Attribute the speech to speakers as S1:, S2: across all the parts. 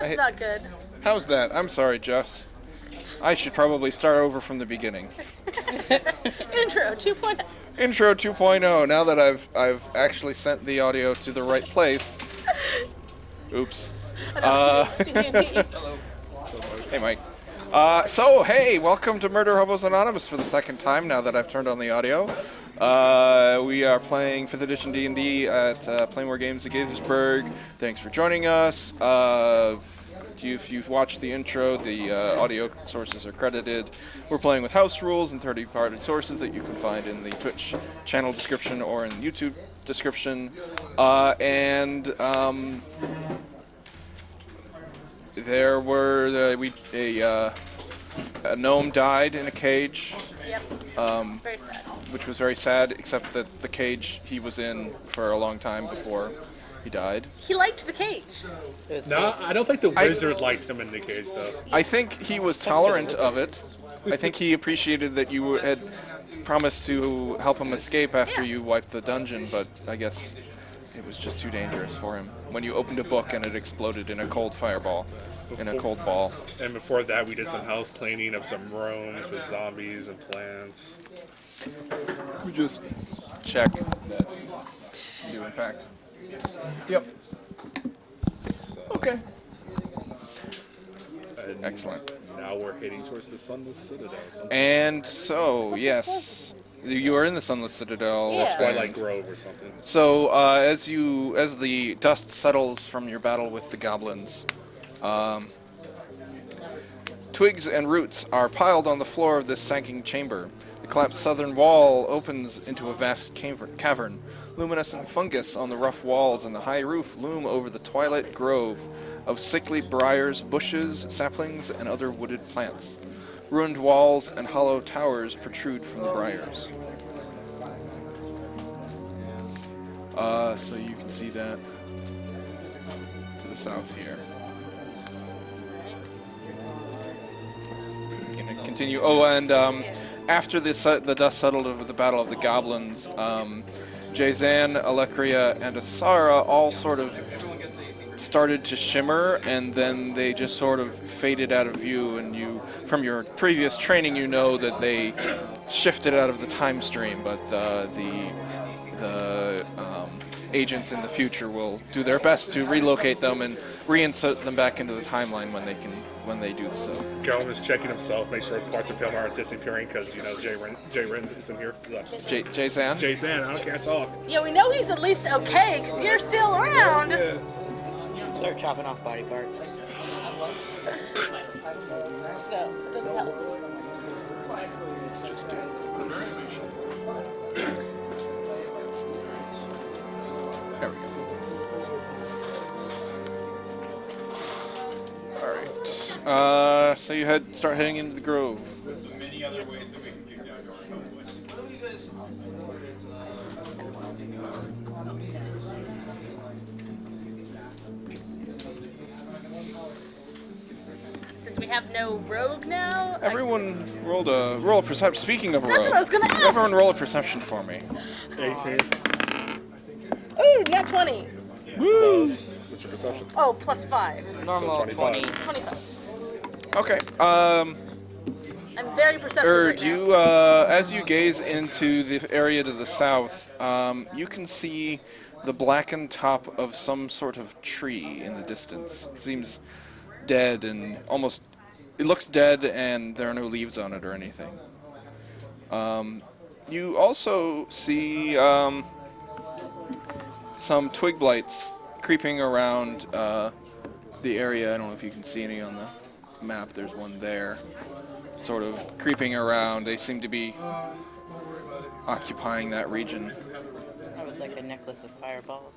S1: That's not good.
S2: How's that? I'm sorry, Jess. I should probably start over from the beginning.
S1: Intro 2.0.
S2: Intro 2.0. Now that I've actually sent the audio to the right place. Oops.
S1: Hello.
S2: Hey, Mike. Hey, welcome to Murderhobos Anonymous for the second time now that I've turned on the audio. We are playing 5th edition D&D at Play More Games at Gaithersburg. Thanks for joining us. If you've watched the intro, the audio sources are credited. We're playing with house rules and 30-party sources that you can find in the Twitch channel description or in the YouTube description. There were a gnome died in a cage.
S1: Yep. Very sad.
S2: Which was very sad, except that the cage he was in for a long time before he died.
S1: He liked the cage.
S3: No, I don't think the wizard liked him in the cage, though.
S2: I think he was tolerant of it. I think he appreciated that you had promised to help him escape after you wiped the dungeon, but I guess it was just too dangerous for him. When you opened a book and it exploded in a cold fireball, in a cold ball.
S3: And before that, we did some house cleaning of some rooms with zombies and plants.
S2: We just check that you do, in fact. Yep. Okay.
S3: And
S2: excellent.
S3: Now we're heading towards the Sunless Citadel.
S2: And so, yes, you are in the Sunless Citadel.
S1: Yeah.
S3: Twilight Grove or something.
S2: So, as the dust settles from your battle with the goblins, twigs and roots are piled on the floor of this sagging chamber. The collapsed southern wall opens into a vast cavern. Luminescent fungus on the rough walls and the high roof loom over the twilight grove of sickly briars, bushes, saplings, and other wooded plants. Ruined walls and hollow towers protrude from the briars. So you can see that to the south here. I'm gonna continue. Oh, and after the dust settled over the Battle of the Goblins, Jazan, Alecria, and Asara all sort of started to shimmer, and then they just sort of faded out of view, and you, from your previous training, you know that they shifted out of the time stream, but the agents in the future will do their best to relocate them and reinsert them back into the timeline when they do so.
S3: Calvin is checking himself, make sure parts of him aren't disappearing because, you know, Jay Ren isn't here.
S2: Jay-Zan?
S3: Jay-Zan, I can't talk.
S1: Yeah, we know he's at least okay, because you're still around.
S3: Yeah.
S4: Start chopping off body parts.
S1: No, it doesn't help.
S2: Just get this. There we go. Alright. So you start heading into the grove.
S5: There's many other ways that we can kick down doors.
S1: Since we have no rogue now,
S2: Everyone roll a perception. Speaking of
S1: That's
S2: rogue,
S1: what I was gonna ask.
S2: everyone roll a perception for me.
S3: 18.
S1: Ooh, nat 20.
S2: Woo!
S3: What's your perception?
S1: Oh, plus 5.
S4: Normal
S3: 25.
S4: 20.
S1: 25.
S2: Okay.
S1: I'm very perceptive right
S2: Do you,
S1: now.
S2: as you gaze into the area to the south, you can see the blackened top of some sort of tree in the distance. It seems dead and almost. It looks dead, and there are no leaves on it or anything. You also see some twig blights creeping around the area. I don't know if you can see any on the map. There's one there, sort of creeping around. They seem to be occupying that region.
S4: I would like a necklace of fireballs.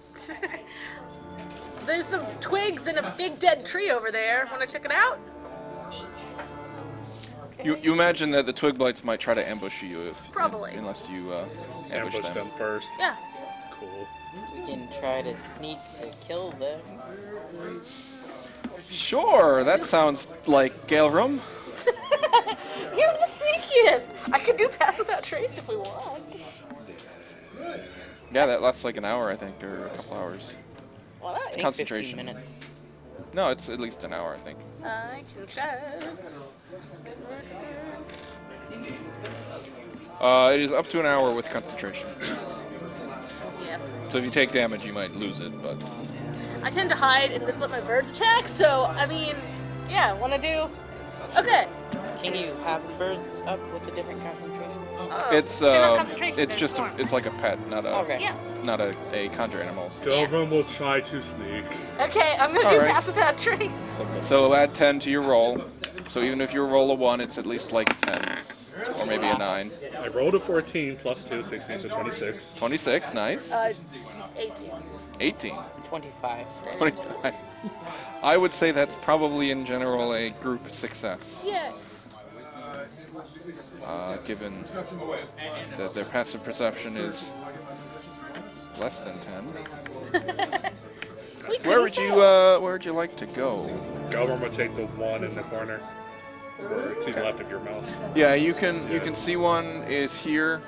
S1: There's some twigs and a big dead tree over there. Want to check it out?
S2: You imagine that the twig blights might try to ambush you
S1: Probably.
S2: unless you
S3: Ambush them first.
S1: Yeah.
S3: Cool.
S4: We can try to sneak to kill them.
S2: Sure, that sounds like Galerum.
S1: You're the sneakiest. I could do Pass Without Trace if we want.
S2: Yeah, that lasts like an hour, I think, or a couple hours.
S1: Well,
S2: It's
S4: I think
S2: concentration.
S4: 15 minutes.
S2: No, it's at least an hour, I think.
S1: I can check.
S2: It is up to an hour with concentration.
S1: Yeah.
S2: So if you take damage, you might lose it, but...
S1: I tend to hide and just let my birds attack, so, I mean, yeah, wanna do... Okay.
S4: Can you have the birds up with a different concentration?
S2: It's just it's like a pet, not a
S4: Okay.
S1: Yeah.
S2: not a conjure animal.
S3: Galrum will try to sneak.
S1: Okay, I'm gonna do
S2: Alright.
S1: pass without trace.
S2: So add 10 to your roll. So even if you roll a 1, it's at least like a 10. Or maybe a 9.
S3: I rolled a 14 plus 2, 16, so 26.
S2: 26, nice.
S1: 18.
S2: 18.
S4: 25.
S2: 25. I would say that's probably in general a group success,
S1: Yeah.
S2: given that their passive perception is less than 10. Where would you like to go?
S3: Galrum will take the one in the corner. Or to the left of your mouse.
S2: Yeah, you can see one is here.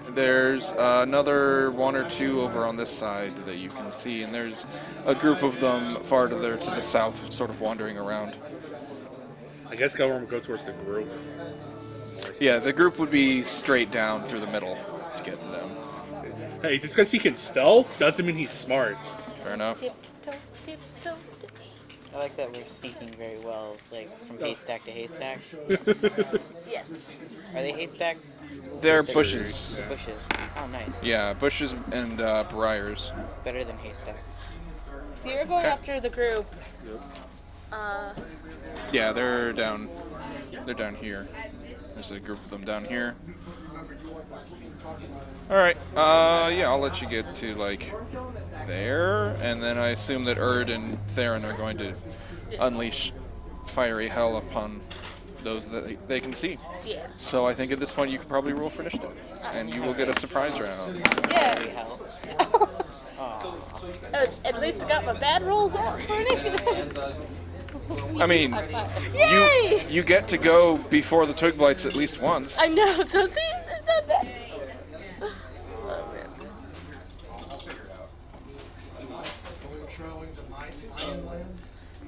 S2: There's another 1 or 2 over on this side that you can see, and there's a group of them farther to the south, sort of wandering around.
S3: I guess Galrum will go towards the group.
S2: Yeah, the group would be straight down through the middle to get to them.
S3: Hey, just because he can stealth doesn't mean he's smart.
S2: Fair enough.
S1: Tiptoe, tiptoe,
S4: I like that we're sneaking very well, like from haystack to haystack.
S1: Yes.
S4: Are they haystacks?
S2: They're bushes.
S4: Bushes. Oh, nice.
S2: Yeah, bushes and briars.
S4: Better than haystacks.
S1: So you're going after the group.
S2: Yeah, they're down. They're down here. There's a group of them down here. All right. Yeah, I'll let you get to like there, and then I assume that Erd and Theron are going to unleash fiery hell upon those that they can see.
S1: Yeah.
S2: So I think at this point you could probably roll for initiative, and you will get a surprise round.
S1: Yeah.
S4: Hell.
S1: At least I got my bad rolls out for initiative.
S2: I mean,
S1: Yay!
S2: you get to go before the twig blights at least once.
S1: I know, so see, it's not bad. Oh, man.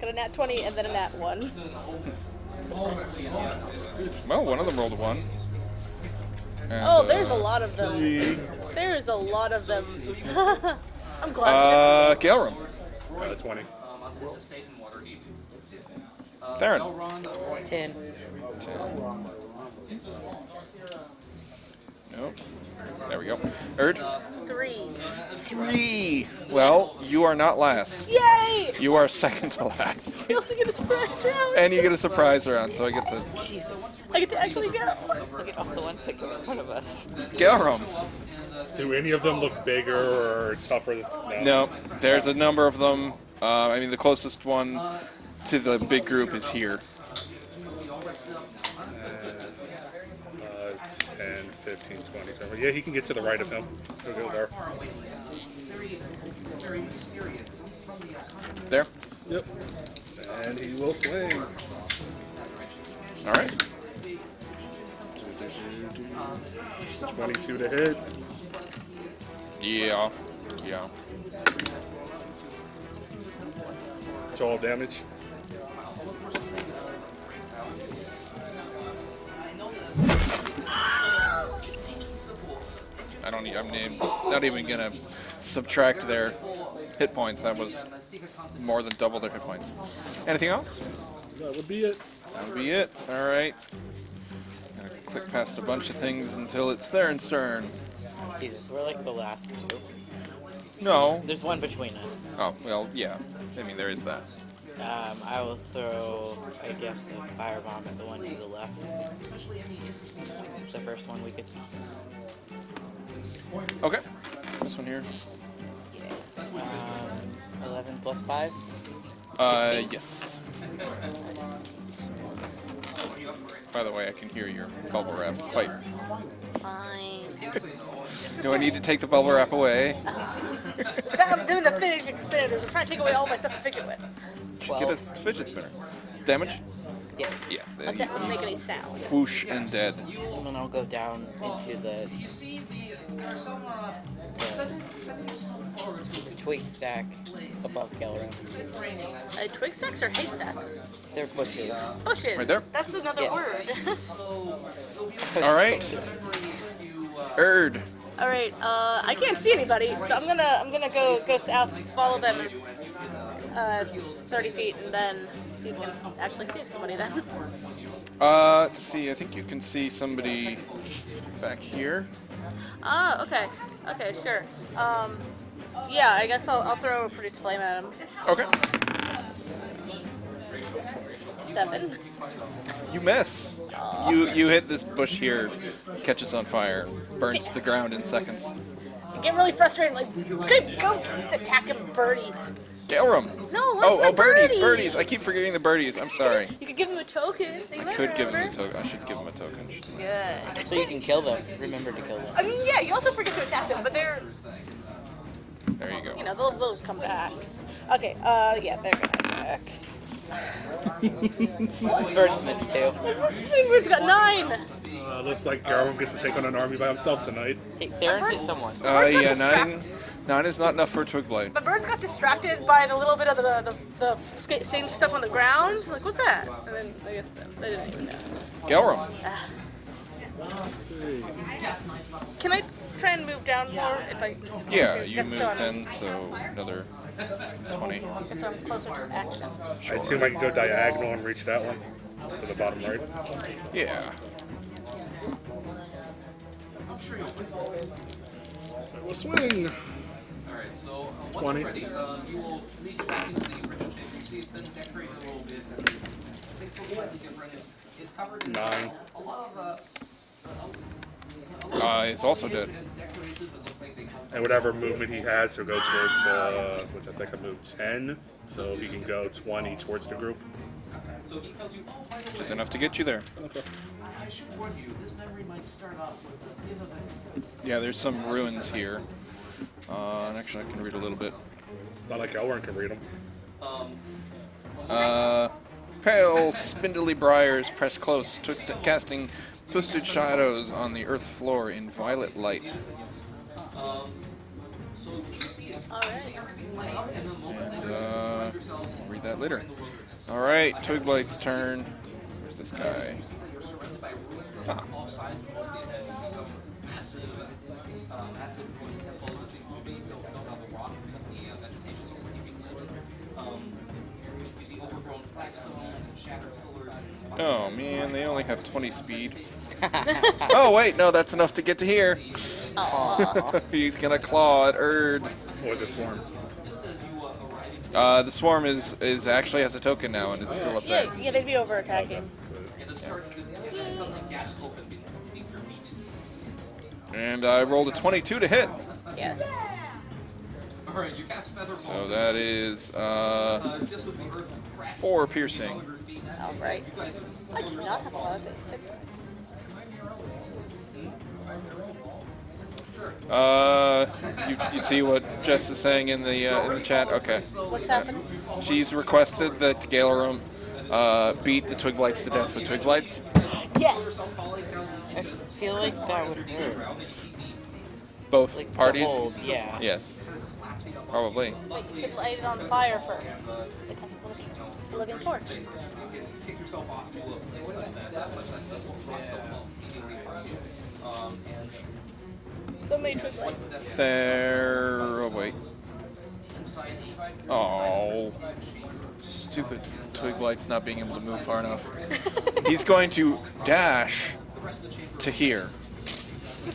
S1: Got a nat 20 and then a nat 1.
S2: Well, one of them rolled a 1. And,
S1: Oh, there's a lot of them. There's a lot of them. I'm glad.
S2: Galrum.
S3: 20.
S2: Theron.
S4: 10.
S2: 10. Nope. There we go. Erd.
S1: 3.
S2: 3. Well, you are not last.
S1: Yay!
S2: You are second to last.
S1: You also get a surprise round.
S2: And you get a surprise round, so I get to...
S4: Jesus.
S1: I get to actually go.
S4: Look at all the ones that go in front of us.
S2: Galrum.
S3: Do any of them look bigger or tougher?
S2: No, there's a number of them. I mean, the closest one to the big group is here.
S3: 10, 15, 20, 30. Yeah, he can get to the right of him. He'll go there.
S2: There.
S3: Yep. And he will swing.
S2: All right.
S3: 22 to hit.
S2: Yeah. Yeah.
S3: Total damage.
S2: I'm not even gonna subtract their hit points. That was more than double their hit points. Anything else?
S3: That would be it.
S2: That would be it. All right. Gonna click past a bunch of things until it's Theron's turn.
S4: Jesus, we're like the last two.
S2: No.
S4: There's one between us.
S2: Oh well, yeah. I mean, there is that.
S4: I will throw, I guess, a firebomb at the one to the left. The first one we could see.
S2: Okay. This one here.
S4: 11 plus 5?
S2: Yes. By the way, I can hear your bubble wrap quite.
S1: Fine.
S2: Do I need to take the bubble wrap away?
S1: I'm doing the finishing standards. I'm trying to take away all my stuff to fix it with.
S2: Get a fidget spinner. Damage?
S4: Yes.
S2: Yeah.
S1: Okay, let me make any sound.
S2: Whoosh and dead.
S4: And then I'll go down into the twig stack above Galeron.
S1: Twig stacks or haystacks?
S4: They're bushes.
S1: Bushes.
S2: Right there?
S1: That's another
S4: Yes.
S1: word.
S2: All right. Erd.
S1: All right. I can't see anybody, so I'm gonna go south, follow them 30 feet, and then see if I can actually see somebody then.
S2: Let's see. I think you can see somebody back here.
S1: Ah, okay. Okay, sure. Yeah, I guess I'll throw a produce flame at him.
S2: Okay.
S1: 7.
S2: You miss. You hit this bush here, catches on fire, burns the ground in seconds.
S1: I get really frustrated, like, good, go attacking birdies.
S2: Galerum.
S1: No, what's my
S2: Birdies. I keep forgetting the birdies. I'm sorry.
S1: You could give him a token.
S2: I could give him a token. I should give him a token.
S1: Good.
S4: So you can kill them. Remember to kill them.
S1: I mean, yeah, you also forget to attack them, but they're,
S2: There you go.
S1: you know, they'll come back. Okay, yeah, they're gonna attack.
S4: Birds miss too.
S1: Ingrid's got 9.
S3: Looks like Garwin gets to take on an army by himself tonight.
S4: Hey, Theron hit someone.
S2: Yeah, 9 is not enough for a twig blade.
S1: But birds got distracted by the little bit of the same stuff on the ground. Like, what's that? And then I guess they didn't even know.
S2: Galerum.
S1: Can I try and move down more if I?
S2: Yeah, you
S1: Just
S2: moved
S1: so I'm-
S2: 10, so another 20.
S1: Just so I'm closer to action.
S3: I assume I can go diagonal and reach that one to the bottom right.
S2: Yeah.
S3: I will swing.
S5: Alright, so
S3: 20.
S5: ready, you will need to back into the original shape. You see it's been decorated a little bit. Makes it slightly different. It's covered in
S3: 9.
S5: a lot of
S2: It's also dead.
S5: decorations that look like they come
S3: And whatever movement he has, he'll go towards the, which I think I moved 10, so he can go 20 towards the group.
S5: So he tells you, oh, by the way,
S2: Just enough to get you there.
S5: I should warn you, this memory might start off with a bit of a...
S2: Yeah, there's some ruins here. And actually, I can read a little bit.
S3: Not like Elrond can read them.
S2: Pale, spindly briars press close, casting twisted shadows on the earth floor in violet light.
S1: All right.
S2: And, I'll read that later. Alright, Twigblight's turn. Where's this guy? Ah. Oh man, they only have 20 speed. Oh wait, no, that's enough to get to here. He's gonna claw at Erd.
S3: Or the swarm.
S2: The swarm is actually has a token now, and it's still up there.
S1: Yeah, they'd be over attacking.
S2: And I rolled a 22 to hit.
S1: Yes.
S5: Alright, you cast Feather
S2: So that is 4 piercing.
S1: All right. I do not have a lot of hit points.
S2: You see what Jess is saying in the chat? Okay.
S1: What's happening?
S2: She's requested that Galerum beat the Twiglights to death with Twiglights.
S1: Yes.
S4: I feel like that would hurt.
S2: Both
S4: Like
S2: parties?
S4: The hold, yeah.
S2: Yes. Probably.
S1: Like, you could light it on fire first. The living torch.
S5: kick yourself off to a place such that the will fall immediately around you.
S1: So many Twiglights.
S2: There. Oh, wait. Oh. Stupid Twiglights not being able to move far enough. He's going to dash to here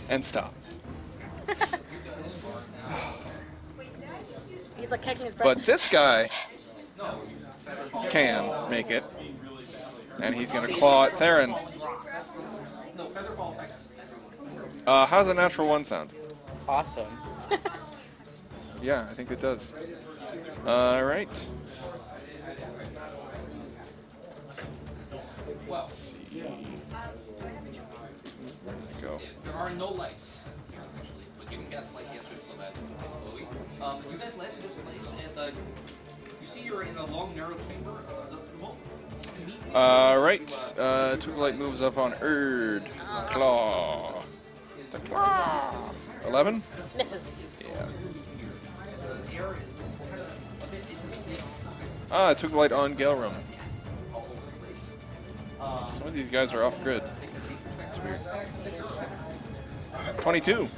S2: and stop.
S1: He's like catching his breath.
S2: But this guy can make it. And he's going to claw at Theron. How's a natural 1 sound?
S4: Awesome.
S2: Yeah, I think it does. Alright.
S5: Well,
S2: Go.
S5: there are no lights, actually, but you can guess like the answer to that. It's you guys led to this place, and you see you're in a long, narrow chamber. The most
S2: Right. Tugalite moves up on Erd. Claw. The claw. 11?
S1: Misses.
S2: Yeah. Tugalite on Gelrum. Some of these guys are off grid. It's weird. 22.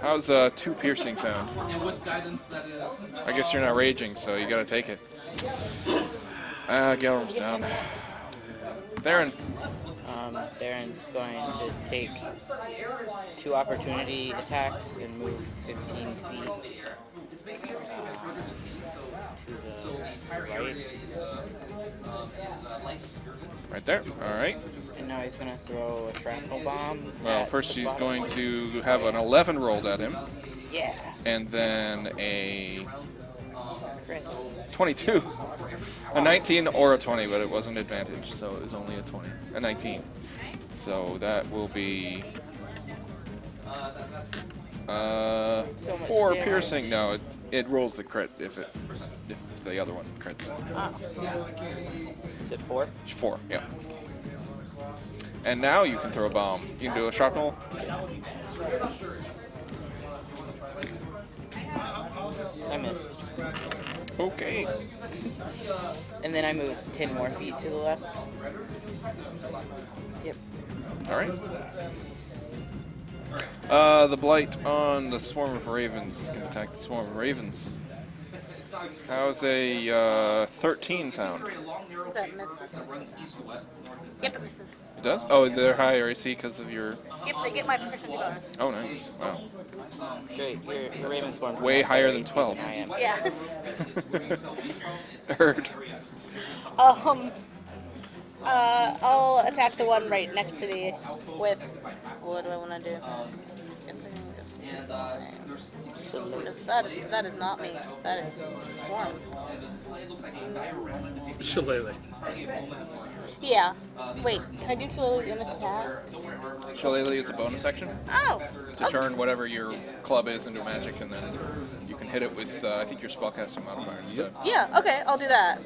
S2: How's 2 piercing sound? I guess you're not raging, so you gotta take it. Gelrum's down. Theron.
S4: Theron's going to take 2 opportunity attacks and move 15 feet to the right.
S2: Right there. All right.
S4: And now he's going to throw a shrapnel bomb.
S2: Well, first he's going to have an 11 rolled at him,
S4: Yeah.
S2: and then a
S4: Crit.
S2: 22. A 19 or a 20, but it wasn't advantage, so it was only a 20. A 19. So that will be 4
S4: damage.
S2: piercing. No, it rolls the crit if the other one crits.
S4: Is it 4?
S2: 4, yeah. And now you can throw a bomb. You can do a shrapnel.
S4: I missed.
S2: Okay.
S4: And then I move 10 more feet to the left. Yep.
S2: All right. The blight on the swarm of ravens is going to attack the swarm of ravens. How's a 13 sound?
S1: That misses. Yep, it misses.
S2: It does? Oh, they're higher AC because of your...
S1: Yep, they get my proficiency bonus.
S2: Oh, nice. Wow.
S4: Great. Your Raven Swarm's
S2: Way
S4: got
S2: higher
S4: better
S2: than
S4: AC
S2: 12.
S4: I am.
S1: Yeah.
S2: Heard.
S1: I'll attack the one right next to me with... What do I want to do? That is not me. That is Swarm.
S3: Shillelagh.
S1: Yeah. Wait, can I do Shillelagh in attack?
S2: Shillelagh is a bonus action
S1: Oh!
S2: to turn whatever your club is into magic, and then you can hit it with, I think, your spellcasting modifier instead.
S1: Yeah, okay, I'll do that.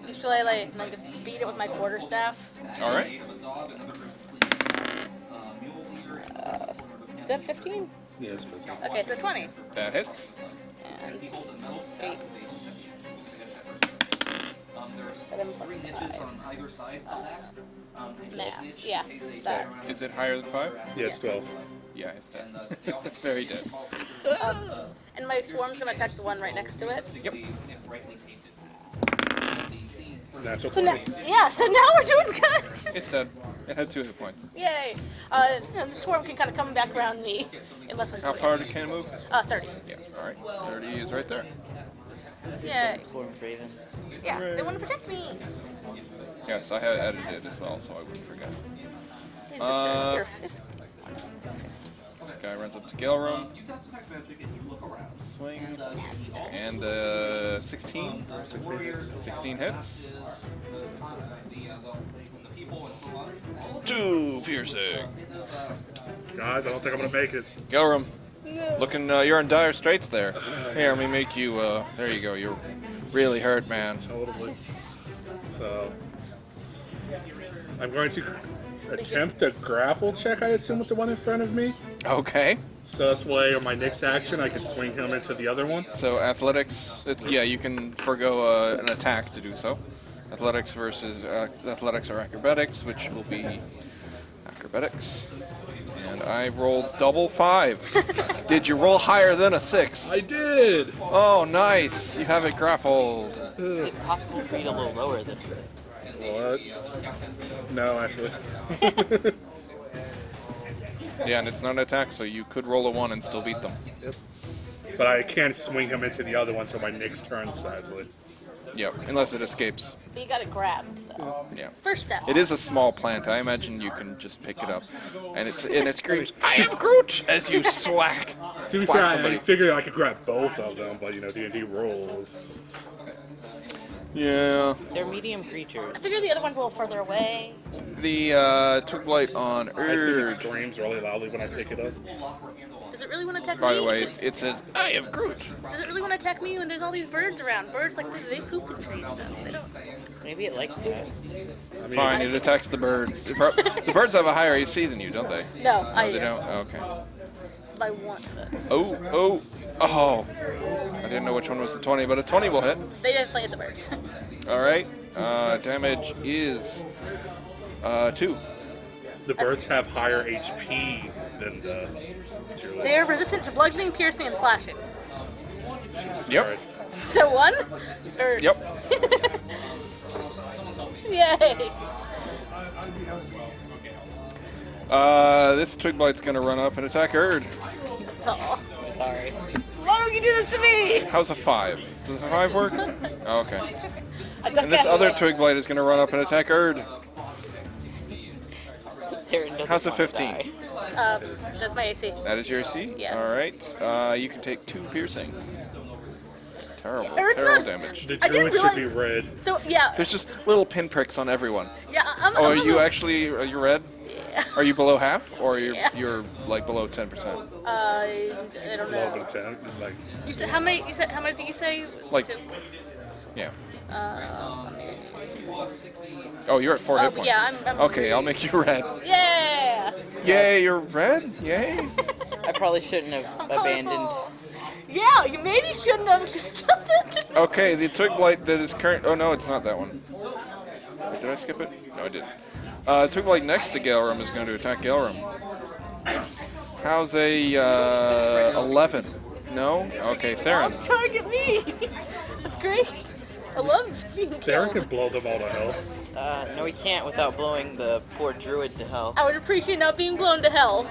S1: Do Shillelagh, and I just beat it with my quarterstaff.
S2: All right.
S1: Is that 15?
S3: Yeah, it's 15.
S1: Okay, so 20.
S2: That hits.
S1: And 8. 7 plus 5. Math. Yeah, that.
S2: Is it higher than 5?
S3: Yeah, it's 12.
S2: Yeah, it's dead. Very dead.
S1: And my swarm's gonna attack the one right next to it.
S2: Yep.
S3: That's
S1: So
S3: okay.
S1: now, yeah, so now we're doing good.
S2: It's dead. It had 2 hit points.
S1: Yay. And the swarm can kind of come back around me, unless there's
S2: How
S1: somebody
S2: far
S1: else.
S2: can it move?
S1: 30.
S2: Yeah, all right. 30 is right there.
S1: Yay.
S4: Swarm of Ravens.
S1: Yeah, they want to protect me.
S2: Yes, I had edited it as well, so I wouldn't forget.
S1: You're 50.
S2: This guy runs up to Gelrum. Swing. And 16. 16 hits. 2 piercing.
S3: Guys, I don't think I'm going to make it.
S2: Gelrum. Looking, you're in dire straits there. Here, let me make you, there you go. You're really hurt, man.
S3: A little bit. So, I'm going to attempt a grapple check, I assume, with the one in front of me.
S2: Okay.
S3: So this way, on my next action, I can swing him into the other one.
S2: So athletics, yeah, you can forego an attack to do so. Athletics versus athletics or acrobatics, which will be acrobatics. And I rolled double 5s. Did you roll higher than a 6?
S3: I did!
S2: Oh, nice. You have it grappled.
S4: Is it possible for you to go lower than a 6?
S3: What? No, actually.
S2: Yeah, and it's not an attack, so you could roll a 1 and still beat them.
S3: Yep. But I can't swing him into the other one, so my next turn, sadly.
S2: Yep, unless it escapes.
S1: But you got it grabbed, so.
S2: Yeah.
S1: First step.
S2: It is a small plant. I imagine you can just pick it up, and it screams, "I am Groot!" as you swack.
S3: To be
S2: Swack
S3: fair, I
S2: somebody.
S3: figured I could grab both of them, but D&D rules.
S2: Yeah.
S4: They're medium creatures.
S1: I figure the other one's a little further away.
S2: The Twig Blight on
S3: I assume it
S2: Urd.
S3: screams really loudly when I pick it up.
S1: Does it really want to attack
S2: By
S1: me?
S2: the way, it says, I am Groot.
S1: Does it really want to attack me when there's all these birds around? Birds, like, they poop in trees, so they don't...
S4: Maybe it likes that.
S3: I mean,
S2: Fine, it attacks the birds. The birds have a higher AC than you, don't they?
S1: No,
S2: Oh, they don't? Oh, okay.
S1: By one.
S2: Oh. I didn't know which one was the 20, but a 20 will hit.
S1: They definitely hit the birds.
S2: All right. Damage is 2.
S3: the birds have higher HP than the Druid.
S1: They are resistant to bludgeoning, piercing, and slashing.
S3: Jesus
S2: Yep.
S3: Christ.
S1: So 1? Or...
S2: Yep.
S1: Yay!
S2: This Twig Blight's gonna run up and attack Urd.
S1: Aw.
S4: Sorry.
S1: Why would you do this to me?
S2: How's a 5? Does a 5 work? Oh, okay.
S1: I duck
S2: And this
S1: out of
S2: other
S1: the way.
S2: Twig Blight is gonna run up and attack Urd. How's a 15?
S1: That's my AC.
S2: That is your AC?
S1: Yes.
S2: Alright. You can take 2 piercing. Terrible,
S1: Urd's
S2: terrible
S1: not-
S2: damage.
S3: The
S1: I didn't
S3: Druid should be
S1: realize-
S3: red.
S1: So, yeah.
S2: There's just little pinpricks on everyone.
S1: Yeah, I'm
S2: Oh,
S1: I'm
S2: are
S1: a
S2: you
S1: little-
S2: actually, are you red?
S1: Yeah.
S2: Are you below half? Or
S1: Yeah.
S2: you're like below 10%?
S1: I don't
S3: A little bit
S1: know.
S3: of 10. Like,
S1: You said how many? You said how many did you say?
S2: Like-
S1: 2?
S2: Yeah.
S1: Let me-
S2: Oh, you're at 4 hit points.
S1: yeah, I'm
S2: Okay, I'll make you red.
S1: Yeah.
S2: Yay, you're red? Yay.
S4: I probably shouldn't have abandoned.
S1: Colorful. Yeah, you maybe shouldn't have just done that.
S2: Okay, the Twig Blight that is current. Oh no, it's not that one. Wait, did I skip it? No, I didn't. Twig Blight next to Galerum is going to attack Galerum. How's a 11? No? Okay, Theron.
S1: Don't target me. That's great. I love being
S3: Theron
S1: killed.
S3: can blow them all to hell.
S4: No, we can't without blowing the poor druid to hell.
S1: I would appreciate not being blown to hell.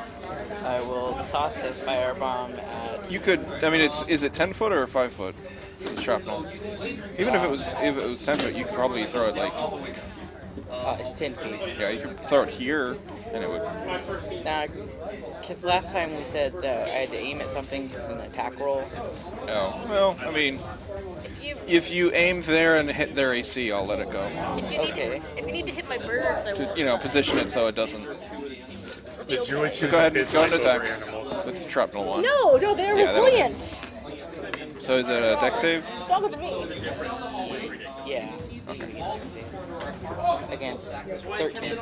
S4: I will toss a firebomb at.
S2: You could. I mean, is it 10 foot or 5 foot for the shrapnel? Even if it was 10 foot, you could probably throw it like.
S4: It's 10 feet.
S2: Yeah, you could throw it here, and it would.
S4: Now, because last time we said that I had to aim at something as an attack roll.
S2: Oh, well, I mean, if you aim there and hit their AC, I'll let it go.
S4: Okay.
S1: If you need to hit my birds, I will.
S2: You know, position it so it doesn't.
S3: The Druid should
S2: Go ahead,
S3: his
S2: go ahead and
S3: life over
S2: attack
S3: animals.
S2: with the shrapnel one.
S1: No, they're
S2: Yeah, that one.
S1: resilient.
S2: So is it a deck save?
S1: Stronger than me.
S4: Yeah. Against 13.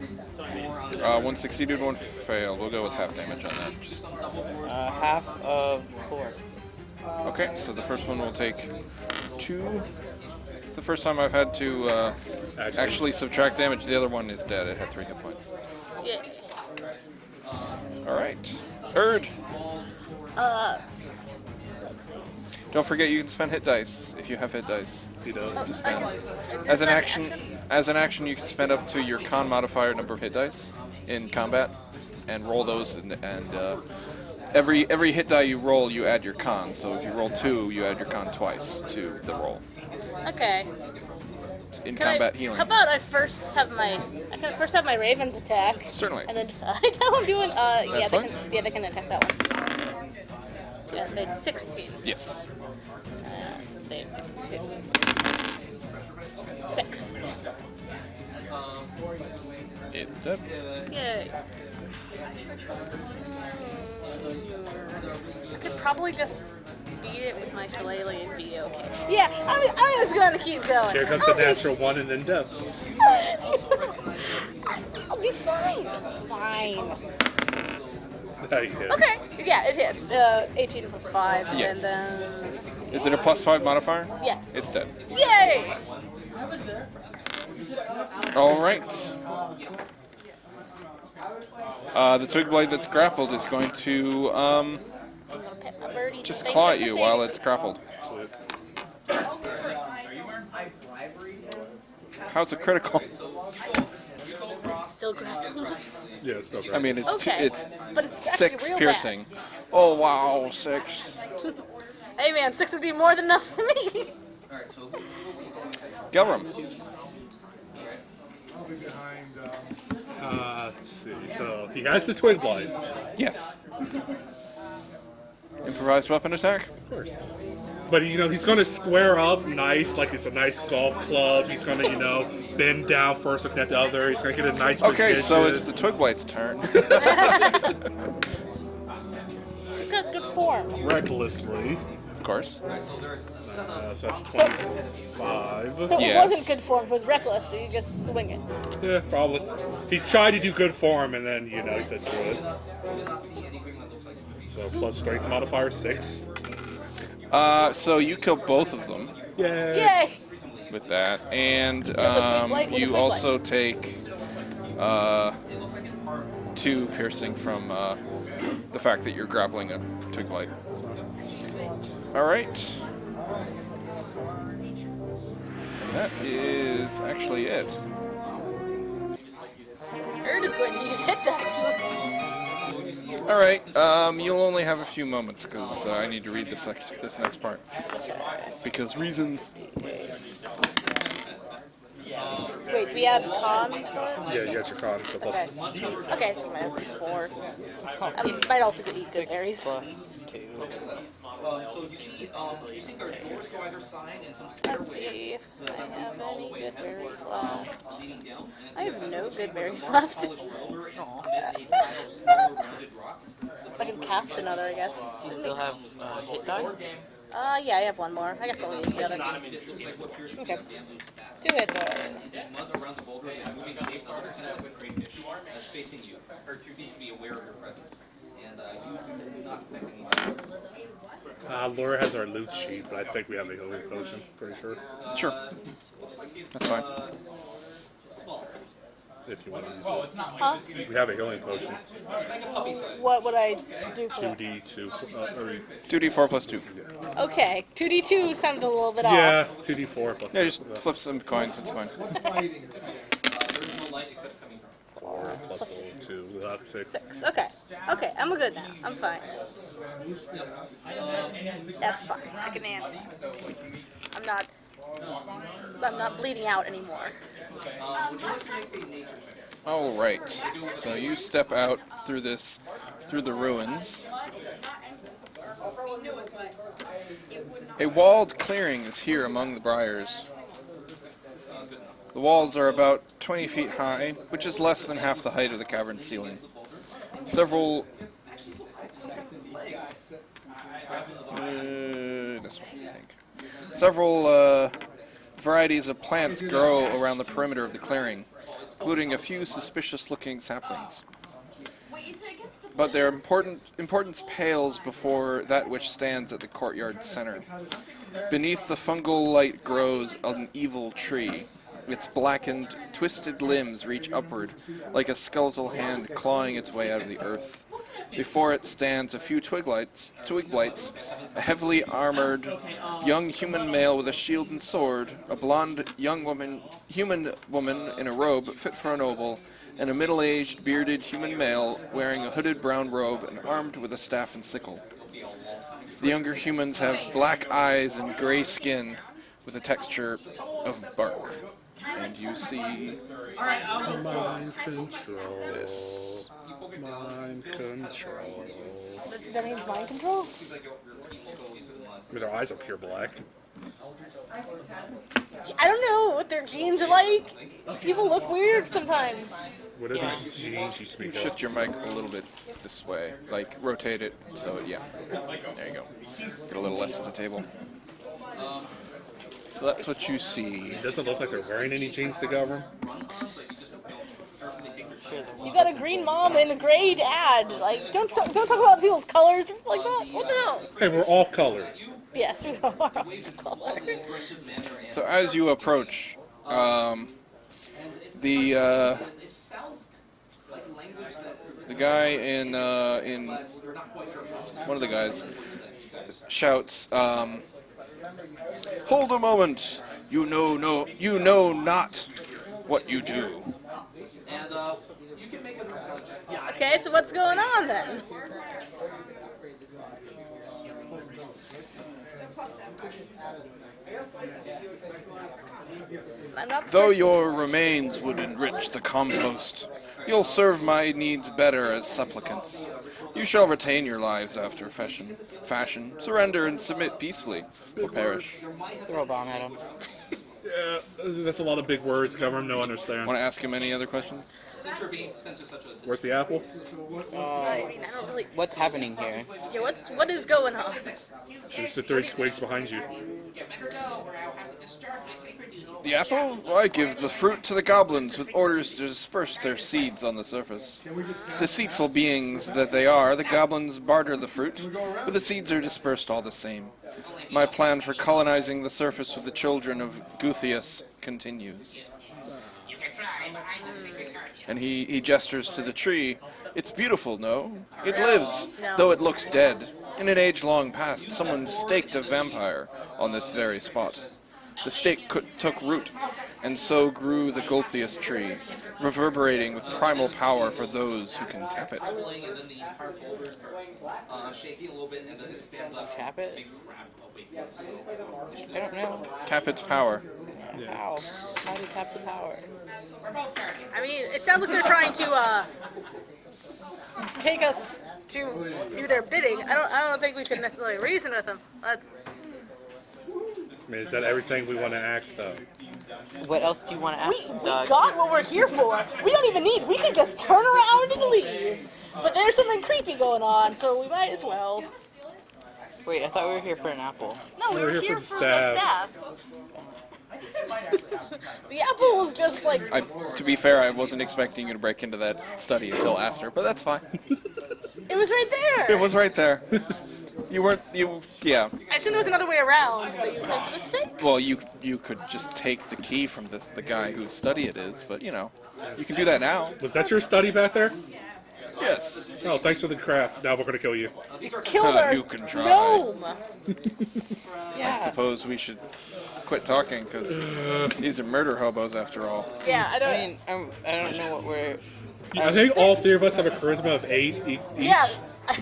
S2: 1 succeeded, 1 failed. We'll go with half damage on that. Just
S4: Half of 4.
S2: okay. So the first one will take 2. It's the first time I've had to actually subtract damage. The other one is dead. It had 3 hit points.
S1: Yeah.
S2: All right, Urd.
S1: Let's see.
S2: Don't forget you can spend hit dice if you have hit dice.
S3: He does.
S2: To spend.
S1: Okay.
S2: As an action, you can spend up to your con modifier number of hit dice in combat, and roll those. And every hit die you roll, you add your con. So if you roll 2, you add your con twice to the roll.
S1: Okay.
S2: It's in
S1: Can
S2: combat
S1: I,
S2: healing.
S1: How about I first have my ravens attack,
S2: Certainly.
S1: and then decide how I'm doing.
S2: That's fine.
S1: They can attack that one. Yeah, they had 16.
S2: Yes.
S1: They had 6.
S2: It's dead.
S1: Yay. I could probably just beat it with my shillelagh and be okay. Yeah, I'm just gonna keep going.
S3: Here comes the natural 1 and then death.
S1: I'll be fine. Fine.
S3: That hits.
S1: Okay. Yeah, it hits. 18 plus 5,
S2: Yes.
S1: and then
S2: Is it a +5 modifier?
S1: yes.
S2: It's dead.
S1: Yay!
S2: All right. The Twig Blade that's grappled is going to
S1: I'm gonna pet my birdie.
S2: just
S1: Thank
S2: claw
S1: you
S2: at
S1: for
S2: you
S1: saving
S2: while
S1: me.
S2: it's grappled. How's a critical?
S1: Still grappled.
S3: Yeah, it's still
S2: I
S3: great.
S2: mean, it's
S1: Okay.
S2: it's
S1: But it's actually
S2: 6
S1: real
S2: piercing. Oh wow, 6.
S1: bad. Hey man, 6 would be more than enough for me.
S2: Gelram.
S3: Let's see. So he has the Twig Blight.
S2: Yes. Improvised weapon attack.
S3: Of course. But you know, he's gonna square up nice, like it's a nice golf club. He's gonna, you know, bend down first, looking at the other. He's gonna get a nice
S2: Okay,
S3: position.
S2: so it's the Twiglight's turn.
S1: He's got good form.
S3: recklessly.
S2: Of course.
S3: So that's 25.
S1: So
S2: Yes.
S1: it wasn't good form, it was reckless, so you just swing it.
S3: Yeah, probably. He's tried to do good form, and then, you know, he said screw it. So plus strength modifier 6.
S2: So you kill both of them
S3: Yay!
S1: Yay!
S2: with that, and
S1: Twigblight with a
S2: you
S1: Twigblight.
S2: also take 2 piercing from the fact that you're grappling a Twiglight. All right. And that is actually it.
S1: Erd is going to use hit dice.
S2: All right. You'll only have a few moments because I need to read this next part. Because reasons.
S1: Wait, we have con for it?
S3: Yeah, you got your con, so plus.
S1: Okay. Okay, so I have 4. I might also eat good berries.
S4: Plus 2.
S5: So you see there are doors to either side and some
S1: Let's
S5: stairway
S1: see if I have any good berries left.
S5: leading down. And
S1: I have no good berries left.
S5: polished roller and amid a pile of small rounded rocks.
S1: I can cast another, I guess.
S4: Do you still have hit die?
S1: Yeah, I have one more. I guess I'll use the other. Okay. 2 hit die.
S5: Mud around the boulder and moving shape starters and a crayfish that's facing you, or seems to be aware of your presence. And you do not detect any.
S3: Laura has our loot sheet, but I think we have a healing potion, pretty sure.
S2: Sure. That's fine.
S3: If you want to use it.
S1: Huh?
S3: We have a healing potion.
S1: What would I do for that?
S3: 2d2.
S2: 2d4 plus 2.
S1: Okay, 2d2 sounded a little bit
S3: Yeah,
S1: off.
S3: 2d4 plus.
S2: Yeah, just flip some coins. It's fine.
S5: There is no light except coming from.
S3: Plus 2, that's 6.
S1: 6. Okay. Okay, I'm good now. I'm fine. That's fine. I can handle that. I'm not bleeding out anymore.
S2: All right. So you step out through the ruins. A walled clearing is here among the briars. The walls are about 20 feet high, which is less than half the height of the cavern ceiling. Several this one, I think. Several varieties of plants grow around the perimeter of the clearing, including a few suspicious-looking saplings. But their importance pales before that which stands at the courtyard's center. Beneath the fungal light grows an evil tree. Its blackened, twisted limbs reach upward, like a skeletal hand clawing its way out of the earth. Before it stands a few twiglights, a heavily armored young human male with a shield and sword, a blonde human woman in a robe fit for a noble, and a middle-aged, bearded human male wearing a hooded brown robe and armed with a staff and sickle. The younger humans have black eyes and gray skin with a texture of bark. And you see
S3: Mind control.
S2: this.
S3: Mind control.
S1: That means mind control?
S3: I mean, their eyes are pure black.
S1: I don't know what their genes are like. People look weird sometimes.
S3: What are these genes you speak of?
S2: Shift your mic a little bit this way, like rotate it, so yeah. There you go. Get a little less at the table. So that's what you see.
S3: It doesn't look like they're wearing any jeans to govern.
S1: You got a green mom and a gray dad. Like, don't talk about people's colors like that. What the hell?
S3: Hey, we're all colored.
S1: Yes, we are all color.
S2: So as you approach, the guy in one of the guys shouts, "Hold a moment! You know not what you do."
S1: Okay, so what's going on then? I'm not.
S2: Though your remains would enrich the compost, you'll serve my needs better as supplicants. You shall retain your lives after fashion. Surrender and submit peacefully, or perish.
S4: Throw a bomb at him.
S3: Yeah, that's a lot of big words. Government no understand.
S2: Want to ask him any other questions?
S5: Since you're being sent to such a
S3: Where's the apple?
S1: I mean, I don't really.
S4: What's happening here?
S1: Yeah, what is going on?
S3: There's the 3 twigs behind you.
S2: The apple? Well, I give the fruit to the goblins with orders to disperse their seeds on the surface. Deceitful beings that they are, the goblins barter the fruit, but the seeds are dispersed all the same. My plan for colonizing the surface with the children of Guthias continues. And he gestures to the tree. It's beautiful, no? It lives, though it looks dead. In an age long past, someone staked a vampire on this very spot. The stake took root, and so grew the Gulthias tree, reverberating with primal power for those who can tap it.
S5: and then the entire boulder starts shaking a little bit, and then it stands up.
S4: Tap it?
S5: Big crab awakens. So
S4: I don't know.
S2: Tap its power.
S4: How? How do you tap the power?
S1: I mean, it sounds like they're trying to take us to do their bidding. I don't think we should necessarily reason with them. That's
S3: I mean, is that everything we want to ask, though?
S4: What else do you want to ask them,
S1: we
S4: Doug?
S1: got what we're here for. We don't even need. We could just turn around and leave. But there's something creepy going on, so we might as well.
S4: Wait, I thought we were here for an apple.
S1: No, we were here for the
S3: staff.
S1: staff. The apple was just like.
S2: To be fair, I wasn't expecting you to break into that study until after, but that's fine.
S1: It was right there.
S2: It was right there. Yeah.
S1: I assumed there was another way around, but you said for the stick.
S2: Well, you could just take the key from the guy whose study it is, but you know, you can do that now.
S3: Was that your study back there?
S2: Yes.
S3: Oh, thanks for the crap. Now we're going to kill you.
S1: Killed our
S2: You can try.
S1: gnome.
S2: I suppose we should quit talking because these are murder hobos after all.
S1: Yeah, I don't.
S4: I mean, I don't know what we're...
S3: I think all 3 of us have a charisma of 8 each.
S1: Yeah. I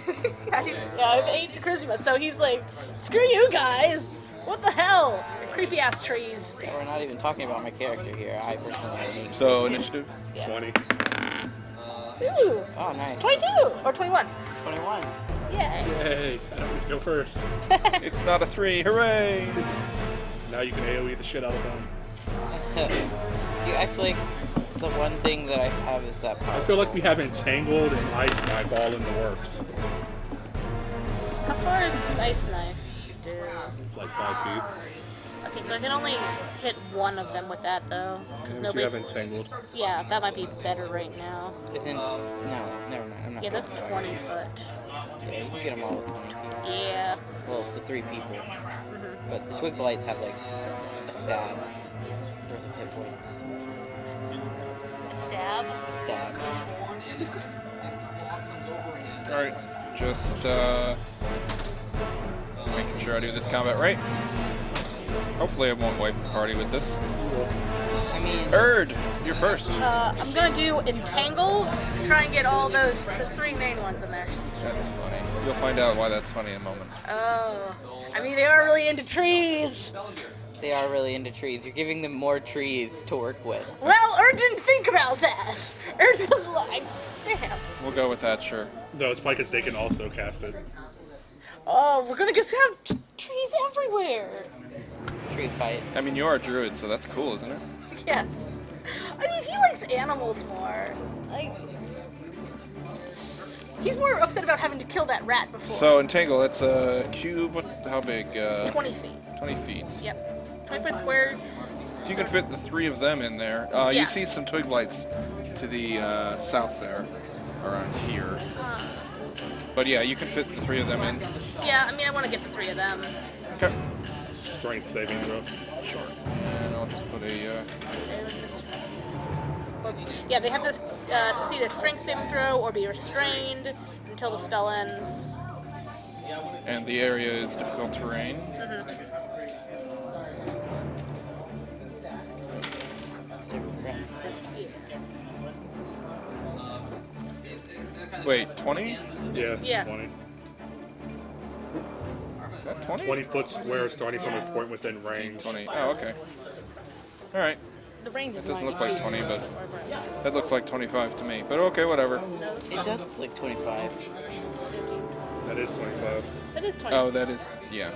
S1: have 8 charisma, so he's like, screw you guys. What the hell? Creepy ass trees.
S4: We're not even talking about my character here. I personally have an
S2: So initiative.
S3: 20.
S1: Ooh.
S4: Oh, nice.
S1: 22 or 21.
S4: 21.
S1: Yay.
S3: Hey, I don't need to go first.
S2: It's not a 3. Hooray!
S3: Now you can AoE the shit out of them.
S4: You actually... The one thing that I have is that
S3: I
S4: power.
S3: feel like we have Entangled and Ice Knife all in the works.
S1: How far is Ice Knife? Dude.
S3: Like 5 feet.
S1: Okay, so I can only hit one of them with that though. Because
S3: Once you have
S1: nobody's.
S3: Entangled.
S1: Yeah, that might be better right now.
S4: Isn't... No, never mind. I'm not
S1: Yeah, that's
S4: going
S1: 20
S4: to.
S1: foot.
S4: Yeah, you can get them all with 20 feet.
S1: Yeah.
S4: Well, the 3 people.
S1: Mm-hmm.
S4: But the twig blights have like a stab worth of hit points.
S1: Stab.
S4: A stab.
S2: Alright, just making sure I do this combat right. Hopefully I won't wipe the party with this.
S4: I mean,
S2: Erd, you're first.
S1: I'm gonna do Entangle. Try and get all those 3 main ones in there.
S2: That's funny. You'll find out why that's funny in a moment.
S1: Oh. I mean, they are really into trees.
S4: they are really into trees. You're giving them more trees to work with.
S1: Well, Erd didn't think about that. Erd was like, damn.
S2: We'll go with that, sure.
S3: No, it's because they can also cast it.
S1: Oh, we're gonna just have trees everywhere.
S4: Tree fight.
S2: I mean, you are a druid, so that's cool, isn't it?
S1: Yes. I mean, he likes animals more. Like, he's more upset about having to kill that rat before.
S2: So, Entangle, it's a cube. How big?
S1: 20 feet.
S2: 20 feet.
S1: Yep. 20 foot square.
S2: So you can fit the 3 of them in there.
S1: Yeah.
S2: You see some twig blights to the south there, around here. But yeah, you can fit the 3 of them in.
S1: Yeah, I mean, I want to get the 3 of them.
S2: Okay.
S3: Strength saving throw.
S2: Sure. And I'll just put a.
S1: Yeah, they have to succeed a strength saving throw or be restrained until the spell ends.
S2: And the area is difficult terrain. Wait, 20?
S3: Yeah, it's
S1: Yeah.
S3: 20.
S2: Is that 20?
S3: 20 foot square starting from a point within range.
S2: 20. Oh, okay. Alright.
S1: The range is
S2: It doesn't
S1: 90
S2: look like
S1: feet,
S2: 20,
S1: so-
S2: but that looks like 25 to me. But okay, whatever.
S4: It does look like 25.
S3: That is 25.
S1: That is 20.
S2: Oh, that is, yeah.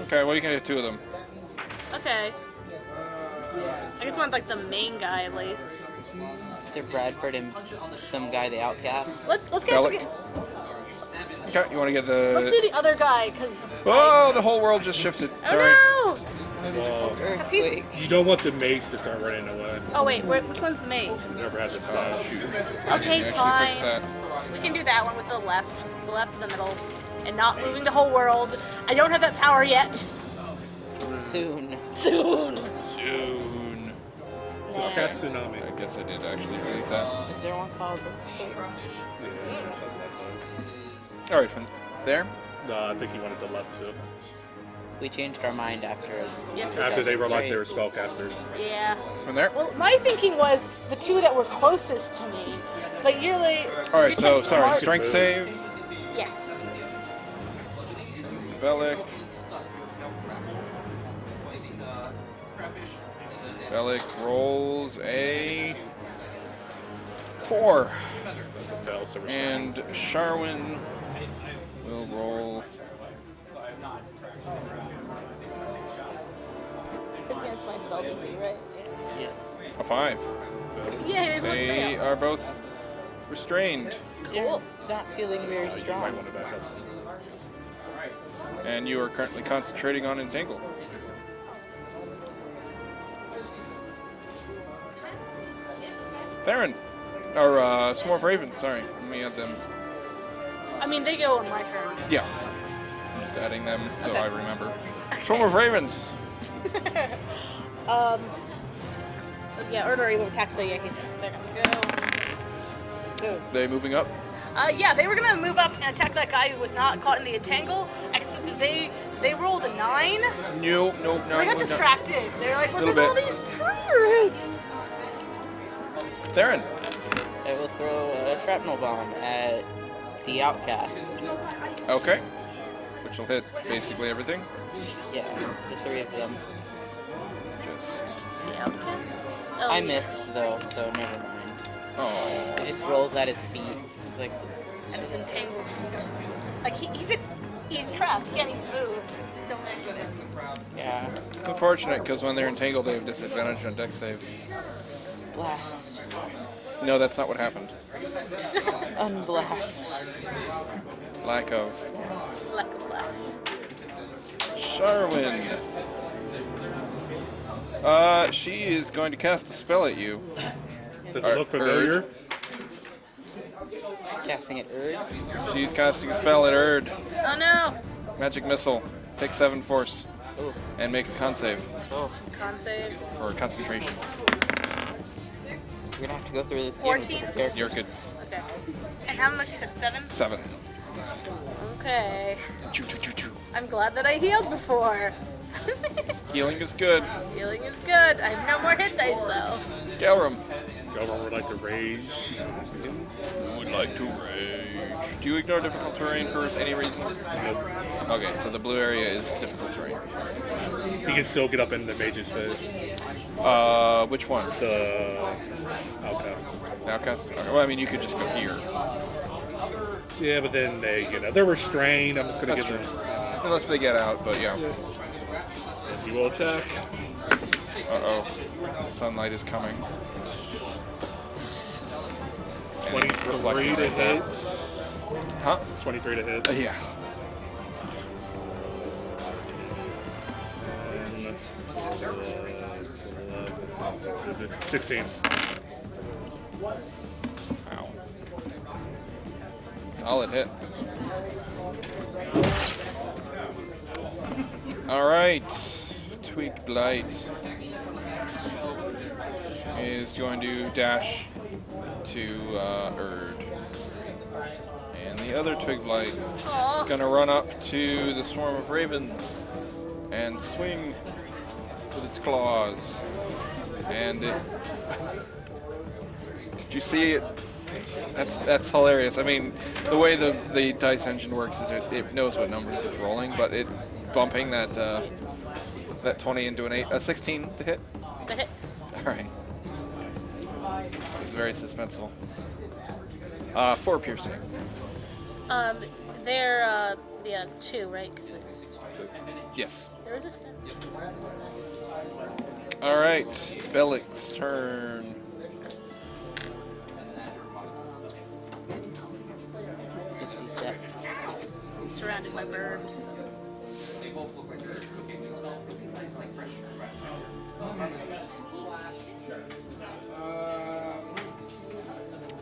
S2: Okay, well, you can get 2 of them.
S1: Okay. I just want like the main guy at least.
S4: Sir Bradford and some guy, the outcast.
S1: Let's get.
S2: Alec. Okay, you want to get
S1: Let's do
S2: the...
S1: the other guy, cause.
S2: Oh, the whole world just shifted. Sorry.
S1: Oh
S3: Well,
S4: Earthquake.
S3: you don't want the mates to start running away.
S1: no! Oh wait, which one's the main?
S3: Never had this time.
S2: Shoot.
S1: Okay,
S2: You actually
S1: fine.
S2: fixed that.
S1: We can do that one with the left to the middle, and not moving the whole world. I don't have that power yet.
S4: Soon.
S1: Soon.
S2: Soon.
S3: Just cast Tsunami.
S2: I guess I did actually believe that.
S4: Is there one called?
S3: Yeah, something like
S2: All right, from there.
S3: that. No, I think he wanted the left too.
S4: We changed our mind after.
S1: Yes, we
S3: After
S1: did.
S3: they realized they were spellcasters.
S1: Yeah.
S2: From there.
S1: Well, my thinking was the 2 that were closest to me, but you're like.
S2: All right, so
S1: you're
S2: sorry.
S1: smart.
S2: Strength save.
S1: Yes.
S2: Bellic. Bellic rolls a 4.
S3: That's a fail, so we're
S2: And Sharwin will roll.
S1: It's against my spell DC, right?
S4: Yes.
S2: A 5.
S1: Yeah, they both
S2: They
S1: fail.
S2: are both restrained,
S4: They're not feeling very
S3: you might
S4: strong.
S3: want to back up some.
S2: and you are currently concentrating on Entangle. Theron, or Swarm of Ravens. Sorry, let me add them.
S1: I mean, they go on my turn.
S2: Yeah, I'm just adding them so
S1: Okay.
S2: I remember. Swarm of Ravens.
S1: Yeah, Erdari won't attack, so yeah, they're gonna go.
S2: They moving up.
S1: Yeah, they were gonna move up and attack that guy who was not caught in the entangle. Except that they rolled a 9,
S2: Nope, nope,
S1: so they got distracted. They're like, "Well,
S2: Little
S1: there's all
S2: bit.
S1: these tree roots."
S2: Theron.
S4: I will throw a shrapnel bomb at the outcast.
S2: Okay. Which will hit basically everything.
S4: Yeah, the 3 of them.
S2: Just.
S1: Yeah. Okay. Oh,
S4: I missed though, so never mind.
S2: Oh.
S4: It just rolls at his feet. It's like,
S1: And it's entangled. Like he's trapped. He can't even move. He's still managing this.
S4: yeah,
S2: It's unfortunate because when they're entangled, they have disadvantage on dex save.
S4: blast,
S2: No, that's not what happened.
S4: unblast.
S2: Lack of.
S1: Slap blast.
S2: Sharwin. She is going to cast a spell at you.
S3: Does it look familiar?
S4: Casting it Erd.
S2: She's casting a spell at Erd.
S1: Oh no!
S2: Magic missile. Take 7 force
S4: Oh,
S2: and make a con save
S4: oh,
S1: Con save.
S2: for concentration.
S4: we're gonna have to go through this. game
S1: 14?
S4: with the characters.
S2: You're good.
S1: Okay. And how much you said? 7?
S2: 7.
S1: Okay.
S2: Choo choo choo choo.
S1: I'm glad that I healed before.
S2: Healing is good.
S1: Healing is good. I have no more hit dice though.
S2: Galram.
S3: Governor would like to rage.
S2: Would like to rage. Do you ignore difficult terrain for any reason? Okay, so the blue area is difficult terrain.
S3: He can still get up in the mage's face.
S2: Which one?
S3: The outcast.
S2: Outcast? Okay, well, I mean, you could just go here.
S3: Yeah, but then they're restrained. I'm just gonna
S2: That's
S3: give
S2: true.
S3: them.
S2: Unless they get out, but yeah.
S3: If you will attack.
S2: Uh-oh. Sunlight is coming. And it's
S3: 23
S2: reflecting
S3: to
S2: right there.
S3: hit.
S2: Huh?
S3: 23 to hit.
S2: Yeah.
S3: And, 16.
S2: Wow. Solid hit. Alright. Twig Blight is going to dash to Erd. And the other Twig Blight is going to run up to the swarm of ravens and swing with its claws. And it... Did you see it? That's hilarious. I mean, the way the dice engine works is it knows what numbers it's rolling, but it bumping that That 20 into an 8. A 16 to hit?
S1: That hits.
S2: Alright. It was very suspenseful. 4 piercing.
S1: They're, yeah, it's 2, right? 'Cause it's,
S2: Yes.
S1: they're resistant.
S2: Alright. Bellick's turn.
S4: This is death.
S1: Surrounded by burbs.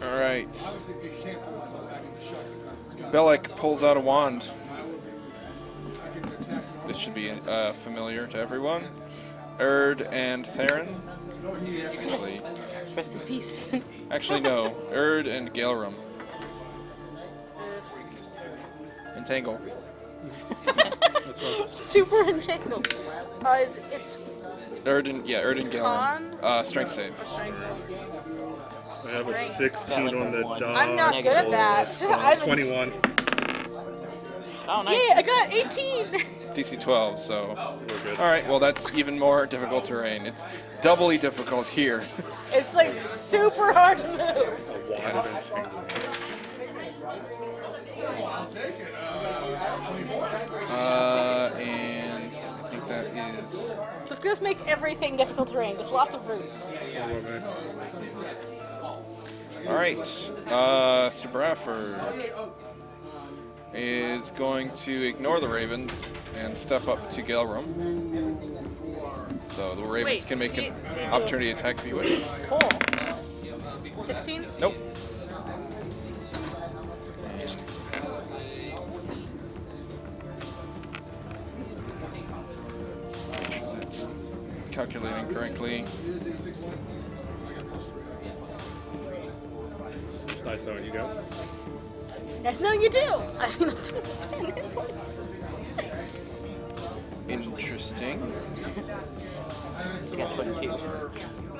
S2: Alright. Bellick pulls out a wand. This should be familiar to everyone. Erd and Theron.
S4: Rest in peace.
S2: Actually, no. Erd and Gaelrum. Entangle.
S1: Super entangled. It's
S2: Erd and Gaelrum.
S1: con?
S2: Strength save.
S3: I have a
S1: Great.
S3: 16 on the dot.
S1: I'm not good at that. I've been-
S3: 21.
S4: Oh, nice.
S1: Yay, I got 18!
S2: DC 12, so.
S3: We're good.
S2: Alright, well, that's even more difficult terrain. It's doubly difficult here.
S1: It's like super hard to move.
S3: A wand of instinct.
S2: And I think that is.
S1: Just gonna make everything difficult terrain. Just lots of roots.
S2: Alright, Sir Bradford is going to ignore the Ravens and step up to Gaelrum. So the Ravens
S1: Wait,
S2: can make
S1: they
S2: an
S1: do-
S2: opportunity attack if you wish.
S1: Cool. 16?
S2: Nope. Make sure that's calculating correctly.
S3: It's nice knowing you guys.
S1: Yes, no, you do. I mean,
S2: Interesting.
S4: I got 22.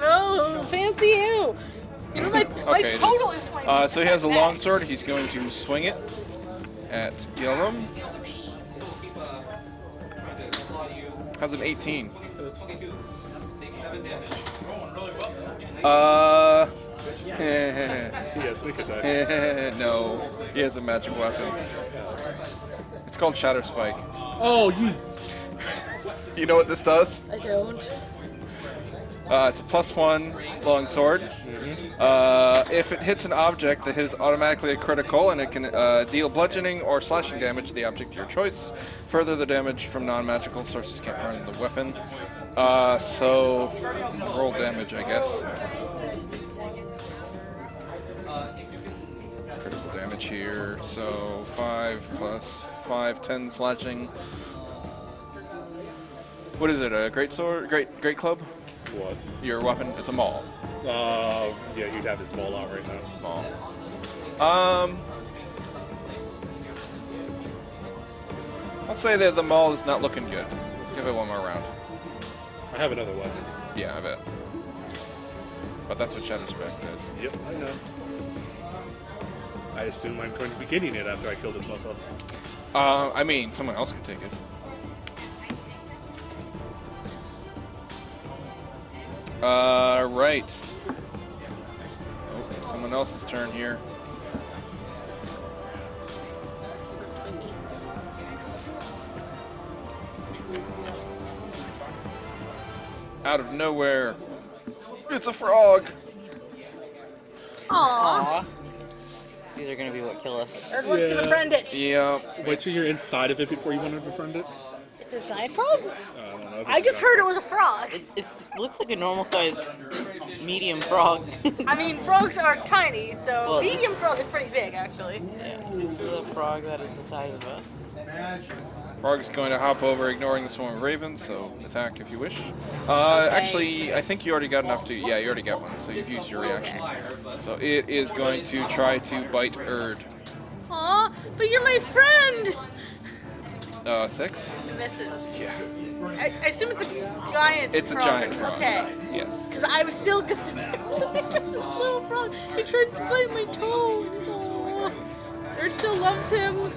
S1: oh, fancy you. You know, my
S2: Okay, it
S1: total
S2: is.
S1: is 22.
S2: So he has a
S1: Next.
S2: longsword. He's going to swing it at Gaelrum. Has an 18.
S3: Yeah, sneak attack.
S2: No, he has a magic weapon. It's called Shatter Spike.
S3: Oh, you.
S2: You know what this does?
S1: I don't.
S2: It's a +1 long sword. If it hits an object, the hit is automatically a critical, and it can deal bludgeoning or slashing damage to the object of your choice. Further, the damage from non-magical sources can't harm the weapon. So roll damage, I guess. Critical damage here. So 5 plus 5, 10 slashing. What is it? A great sword? Great club?
S3: What?
S2: Your weapon? It's a maul.
S3: Yeah, you'd have this ball out right now.
S2: Maul. I'll say that the maul is not looking good. Let's give it one more round.
S3: I have another weapon.
S2: Yeah, I bet. But that's what Shatter Spec does.
S3: Yep, I know. I assume I'm going to be getting it after I kill this motherfucker.
S2: I mean, someone else could take it. Right. Oh, someone else's turn here. Out of nowhere, it's a frog.
S1: Aww.
S4: Aw. These are gonna be what kill us.
S1: Erd wants to
S3: Yeah.
S1: befriend it.
S2: Yeah.
S3: Wait till you're inside of it before you want to befriend it?
S1: Is it a giant frog?
S3: I don't know. if
S1: I
S3: it's
S1: just
S3: a-
S1: heard it was a frog.
S4: It looks like a normal size medium frog.
S1: I mean, frogs are tiny, so
S4: Well, this-
S1: medium frog is pretty big, actually.
S4: Yeah, this is a frog that is the size of us.
S2: Frog is going to hop over, ignoring the swarm of ravens, so attack if you wish. Actually, I think you already got enough to... Yeah, you already got one, so you've used your reaction. So it is going to try to bite Erd.
S1: Aw, but you're my friend!
S2: 6?
S1: It misses.
S2: Yeah.
S1: I assume it's a giant
S2: It's a
S1: frog.
S2: giant frog.
S1: Okay.
S2: Yes.
S1: Because I was still this little frog. He tried to bite my toe. Aw. Erd still loves him.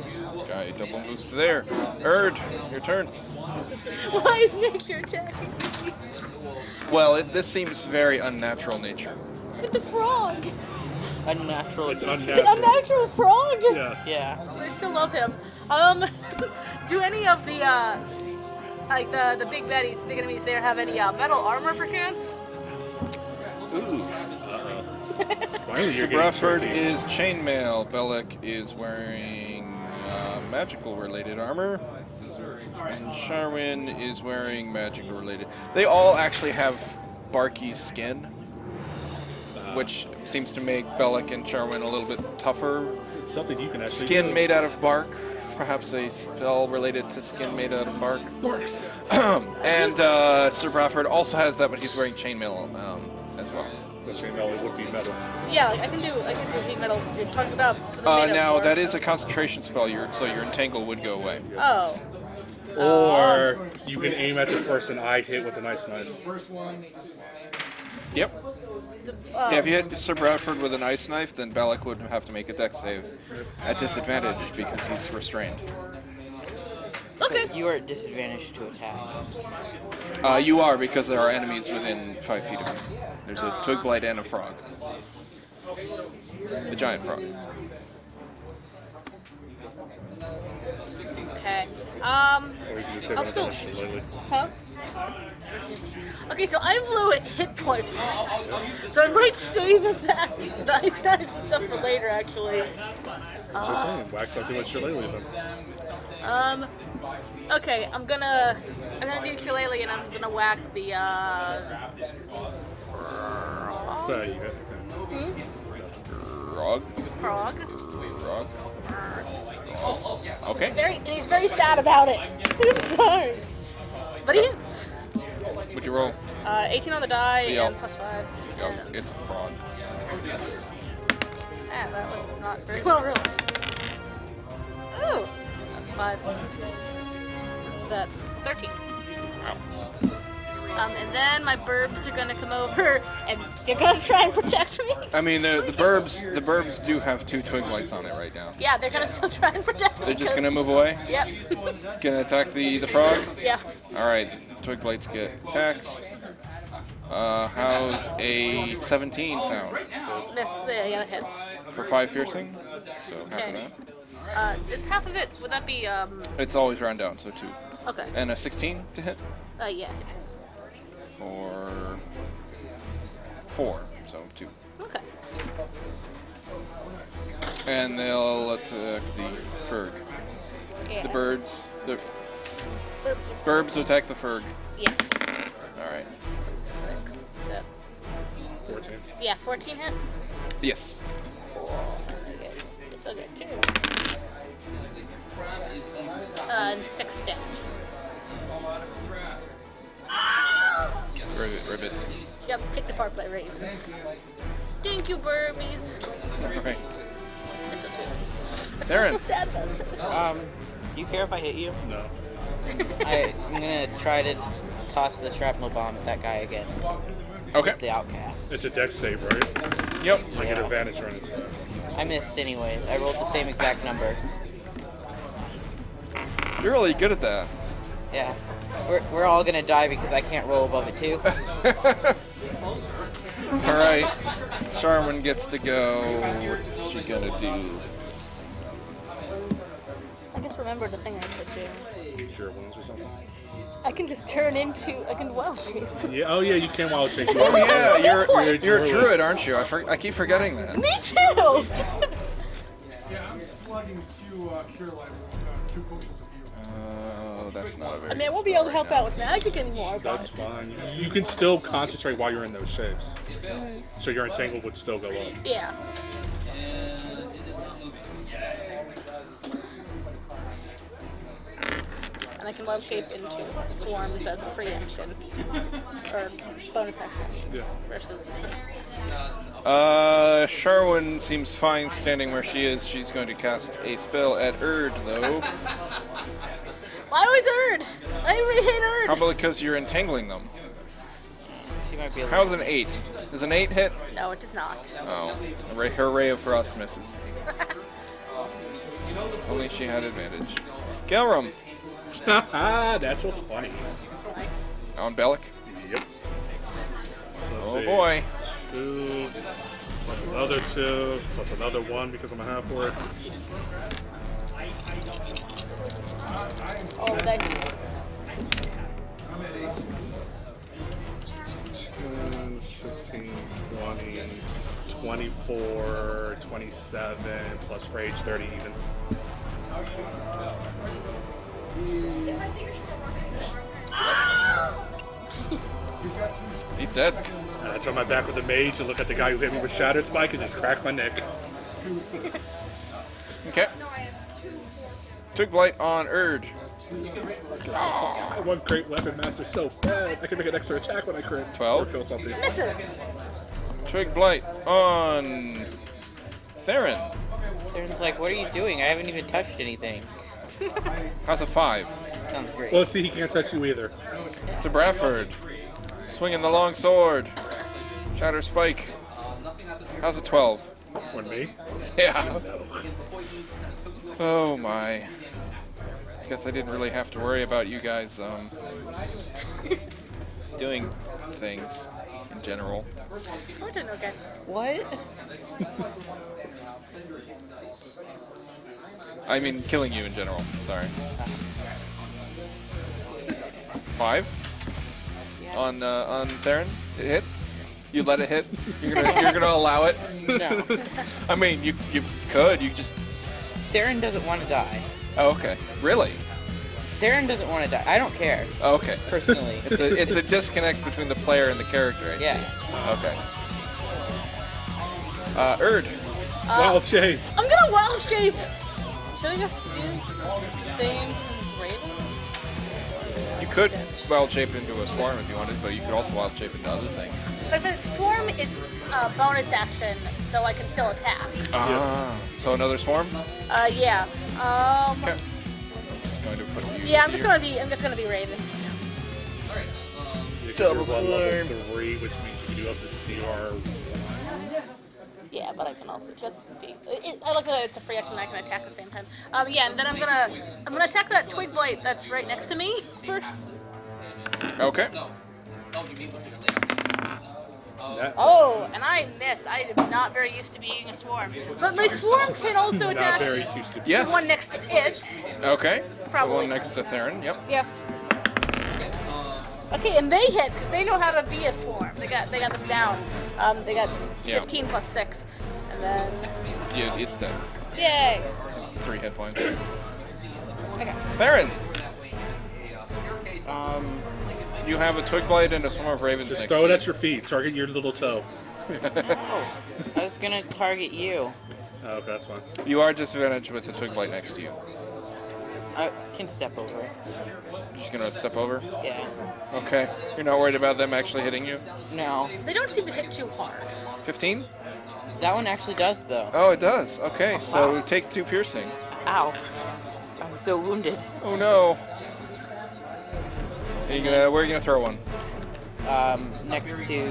S2: guy double moves to there. Erd, your turn.
S1: Why is nature attacking me?
S2: Well, this seems very unnatural nature.
S1: With the frog.
S4: Unnatural.
S3: It's
S1: The
S3: unnatural.
S1: unnatural frog.
S3: Yes.
S4: Yeah.
S1: I still love him. Do any of the like the big baddies, big enemies there have any metal armor perchance?
S2: Ooh.
S3: Finally,
S2: So
S3: you're getting
S2: Bradford
S3: tricky.
S2: is chainmail. Bellic is wearing magical related armor. And Sharwin is wearing magical related. They all actually have barky skin, which seems to make Bellic and Sharwin a little bit tougher.
S3: It's something you can actually
S2: Skin
S3: do.
S2: made out of bark. Perhaps a spell related to skin made out of bark.
S3: Barks.
S2: And Sir Bradford also has that, but he's wearing chainmail as well.
S3: The chainmail would be metal.
S1: Yeah, like I can do heat metal. You're talking about.
S2: Now that is a concentration spell, so your entangle would go away.
S1: Oh.
S3: Or you can aim at the person I hit with a nice knife.
S2: Yep. Yeah, if you hit Sir Bradford with an ice knife, then Bellic would have to make a dex save at disadvantage because he's restrained.
S1: Okay.
S4: You are at disadvantage to attack.
S2: You are, because there are enemies within 5 feet of you. There's a twig blight and a frog. A giant frog.
S1: Okay.
S3: Or you can just hit
S1: I'll
S3: one of
S1: still.
S3: them shillelagh.
S1: Huh? Okay, so I have low hit points, so I might save that the ice knife stuff for later. Actually.
S3: So saying, whack something with shillelagh then.
S1: Okay, I'm gonna do shillelagh and I'm gonna whack the
S3: But you
S2: Frog?
S1: frog.
S2: Frog? Okay.
S1: And he's very sad about it. I'm sorry, but he hits.
S2: Would you roll?
S1: 18 on the die
S2: Yep.
S1: and plus 5.
S2: Yep, it's a frog.
S1: Ah, that was not very well rolled. Ooh, that's 5. That's 13.
S2: Wow.
S1: And then my burbs are gonna come over and they're gonna try and protect me.
S2: I mean, the burbs do have 2 twig blights on it right now.
S1: Yeah, they're gonna still try and protect me.
S2: They're just gonna move away?
S1: Yep.
S2: Gonna attack the frog?
S1: Yeah.
S2: Alright, twig blights get attacks. How's a 17 sound?
S1: Miss, yeah, that hits.
S2: For 5 piercing? So half of
S1: Okay.
S2: that.
S1: It's half of it. Would that be
S2: It's always round down, so 2.
S1: okay?
S2: And a 16 to hit?
S1: Yeah, it hits.
S2: For 4, so 2.
S1: Okay.
S2: And they'll attack the Ferg.
S1: Yeah.
S2: The birds. The
S1: Burbs.
S2: burbs attack the Ferg.
S1: Yes.
S2: Alright.
S1: 6. That's
S3: 14.
S1: yeah, 14 hit.
S2: Yes.
S1: They still get 2. And 6 damage.
S2: Ribbit.
S1: Yep, picked apart by ravens. Thank you, Burbies.
S2: Alright.
S1: This is sweet. I
S2: Theron.
S1: feel sad about it.
S4: Do you care if I hit you?
S3: No.
S4: I'm gonna try to toss the shrapnel bomb at that guy again.
S2: Okay.
S4: The outcast.
S3: It's a dex save, right?
S2: Yep.
S3: I get
S4: Yeah.
S3: advantage on it.
S4: I missed anyways. I rolled the same exact number.
S2: You're really good at that.
S4: Yeah. We're all gonna die because I can't roll above it too.
S2: Alright. Charmin gets to go. What's she gonna do?
S1: I just remembered the thing I could do.
S3: Sure wounds or something.
S1: I can just turn into. I can wild shape.
S3: Yeah. Oh yeah, you can wild shape.
S2: Oh yeah, you're
S1: You're
S2: a druid, aren't you? I keep forgetting that.
S1: Me too.
S6: Yeah, I'm slugging 2 cure life, 2 potions of heal.
S2: That's not a very
S1: I mean, I
S2: good
S1: won't be able to
S2: spell
S1: help
S2: right
S1: out with magic anymore.
S3: That's
S1: But
S3: fine. You can still concentrate while you're in those shapes. So your entangle would still go up.
S1: yeah. And I can wild shape into swarms as a free action or bonus action
S3: Yeah.
S1: versus.
S2: Sharwin seems fine standing where she is. She's going to cast a spell at Erd, though.
S1: Why always Erd? I hate Erd.
S2: Probably because you're entangling them.
S4: She might be a
S2: How's an 8? Does an 8 hit?
S1: No, it does not.
S2: Oh. Her Ray of Frost misses. Only she had advantage. Gelram
S3: Natural 20.
S2: on Bellic.
S3: Yep. So let's
S2: Oh
S3: see.
S2: boy.
S3: 2 plus another 2 plus another 1 because I'm a half orc.
S1: Oh, thanks.
S3: 10, 16, 20, 24, 27 plus rage 30 even.
S2: He's dead.
S3: And I turn my back with the mage and look at the guy who hit me with Shatter Spike and just crack my neck.
S2: Okay. Twig Blight on Urge.
S3: I want Great Weapon Master so bad. I can make an extra attack when I crit.
S2: 12.
S3: Or kill something.
S1: Misses.
S2: Twig Blight on Theron.
S4: Theron's like, what are you doing? I haven't even touched anything.
S2: How's a 5?
S4: Sounds great.
S3: Well, see, he can't touch you either.
S2: Sir Bradford. Swinging the long sword. Shatter Spike. How's a 12?
S3: On me?
S2: Yeah.
S3: No.
S2: Oh my. I guess I didn't really have to worry about you guys doing things in general.
S1: We're doing okay.
S4: What?
S2: I mean, killing you in general. Sorry. 5
S4: Yeah.
S2: on Theron. It hits. You let it hit. You're gonna allow it.
S4: No.
S2: I mean, you could. You just.
S4: Theron doesn't want to die.
S2: Oh, okay. Really?
S4: Theron doesn't want to die. I don't care,
S2: Oh, okay.
S4: personally.
S2: It's a disconnect between the player and the character. I see.
S4: Yeah.
S2: Okay. Erd.
S3: Wild shape.
S1: I'm gonna wild shape. Should I just do the same ravens?
S2: You could wild shape into a swarm if you wanted, but you could also wild shape into other things.
S1: But if it's swarm, it's a bonus action, so I can still attack.
S2: So another swarm.
S1: Yeah.
S2: Okay. Just going to put you.
S1: Yeah, I'm just
S2: here.
S1: gonna be ravens.
S3: Double swarm. Level 3, which means you can do up to CR.
S1: Yeah, but I can also just be. I like that it's a free action. I can attack at the same time. Yeah, and then I'm gonna attack that twig blight that's right next to me first.
S2: Okay.
S1: Oh, and I miss. I am not very used to being a swarm, but my swarm can also
S3: Not
S1: attack
S3: very used to.
S2: Yes.
S1: the one next to it.
S2: Okay.
S1: Probably.
S2: The one next to Theron. Yep.
S1: Yep. Okay, and they hit because they know how to be a swarm. They got this down. They got 15 plus 6, and then
S2: Yeah, it's dead.
S1: yay.
S2: 3 hit points.
S1: Okay.
S2: Theron,
S4: Um,
S2: you have a twig blight and a swarm of ravens
S3: Just
S2: next
S3: throw
S2: to
S3: it
S2: you.
S3: at your feet. Target your little toe.
S4: I was gonna target you.
S3: Oh, okay, that's fine.
S2: You are disadvantaged with the twig blight next to you.
S4: I can step over.
S2: You're just gonna step over.
S4: Yeah.
S2: Okay. You're not worried about them actually hitting you.
S4: No.
S1: They don't seem to hit too hard.
S2: 15.
S4: That one actually does, though.
S2: Oh, it does. Okay, so
S4: Wow.
S2: take 2 piercing.
S4: Ow. I'm so wounded.
S2: Oh no. Where are you gonna throw one?
S4: Next to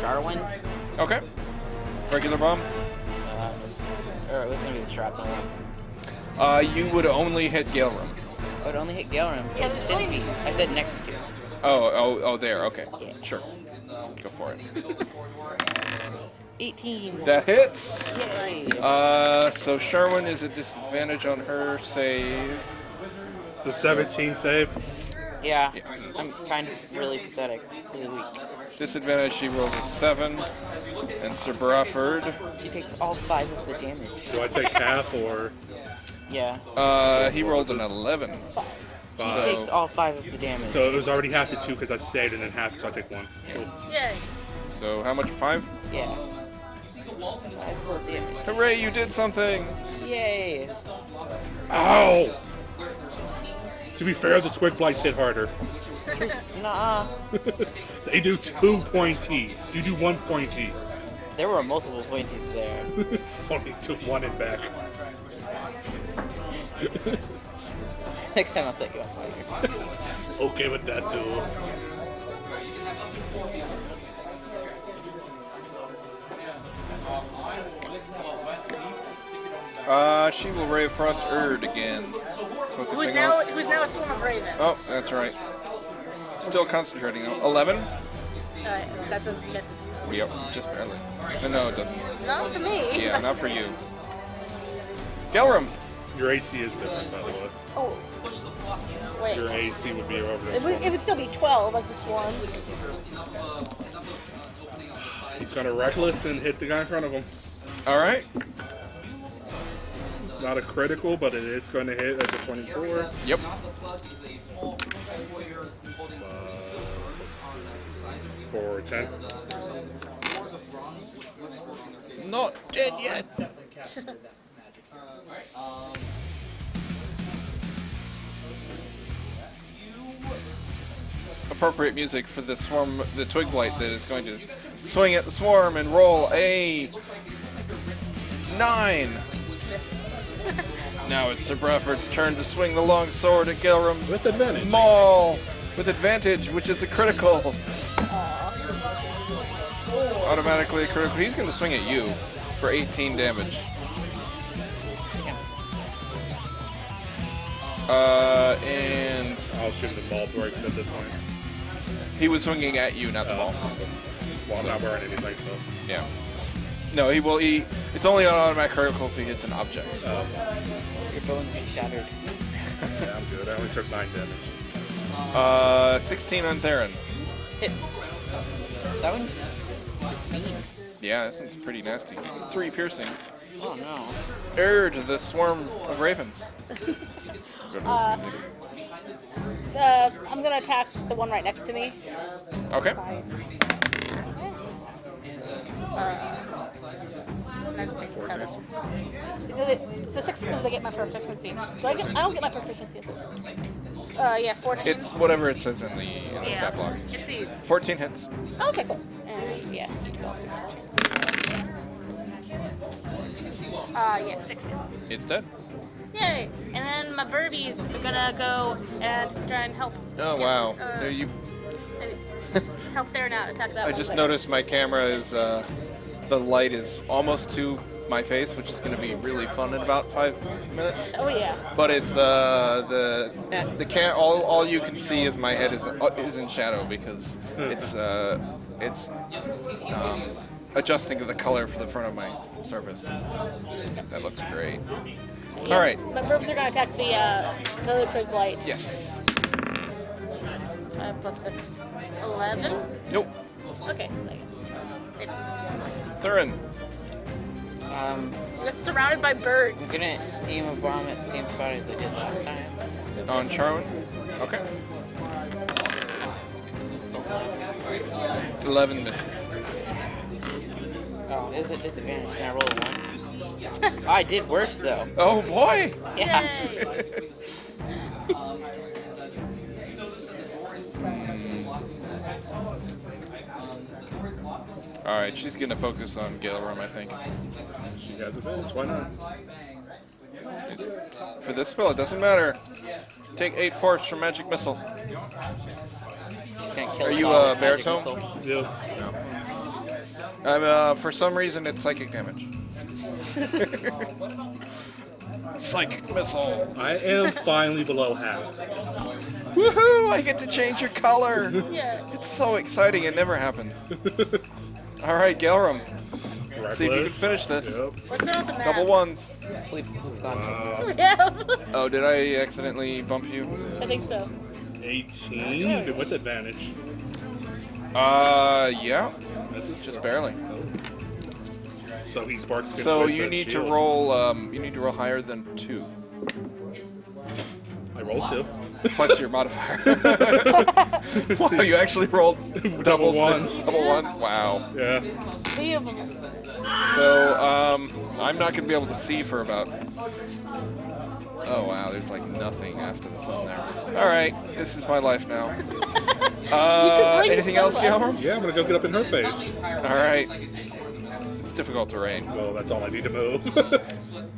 S4: Sharwin.
S2: Okay. Regular bomb.
S4: Or it was gonna be the shrapnel one.
S2: You would only hit Galerum.
S4: I would only hit Galerum.
S1: Yeah,
S4: It
S1: there's
S4: didn't
S1: only-
S4: be. I said next to.
S2: Oh, there. Okay.
S4: Yeah.
S2: Sure. Go for it.
S4: 18.
S2: That hits.
S4: Yay.
S2: So Sherwin is at disadvantage on her save.
S3: It's a 17 save.
S4: Yeah. I'm kind of really pathetic. Really weak.
S2: Disadvantage, she rolls a 7. And Sir Bradford,
S4: She takes all 5 of the damage.
S3: Do I take half or
S4: Yeah.
S2: he rolled an 11.
S4: She
S2: So-
S4: takes all 5 of the damage.
S3: so? It was already half to 2 because I saved and then half, so I take 1. Cool.
S1: Yay.
S2: So how much? 5?
S4: Yeah. 5 full damage.
S2: Hooray! You did something.
S4: Yay.
S3: Ow! To be fair, the twig blights hit harder.
S4: Nah.
S3: They do 2 pointy. You do 1 pointy.
S4: There were multiple pointies there.
S3: Only took 1 and back.
S4: Next time I'll set you on fire.
S3: Okay with that, dude.
S2: She will Ray of Frost again.
S1: Who's now a swarm of ravens.
S2: Oh, that's right. Still concentrating though. 11?
S1: That just misses.
S2: Yep, just barely. No, it doesn't.
S1: Not for me.
S2: Yeah, not for you. Gelram.
S3: Your AC is different, by the way.
S1: Oh. Wait.
S3: Your AC would be over
S1: It would still be 12 as a swarm.
S3: He's gonna reckless and hit the guy in front of him.
S2: All right.
S3: Not a critical, but it is going to hit as a 24.
S2: Yep.
S3: For 10.
S2: Not dead yet. Appropriate music for the swarm, the twig blight that is going to swing at the swarm and roll a 9. Now it's Sir Bradford's turn to swing the long sword at Gelram's
S3: With advantage.
S2: maul with advantage, which is a critical. Automatically a critical. He's going to swing at you for 18 damage. And
S3: I'll shoot the ball breaks at this point.
S2: he was swinging at you, not the ball.
S3: Well, I'm not wearing anything, so.
S2: Yeah. No, he will. It's only an automatic critical if he hits an object.
S4: Your bones are shattered.
S3: Yeah, I'm good. I only took 9 damage.
S2: 16 on Theron.
S4: Hits. That one's just mean.
S2: Yeah, this one's pretty nasty. 3 piercing.
S4: Oh no.
S2: Urge the swarm of ravens.
S1: I'm gonna attack the one right next to me.
S2: Okay.
S1: Sorry. It's the 6 because they get my proficiency. I don't get my proficiency. Yeah, 14.
S2: It's whatever it says in the stat block.
S1: It's the
S2: 14 hits.
S1: okay, cool. And yeah, yeah, 6.
S2: It's dead.
S1: Yay! And then my burbies are gonna go and try and help.
S2: Oh wow. There you.
S1: Help there now. Attack that
S2: I
S1: one.
S2: just
S1: but-
S2: noticed my camera is the light is almost to my face, which is going to be really fun in about 5 minutes.
S1: Oh yeah.
S2: But it's the all you can see is my head is in shadow because it's adjusting to the color for the front of my surface. That looks great.
S1: Yeah.
S2: All right.
S1: My burbs are gonna attack the other twig blight.
S2: Yes.
S1: 5 plus 6. 11.
S2: Nope.
S1: Okay. It's
S2: Thurin.
S1: We're surrounded by birds.
S4: I'm gonna aim a bomb at the same spot as I did last time.
S2: On Charwin. Okay. 11 misses.
S4: Oh, is it disadvantage? Can I roll a 1? Oh, I did worse though.
S2: Oh boy.
S4: Yeah.
S1: Yay.
S2: All right, she's gonna focus on Galerum, I think.
S3: She has advantage. Why not?
S2: For this spell, it doesn't matter. Take 8 force from magic missile.
S4: She's gonna kill
S2: Are
S4: us
S2: you
S4: all
S2: a
S4: with magic
S2: baritone?
S4: missile.
S3: Yeah.
S2: For some reason, it's psychic damage. Psychic missile.
S3: I am finally below half.
S2: Woohoo! I get to change your color.
S1: Yeah.
S2: It's so exciting. It never happens. All right, Galerum. See if you can
S3: Reckless.
S2: finish this.
S3: Yep.
S1: Let's go with the map.
S2: Double ones.
S4: We've gone so
S1: We have.
S2: Oh, did I accidentally bump you?
S1: I think so.
S3: 18 with advantage.
S2: Yeah.
S3: This is
S2: Just barely.
S3: So he sparks.
S2: So you need to roll. You need to roll higher than 2,
S3: I rolled 2.
S2: plus your modifier. Wow, you actually rolled doubles.
S3: ones.
S2: Double ones. Wow.
S3: Yeah.
S1: 3 of them.
S2: So I'm not gonna be able to see for about. Oh wow, there's like nothing after the sun there. All right, this is my life now.
S1: bring
S2: Anything else,
S1: sunglasses.
S2: Gilmore?
S3: Yeah, I'm gonna go get up in her face.
S2: All right. It's difficult terrain.
S3: Well, that's all I need to move.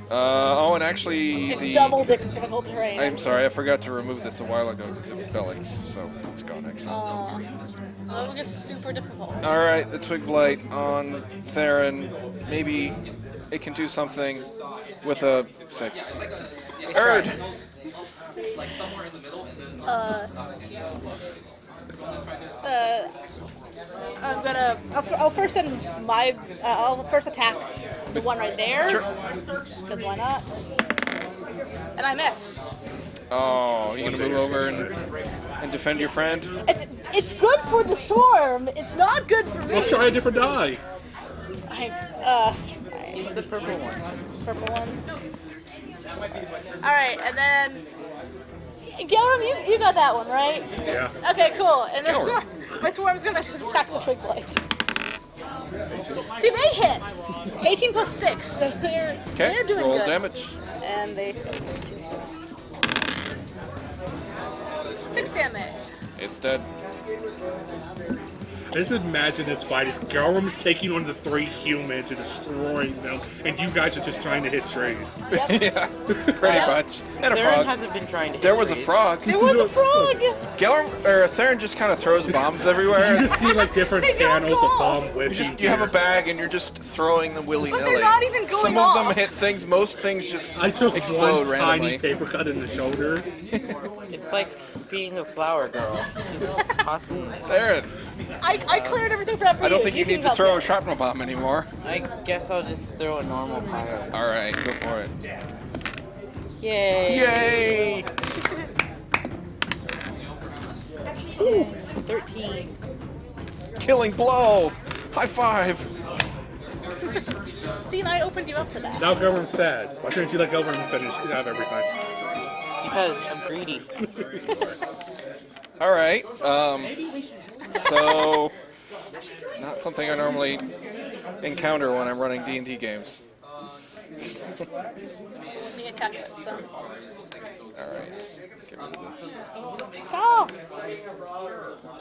S2: Oh, and actually
S1: It's
S2: the...
S1: double difficult terrain.
S2: I'm sorry, I forgot to remove this a while ago because it was Bellic's, so it's gone actually.
S1: Oh, it's super difficult.
S2: Alright, the Twig Blight on Theron. Maybe it can do something with a 6. Erd!
S1: I'll first send my, I'll first attack the one right there.
S2: Sure.
S1: Because why not? And I miss.
S2: Oh, you gonna move over and defend your friend?
S1: It's good for the swarm. It's not good for me.
S3: We'll try a different die.
S4: Use the purple one.
S1: Purple one. All right, and then Gilram, you got that one, right?
S3: Yeah.
S1: Okay, cool. And then
S2: Gilram.
S1: my swarm's gonna just attack the Twig Blight. See, they hit 18 plus 6, so they're doing
S2: roll
S1: good.
S2: damage.
S1: And they still do 6 damage.
S2: It's dead.
S3: I just imagine this fight is Garum's taking on the 3 humans and destroying them, and you guys are just trying to hit trees.
S2: Yeah, pretty much. And a
S4: Theron
S2: frog.
S4: hasn't been trying to hit
S2: There was a
S4: trees.
S2: frog.
S1: There was a frog.
S2: Theron just kind of throws bombs everywhere.
S3: You just see like different
S1: They don't
S3: panels
S1: go
S3: of
S1: off.
S3: bomb with
S2: You have a bag and you're just throwing them willy-nilly.
S1: But they're not even going
S2: Some of them
S1: off.
S2: hit things, most things just
S3: I took
S2: explode
S3: one
S2: randomly.
S3: tiny paper cut in the shoulder.
S4: It's like being a flower girl. Just tossing.
S2: Theron,
S1: I cleared everything for that for
S2: I don't
S1: you.
S2: think you
S1: can
S2: need to
S1: help
S2: throw
S1: me.
S2: a shrapnel bomb anymore.
S4: I guess I'll just throw a normal fire.
S2: Alright, go for it.
S4: Yay!
S2: Yay!
S4: 13.
S2: Killing blow! High five!
S1: See, and I opened you up for that.
S3: Now Garum's sad. Why can't you let Garum finish have everything?
S4: Because I'm greedy.
S2: Alright, so... Not something I normally encounter when I'm running D&D games.
S1: Let me attack it, so.
S2: Alright, get rid of this.
S1: Oh!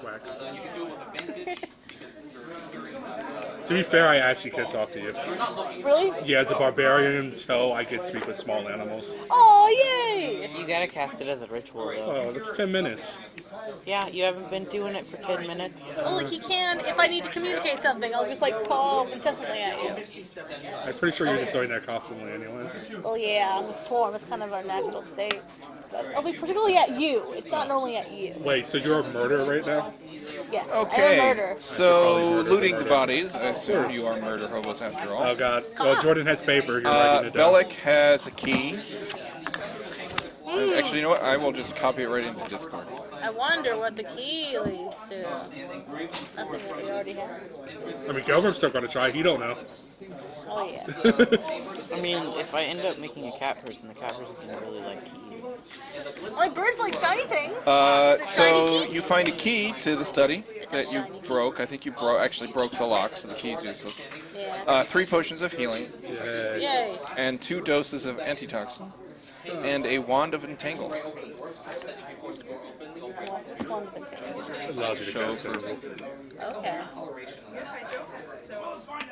S3: Whack. To be fair, I actually can talk to you.
S1: Really?
S3: Yeah, as a barbarian until I get to speak with small animals.
S1: Oh, yay!
S4: You gotta cast it as a ritual, though.
S3: Oh, that's 10 minutes.
S4: Yeah, you haven't been doing it for 10 minutes.
S1: Well, he can, if I need to communicate something, I'll just like call incessantly at you.
S3: I'm pretty sure you're just doing that constantly anyways.
S1: Well, yeah, on the swarm, it's kind of our natural state. But I'll be particularly at you. It's not normally at you.
S3: Wait, so you're a murderer right now?
S1: Yes, I am a
S2: Okay,
S1: murderer.
S2: so looting the bodies. I assume you are murder hobos after all.
S3: Oh god. Well, Jordan has paper. You're writing it down.
S2: Bellic has a key. Actually, you know what? I will just copy it right into Discord.
S1: I wonder what the key leads to. Nothing that we already have.
S3: I mean, Garum's still gonna try. He don't know.
S1: Oh, yeah.
S4: I mean, if I end up making a cat person, the cat person can really like keys.
S1: My birds like shiny things.
S2: So you find a key to the study that you broke. I think you actually broke the lock, so the key is useless.
S1: Yeah.
S2: 3 potions of healing,
S3: Yeah.
S1: Yay.
S2: and 2 doses of antitoxin, and a wand of entangle.
S3: Allows you to
S2: Show
S3: cast
S2: for-
S3: it.
S1: Okay.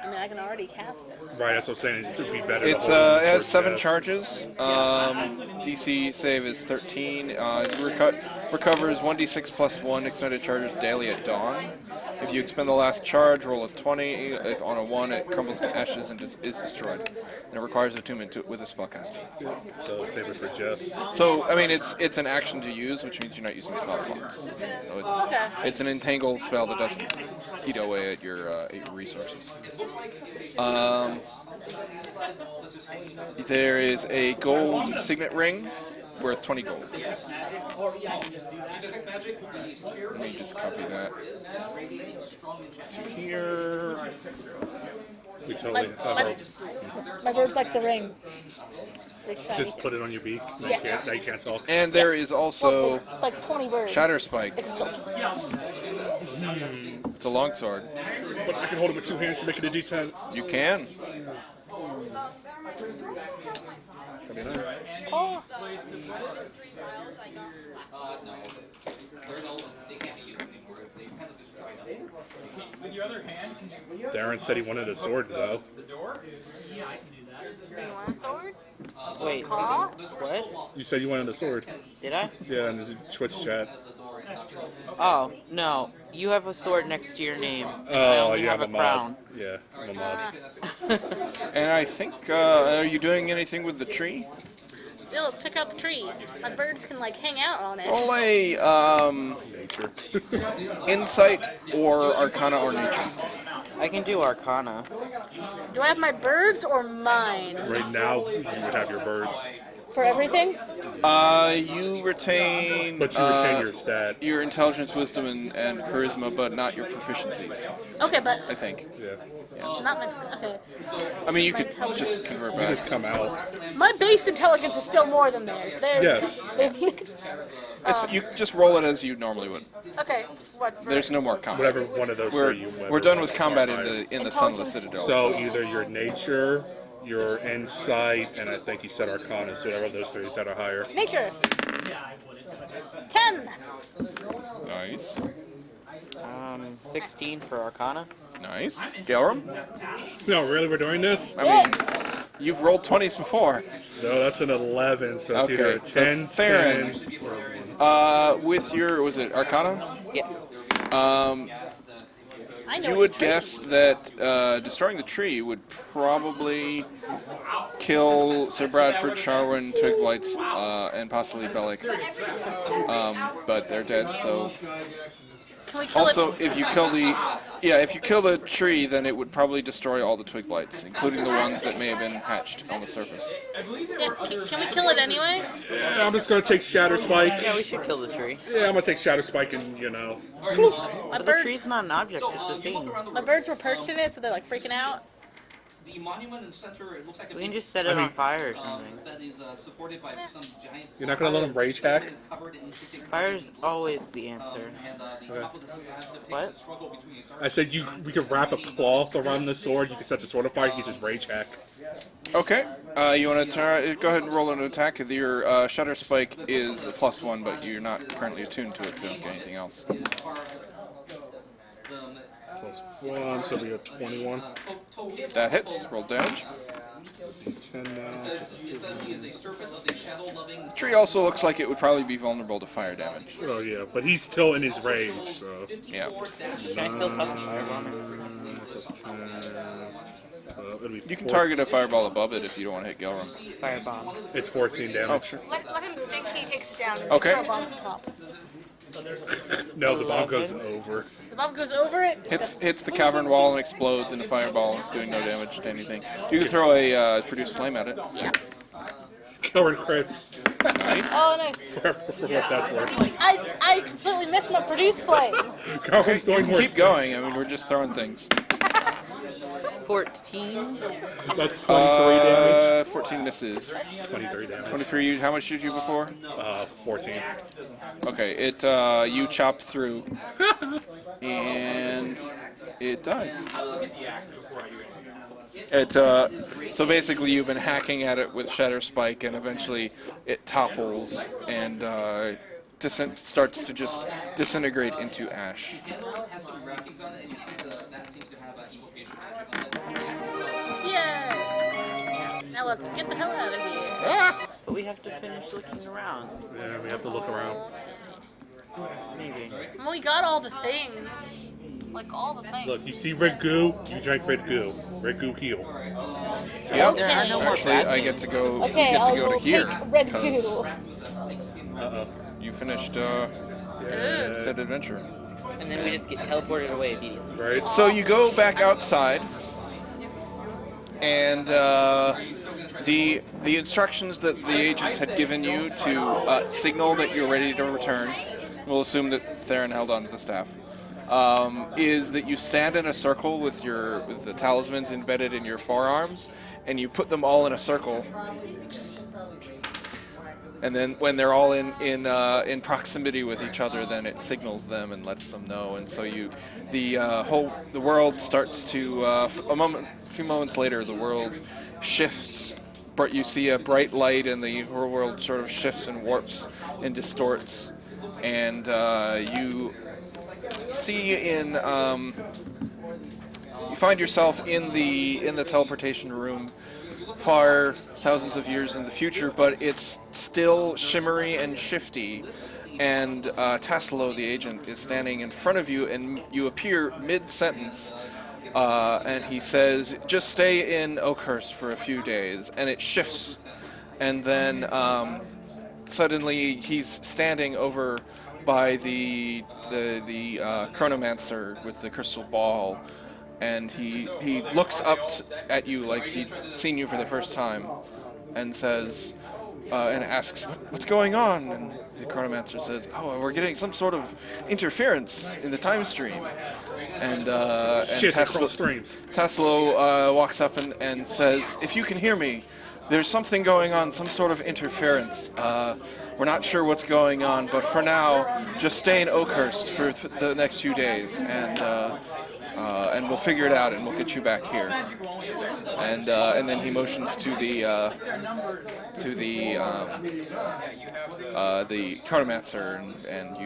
S1: I mean, I can already cast it.
S3: Right, that's what I'm saying. It should be better.
S2: It
S3: to hold
S2: has
S3: towards
S2: 7
S3: chest.
S2: charges. DC save is 13. Recovers 1d6 plus 1 extended charges daily at dawn. If you expend the last charge, roll a 20. If on a 1, it crumbles to ashes and is destroyed. And it requires attunement with a spellcaster.
S3: So save it for Jess.
S2: So, I mean, it's an action to use, which means you're not using spell slots. So it's an entangle spell that doesn't eat away at your resources. There is a gold signet ring worth 20 gold. Let me just copy that to here.
S3: We totally
S1: My birds like the ring. Big shiny
S3: just put it on your beak. Now
S1: Yes.
S3: now you can't talk.
S2: And there is also
S1: There's like 20 birds.
S2: Shatter Spike.
S1: They can still talk.
S2: It's a longsword.
S3: But I can hold it with 2 hands to make it a D10.
S2: You can.
S3: That'd be nice.
S1: Oh.
S3: Darren said he wanted a sword, though.
S1: Do you want a sword?
S4: Wait,
S1: Claw?
S4: what?
S3: You said you wanted a sword.
S4: Did I?
S3: Yeah, in the Twitch chat.
S4: Oh, no. You have a sword next to your name. I
S3: Oh,
S4: only
S3: yeah,
S4: have
S3: I'm
S4: a
S3: a
S4: crown.
S3: mod. Yeah, I'm a mod.
S2: And I think, are you doing anything with the tree?
S1: Yeah, let's check out the tree. My birds can like hang out on it.
S2: Roll a
S3: Nature.
S2: insight or arcana or nature.
S4: I can do Arcana.
S1: Do I have my birds or mine?
S3: Right now, you would have your birds.
S1: For everything?
S2: You retain
S3: But you retain your stat.
S2: your intelligence, wisdom, and charisma, but not your proficiencies,
S1: Okay, but
S2: I think.
S3: Yeah.
S1: not my. Okay.
S2: I mean, you
S1: My
S2: could
S1: intelligence.
S2: just convert
S3: You
S2: back.
S3: just come out.
S1: My base intelligence is still more than theirs. Theirs.
S2: You just roll it as you normally would.
S1: Okay. What? For,
S2: There's no more combat.
S3: Whatever one of those three you win.
S2: We're done with combat in the Sunless Citadel.
S3: So either your nature, your insight, and I think he said arcana, so whatever those three that are higher.
S1: nature. 10.
S2: Nice.
S4: 16 for Arcana.
S2: Nice. Gelram?
S3: No, really, we're doing this?
S2: I mean, you've rolled 20s before.
S3: No, that's an 11, so it's either a
S2: Okay, so
S3: 10,
S2: Theron.
S3: 10, or
S2: With your, was it Arcana?
S4: Yes.
S1: I know
S2: You
S1: it's
S2: would
S1: a tree.
S2: guess that destroying the tree would probably kill Sir Bradford, Sharwin, Twiglights, and possibly Bellic. But they're dead, so...
S1: Can we kill
S2: Also,
S1: it?
S2: if you kill the tree, then it would probably destroy all the Twiglights, including the ones that may have been hatched on the surface.
S1: Yeah, can we kill it anyway?
S3: yeah, I'm just gonna take Shatter Spike.
S4: Yeah, we should kill the tree.
S3: Yeah, I'm gonna take Shatter Spike and, you know.
S1: My
S4: But the
S1: birds,
S4: tree's not an object, it's a
S5: You look
S4: thing.
S5: around the
S1: my
S5: room.
S1: birds were perched in it, so they're like freaking out.
S5: The monument in the center, it looks like a
S4: We can
S5: big
S4: just set it on fire or something.
S5: that is supported by some giant.
S3: You're not gonna let him rage hack?
S5: It's covered in intricate
S4: Fire's always the answer.
S5: and the top of the slab depicts
S4: What?
S5: the struggle between a dark
S3: I said we could wrap a cloth around the sword, you can set the sword on fire, you can just rage hack.
S2: Okay. You want to go ahead and roll an attack. Your Shutter Spike is a +1, but you're not currently attuned to it, so you don't get anything else.
S3: Plus 1, so we have 21.
S2: That hits. Roll damage.
S3: 10 now.
S5: It says he is a serpent of the shadow-loving.
S2: The tree also looks like it would probably be vulnerable to fire damage.
S3: Oh yeah, but he's still in his rage, so.
S2: Yeah.
S4: Can I still toss a firebomb?
S3: Plus 10. It'll be
S2: You can target a fireball above it if you don't want to hit Gelram.
S4: Firebomb.
S3: It's 14
S2: Oh,
S3: damage.
S2: sure.
S1: Let him think he takes it down.
S2: Okay.
S1: Throw a bomb on top.
S3: No, the bomb goes over.
S1: The bomb goes over it.
S2: Hits the cavern wall and explodes in a fireball, doing no damage to anything. You can throw a produced flame at it.
S1: Yeah.
S3: Covered crits.
S2: Nice.
S1: Oh, nice.
S3: For what that's worth.
S1: I completely missed my produce flame.
S3: Calvin's
S2: You
S3: doing
S2: can
S3: more.
S2: keep going. I mean, we're just throwing things.
S4: 14.
S3: That's 23 damage.
S2: 14 misses.
S3: 23 damage.
S2: 23. How much did you before?
S3: 14.
S2: Okay. You chop through, and it dies. So basically you've been hacking at it with Shatter Spike, and eventually it topples and starts to just disintegrate into ash.
S5: Has some wrappings on it, and you see that seems to have evocation magic on it.
S1: Yay! Now let's get the hell out of here.
S4: But we have to finish looking around.
S3: Yeah, we have to look around.
S4: Maybe.
S1: Well, we got all the things. Like all the things.
S3: Look, you see red goo? You drink red goo. Red goo heal.
S2: Yep.
S4: There are no more
S2: Actually,
S4: bad
S2: I
S4: things.
S2: get to go.
S1: Okay,
S2: you get to
S1: I'll
S2: go to
S1: go
S2: here
S1: take red
S2: because
S1: goo.
S3: Uh-oh.
S2: you finished
S3: Yeah.
S2: said adventure.
S4: And then we just get teleported away immediately.
S3: Right?
S2: So you go back outside, and the instructions that the agents had given you to signal that you're ready to return, we'll assume that Theron held on to the staff, is that you stand in a circle with the talismans embedded in your forearms, and you put them all in a circle. And then when they're all in proximity with each other, then it signals them and lets them know. And so the world starts to a few moments later, the world shifts. But you see a bright light, and the whole world sort of shifts and warps and distorts. And you see in you find yourself in the teleportation room, far thousands of years in the future, but it's still shimmery and shifty. And Tassilo, the agent, is standing in front of you, and you appear mid-sentence, and he says, "Just stay in Oakhurst for a few days," and it shifts, and then suddenly he's standing over by the chronomancer with the crystal ball, and he looks up at you like he'd seen you for the first time, and says, and asks, "What's going on?" And the chronomancer says, "Oh, we're getting some sort of interference in the time stream." And Tassilo walks up and says, "If you can hear me, there's something going on, some sort of interference. We're not sure what's going on, but for now, just stay in Oakhurst for the next few days, and we'll figure it out, and we'll get you back here." And then he motions to the chronomancer, and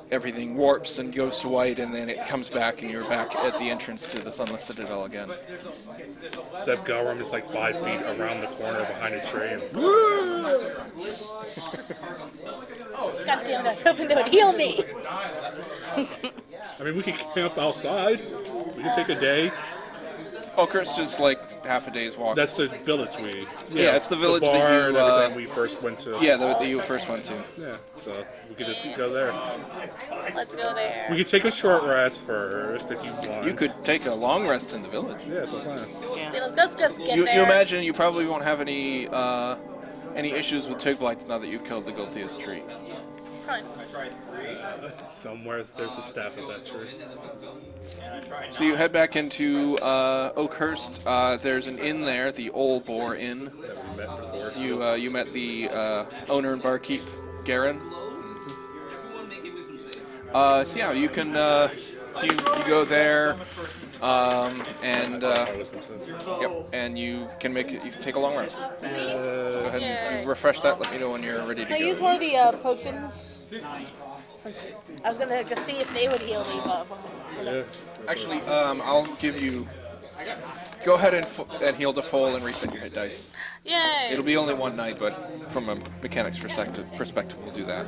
S2: everything warps and goes to white, and then it comes back, and you're back at the entrance to the Sunless Citadel again.
S3: Except Galrum is like 5 feet around the corner behind a tree. And
S1: God damn it, I was hoping they would heal me.
S3: I mean, we could camp outside. We could take a day.
S2: Oakhurst is like half a day's walk.
S3: That's the village
S2: Yeah, it's the village
S3: the bar
S2: that you
S3: and everything we first went to.
S2: Yeah, that you first went to.
S3: Yeah, so we could just go there.
S1: Let's go there.
S3: We could take a short rest first if you want.
S2: You could take a long rest in the village.
S3: Yeah, that's what I'm saying.
S1: Yeah. Let's just get there.
S2: You imagine you probably won't have any issues with twig blights now that you've killed the Gulthius tree.
S1: Fine.
S3: Somewhere there's a staff of that tree.
S2: So you head back into Oakhurst. There's an inn there, the Old Boar Inn.
S3: That we met before.
S2: You met the owner and barkeep, Garen. So yeah, you can you go there, and and you can make it. You can take a long rest. Go ahead and refresh that. Let me know when you're ready to
S1: Can I
S2: go.
S1: use one of the potions? I was gonna just see if they would heal me, but
S2: Actually, I'll give you. Go ahead and heal to full and reset your hit dice.
S1: yay!
S2: It'll be only one night, but from a mechanics perspective, we'll do that.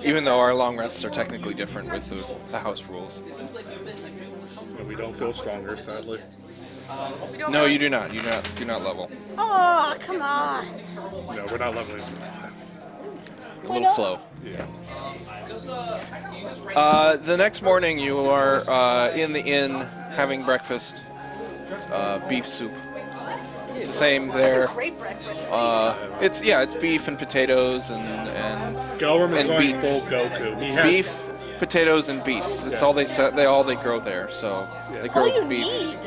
S2: Even though our long rests are technically different with the house rules.
S3: But we don't feel stronger, sadly.
S2: No, you do not. You do not level.
S1: Oh, come on!
S3: No, we're not leveling.
S2: A little slow.
S3: Yeah.
S2: The next morning, you are in the inn having breakfast. Beef soup. It's the same there.
S1: Great breakfast.
S2: It's beef and potatoes and
S3: Galrum is
S2: and
S3: going
S2: beets.
S3: full Goku.
S2: It's beef, potatoes, and beets. It's all they grow there. So they grow
S1: All you
S2: beef.
S1: need.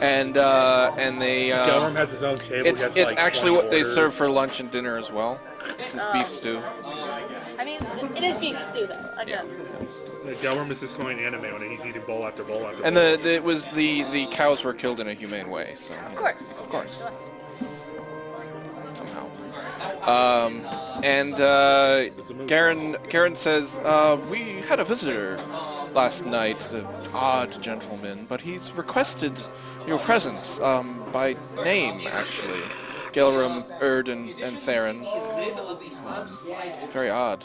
S2: And they.
S3: Galrum has his own table.
S2: It's
S3: he has, like,
S2: actually
S3: 20
S2: what they
S3: orders.
S2: serve for lunch and dinner as well. It's this beef stew.
S1: I mean, it is beef stew though. I get it.
S3: Galrum is just going anime when he's eating bowl after bowl after bowl.
S2: And the cows were killed in a humane way. So
S1: Of course.
S2: of course.
S1: Yes.
S2: Somehow. Garen says, we had a visitor last night, an odd gentleman, but he's requested your presence by name, actually. Gelrum, Erd, and Theron. Very odd.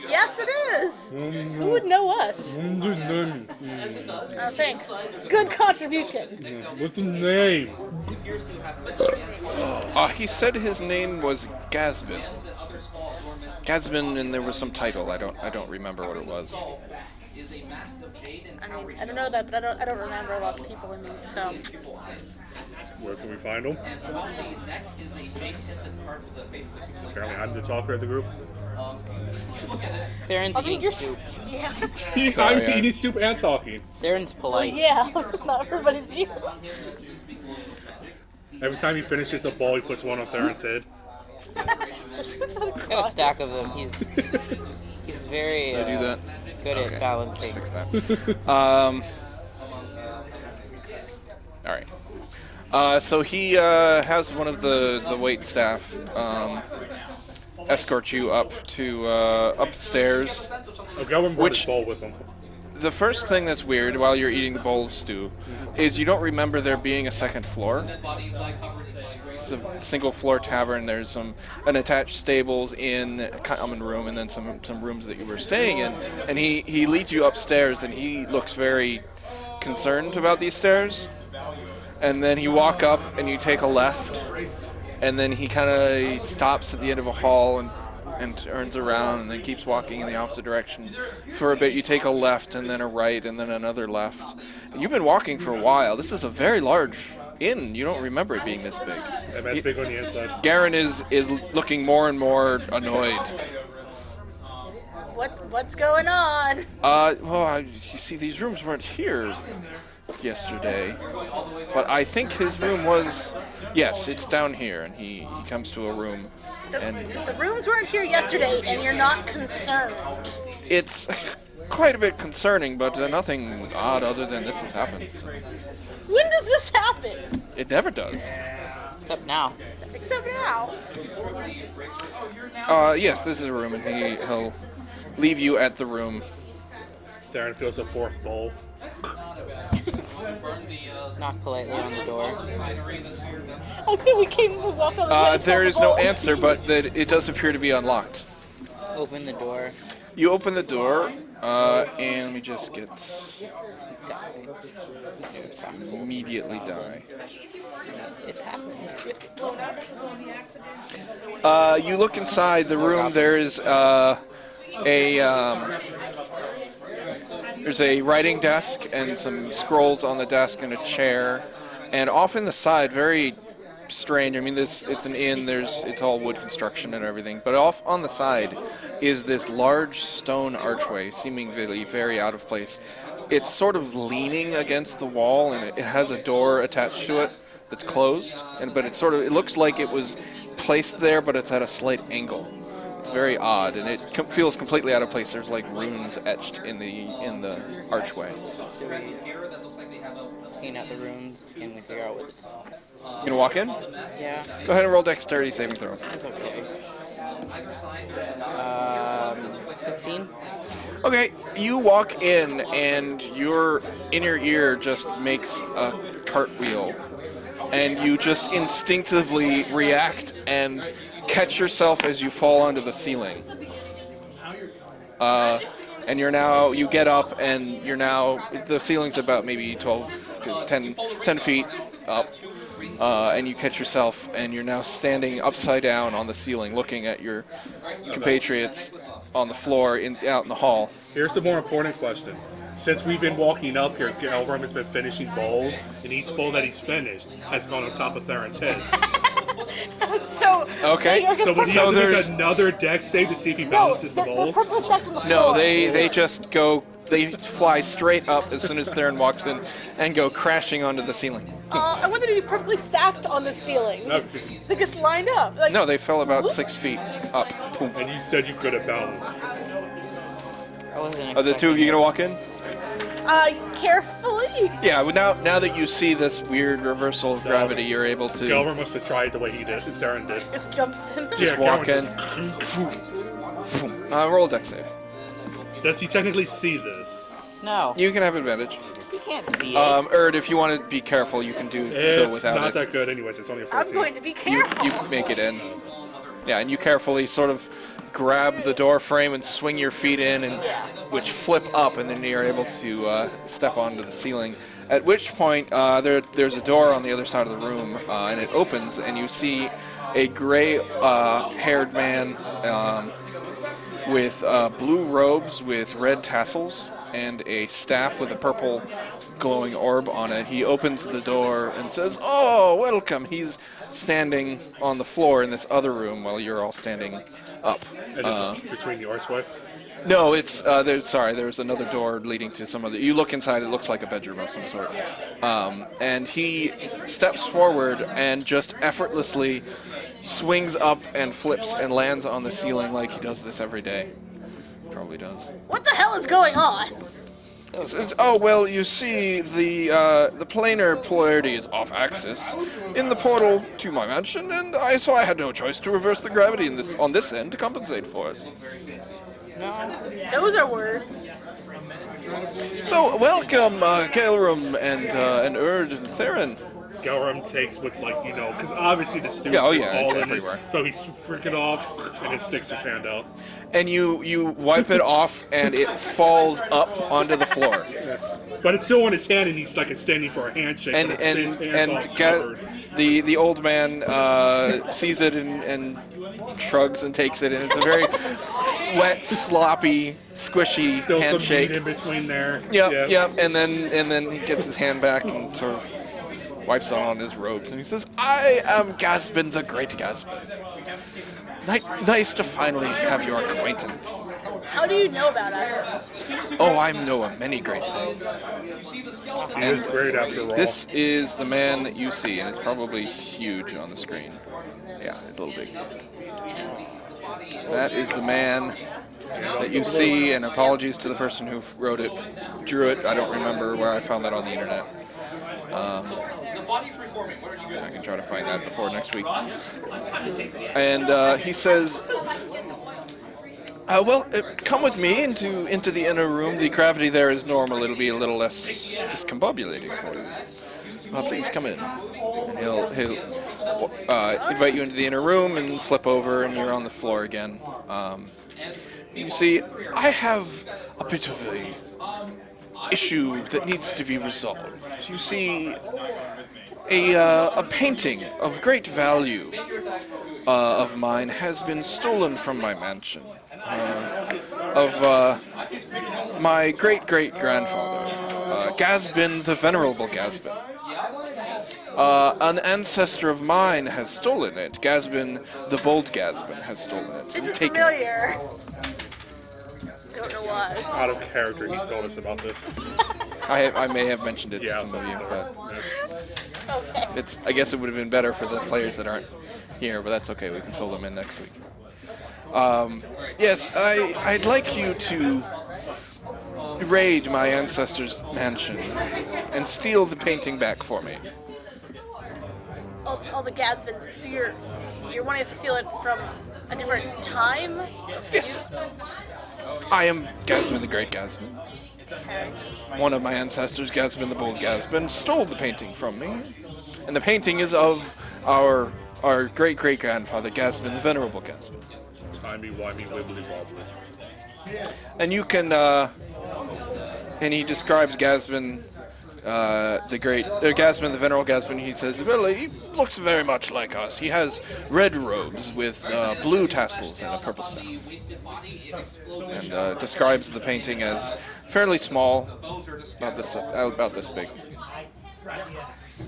S1: Yes, it is. Who would know us? Oh, thanks. Good contribution.
S3: What's the name?
S2: He said his name was Gazbin. Gazbin, and there was some title. I don't remember what it was.
S1: I mean, I don't know that. I don't remember a lot of people in me. So.
S3: Where can we find him? Apparently I'm the talker of the group.
S4: Theron's
S1: I mean,
S4: eating
S1: you're.
S4: soup.
S1: Yeah.
S3: I'm eating soup and talking.
S4: Theron's
S1: Well,
S4: polite.
S1: yeah. Not everybody's you.
S3: Every time he finishes a bowl, he puts one on Theron's head.
S1: Just.
S4: Got a stack of them. He's very
S2: Did I do that?
S4: good
S2: Okay.
S4: at balancing.
S2: Fix that. All right. So he has one of the wait staff escort you up to up the stairs.
S3: Oh, Galrum brought his bowl with him.
S2: the first thing that's weird while you're eating the bowl of stew is you don't remember there being a second floor. It's a single floor tavern. There's an attached stables in a common room, and then some rooms that you were staying in. And he leads you upstairs, and he looks very concerned about these stairs. And then you walk up, and you take a left, and then he kind of stops at the end of a hall and turns around and then keeps walking in the opposite direction. For a bit, you take a left and then a right and then another left. And you've been walking for a while. This is a very large inn. You don't remember it being this big.
S3: Yeah, that's big on the inside.
S2: Garen is looking more and more annoyed.
S1: What's going on?
S2: Well, you see, these rooms weren't here yesterday, but I think his room was. Yes, it's down here, and he comes to a room.
S1: The rooms weren't here yesterday, and you're not concerned.
S2: It's quite a bit concerning, but nothing odd other than this has happened. So.
S1: When does this happen?
S2: It never does.
S4: Except now.
S1: Except now.
S2: Yes, this is a room, and he'll leave you at the room.
S3: Darren fills a fourth bowl.
S4: Knock politely on the door.
S1: Okay, we walk on the
S2: There is no answer, but it does appear to be unlocked.
S4: Open the door.
S2: You open the door, and we just get... Yes, immediately die.
S4: It happened.
S2: You look inside the room. There is there's a writing desk and some scrolls on the desk and a chair, and off in the side, very strange. I mean, it's an inn. It's all wood construction and everything, but off on the side is this large stone archway, seemingly very out of place. It's sort of leaning against the wall, and it has a door attached to it that's closed, but it looks like it was placed there, but it's at a slight angle. It's very odd, and it feels completely out of place. There's like runes etched in the archway.
S4: Clean out the rooms. Can we figure out what it's...
S2: You gonna walk in?
S4: Yeah.
S2: Go ahead and roll dexterity saving throw.
S4: It's okay. 15?
S2: Okay, you walk in, and your inner ear just makes a cartwheel, and you just instinctively react and catch yourself as you fall onto the ceiling. And you get up, and the ceiling's about maybe 10 feet up, and you catch yourself, and you're now standing upside down on the ceiling, looking at your compatriots on the floor out in the hall.
S3: Here's the more important question. Since we've been walking up here, Elram has been finishing bowls, and each bowl that he's finished has gone on top of Theron's head.
S2: Okay.
S3: So would he have to make another dex save to see if he balances the bowls?
S2: No, they just go. They fly straight up as soon as Theron walks in and go crashing onto the ceiling.
S1: I wanted to be perfectly stacked on the ceiling.
S3: Okay.
S1: They just lined up.
S2: No, they fell about 6 feet up. Boom.
S3: And you said you could have balanced.
S2: Are the two of you gonna walk in?
S1: Carefully.
S2: Yeah. Well, now that you see this weird reversal of gravity, you're able to
S3: Gelver must have tried the way he did. Theron did.
S1: Just jumps in.
S2: just walk in. Roll a dex save.
S3: Does he technically see this?
S4: No.
S2: You can have advantage.
S4: You can't see it.
S2: Erd, if you want to be careful, you can do so without it.
S3: It's not that good anyways. It's only a 14.
S1: I'm going to be careful.
S2: You make it in. Yeah, and you carefully sort of grab the door frame and swing your feet in, which flip up, and then you're able to step onto the ceiling. At which point, there's a door on the other side of the room, and it opens, and you see a gray-haired man with blue robes with red tassels and a staff with a purple glowing orb on it. He opens the door and says, "Oh, welcome." He's standing on the floor in this other room while you're all standing up.
S3: And this is between the archway?
S2: No, it's there's another door leading to some other. You look inside, it looks like a bedroom of some sort. And he steps forward and just effortlessly swings up and flips and lands on the ceiling like he does this every day. Probably does.
S1: What the hell is going on?
S2: Oh, well, you see, the planar polarity is off axis in the portal to my mansion, and so I had no choice to reverse the gravity on this end to compensate for it.
S1: Those are words.
S2: So, welcome, Gaelrum and Erd and Theron.
S3: Gelram takes what's like, because obviously the student
S2: Yeah, oh
S3: is
S2: yeah,
S3: all
S2: it's
S3: in
S2: everywhere.
S3: so he's freaking off and it sticks his hand out.
S2: And you wipe it off, and it falls up onto the floor.
S3: But it's still in his hand, and he's like standing for a handshake.
S2: And
S3: but his hand's all covered.
S2: the old man sees it and shrugs and takes it, and it's a very wet, sloppy, squishy
S3: Still
S2: handshake.
S3: some meat in between there.
S2: Yep. And then he gets his hand back and sort of wipes on his robes, and he says, "I am Gaspin, the Great Gaspin. Nice to finally have your acquaintance.
S1: How do you know about us?
S2: Oh, I know of many great things.
S3: He is great after all.
S2: This is the man that you see, and it's probably huge on the screen. Yeah, it's a little big. That is the man that you see, and apologies to the person who drew it. I don't remember where I found that on the internet. I can try to find that before next week. And he says, come with me into the inner room. The gravity there is normal. It'll be a little less discombobulating for you. Please come in." And he'll invite you into the inner room and flip over, and you're on the floor again. You see, I have a bit of a issue that needs to be resolved. You see, a painting of great value of mine has been stolen from my mansion. Of my great-great-grandfather, Gaspin, the Venerable Gaspin. An ancestor of mine has stolen it. Gaspin, the Bold Gaspin, has stolen it.
S1: This is
S2: Taken it.
S1: familiar. Don't know why.
S3: Out of character, he's told us about this.
S2: I may have mentioned it to
S3: Yeah,
S2: some of you, but
S1: Okay.
S2: I guess it would have been better for the players that aren't here, but that's okay. We can fill them in next week. Yes, I'd like you to raid my ancestor's mansion and steal the painting back for me.
S1: All the Gadsbins. So you're wanting us to steal it from a different time?
S2: Yes. I am Gaspin, the Great Gaspin. One of my ancestors, Gaspin the Bold Gaspin, stole the painting from me. And the painting is of our great-great-grandfather, Gaspin the Venerable Gaspin.
S3: Timey-wimey, wibbly-wobbly.
S2: And you can, and he describes Gaspin, Gaspin, the Venerable Gaspin. He says, well, he looks very much like us. He has red robes with blue tassels and a purple staff. And describes the painting as fairly small, about this big.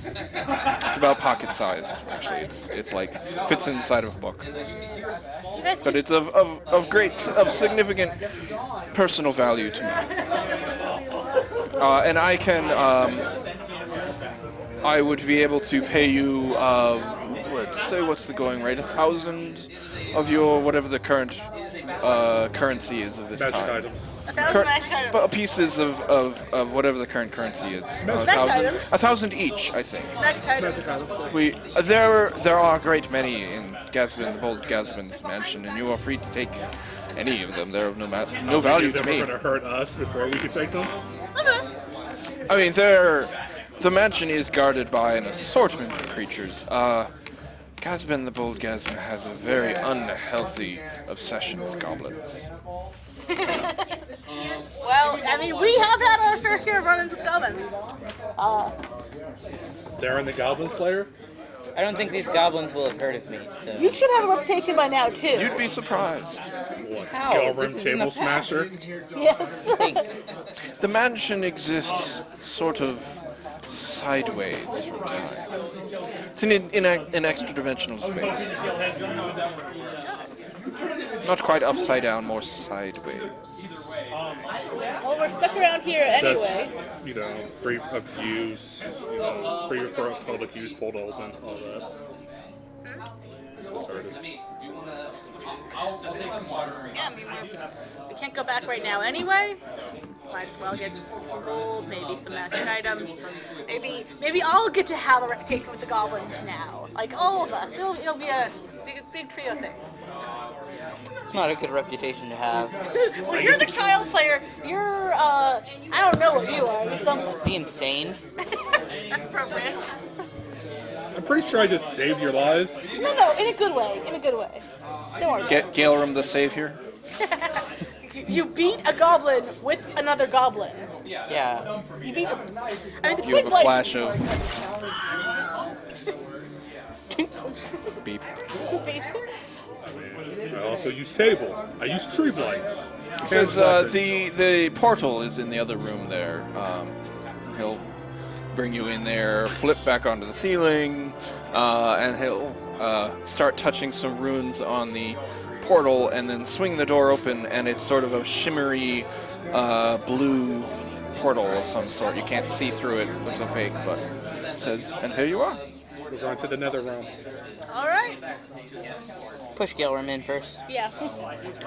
S2: It's about pocket size, actually. It's like fits inside of a book. But it's of significant personal value to me. And I can, I would be able to pay you, let's say, what's the going rate? 1,000 of your, whatever the current currency is of this
S3: Magic
S2: time.
S3: items.
S1: 1,000 magic items.
S2: Pieces of whatever the current currency is.
S1: Magic items.
S2: 1,000 each, I think.
S1: Magic items.
S2: There are a great many in Gaspin, the Bold Gaspin's mansion, and you are free to take any of them. They're of no value to me.
S3: They're going to hurt us before we can take them?
S1: Okay.
S2: I mean, the mansion is guarded by an assortment of creatures. Gaspin, the Bold Gaspin, has a very unhealthy obsession with goblins.
S1: Well, I mean, we have had our fair share of run-ins with goblins.
S3: They're in the Goblin Slayer?
S4: I don't think these goblins will have heard of me. So.
S1: You should have a reputation by now, too.
S2: You'd be surprised.
S3: What?
S4: How?
S3: Galrim
S4: This is in the
S3: Table Smasher?
S1: Yes.
S4: Thanks.
S2: The mansion exists sort of sideways from time. It's in an extra-dimensional space. Not quite upside down, more sideways.
S1: Well, we're stuck around here anyway.
S3: That's, free of use, free for public use, pulled open, all that. That's what it is.
S1: Yeah, I mean, we can't go back right now anyway. Might as well get some gold, maybe some magic items. Maybe I'll get to have a reputation with the goblins now. Like all of us. It'll be a big trio thing.
S4: It's not a good reputation to have.
S1: Well, you're the child slayer. You're I don't don't know what you are. You're something.
S4: Be insane.
S1: That's appropriate.
S3: I'm pretty sure I just saved your lives.
S1: No, in a good way. In a good way. Don't worry.
S2: Get Galerum the savior.
S1: You beat a goblin with another goblin.
S4: Yeah.
S1: You beat him. I mean, the
S2: You have a
S1: quick
S2: flash of beep.
S1: Beep.
S3: I also use table. I use tree blights.
S2: It says the portal is in the other room there. He'll bring you in there, flip back onto the ceiling, and he'll start touching some runes on the portal, and then swing the door open, and it's sort of a shimmery blue portal of some sort. You can't see through it; it's opaque, but it says, "And here you are."
S3: We're going to the nether realm.
S1: All right.
S4: Push Gilram in first.
S1: Yeah.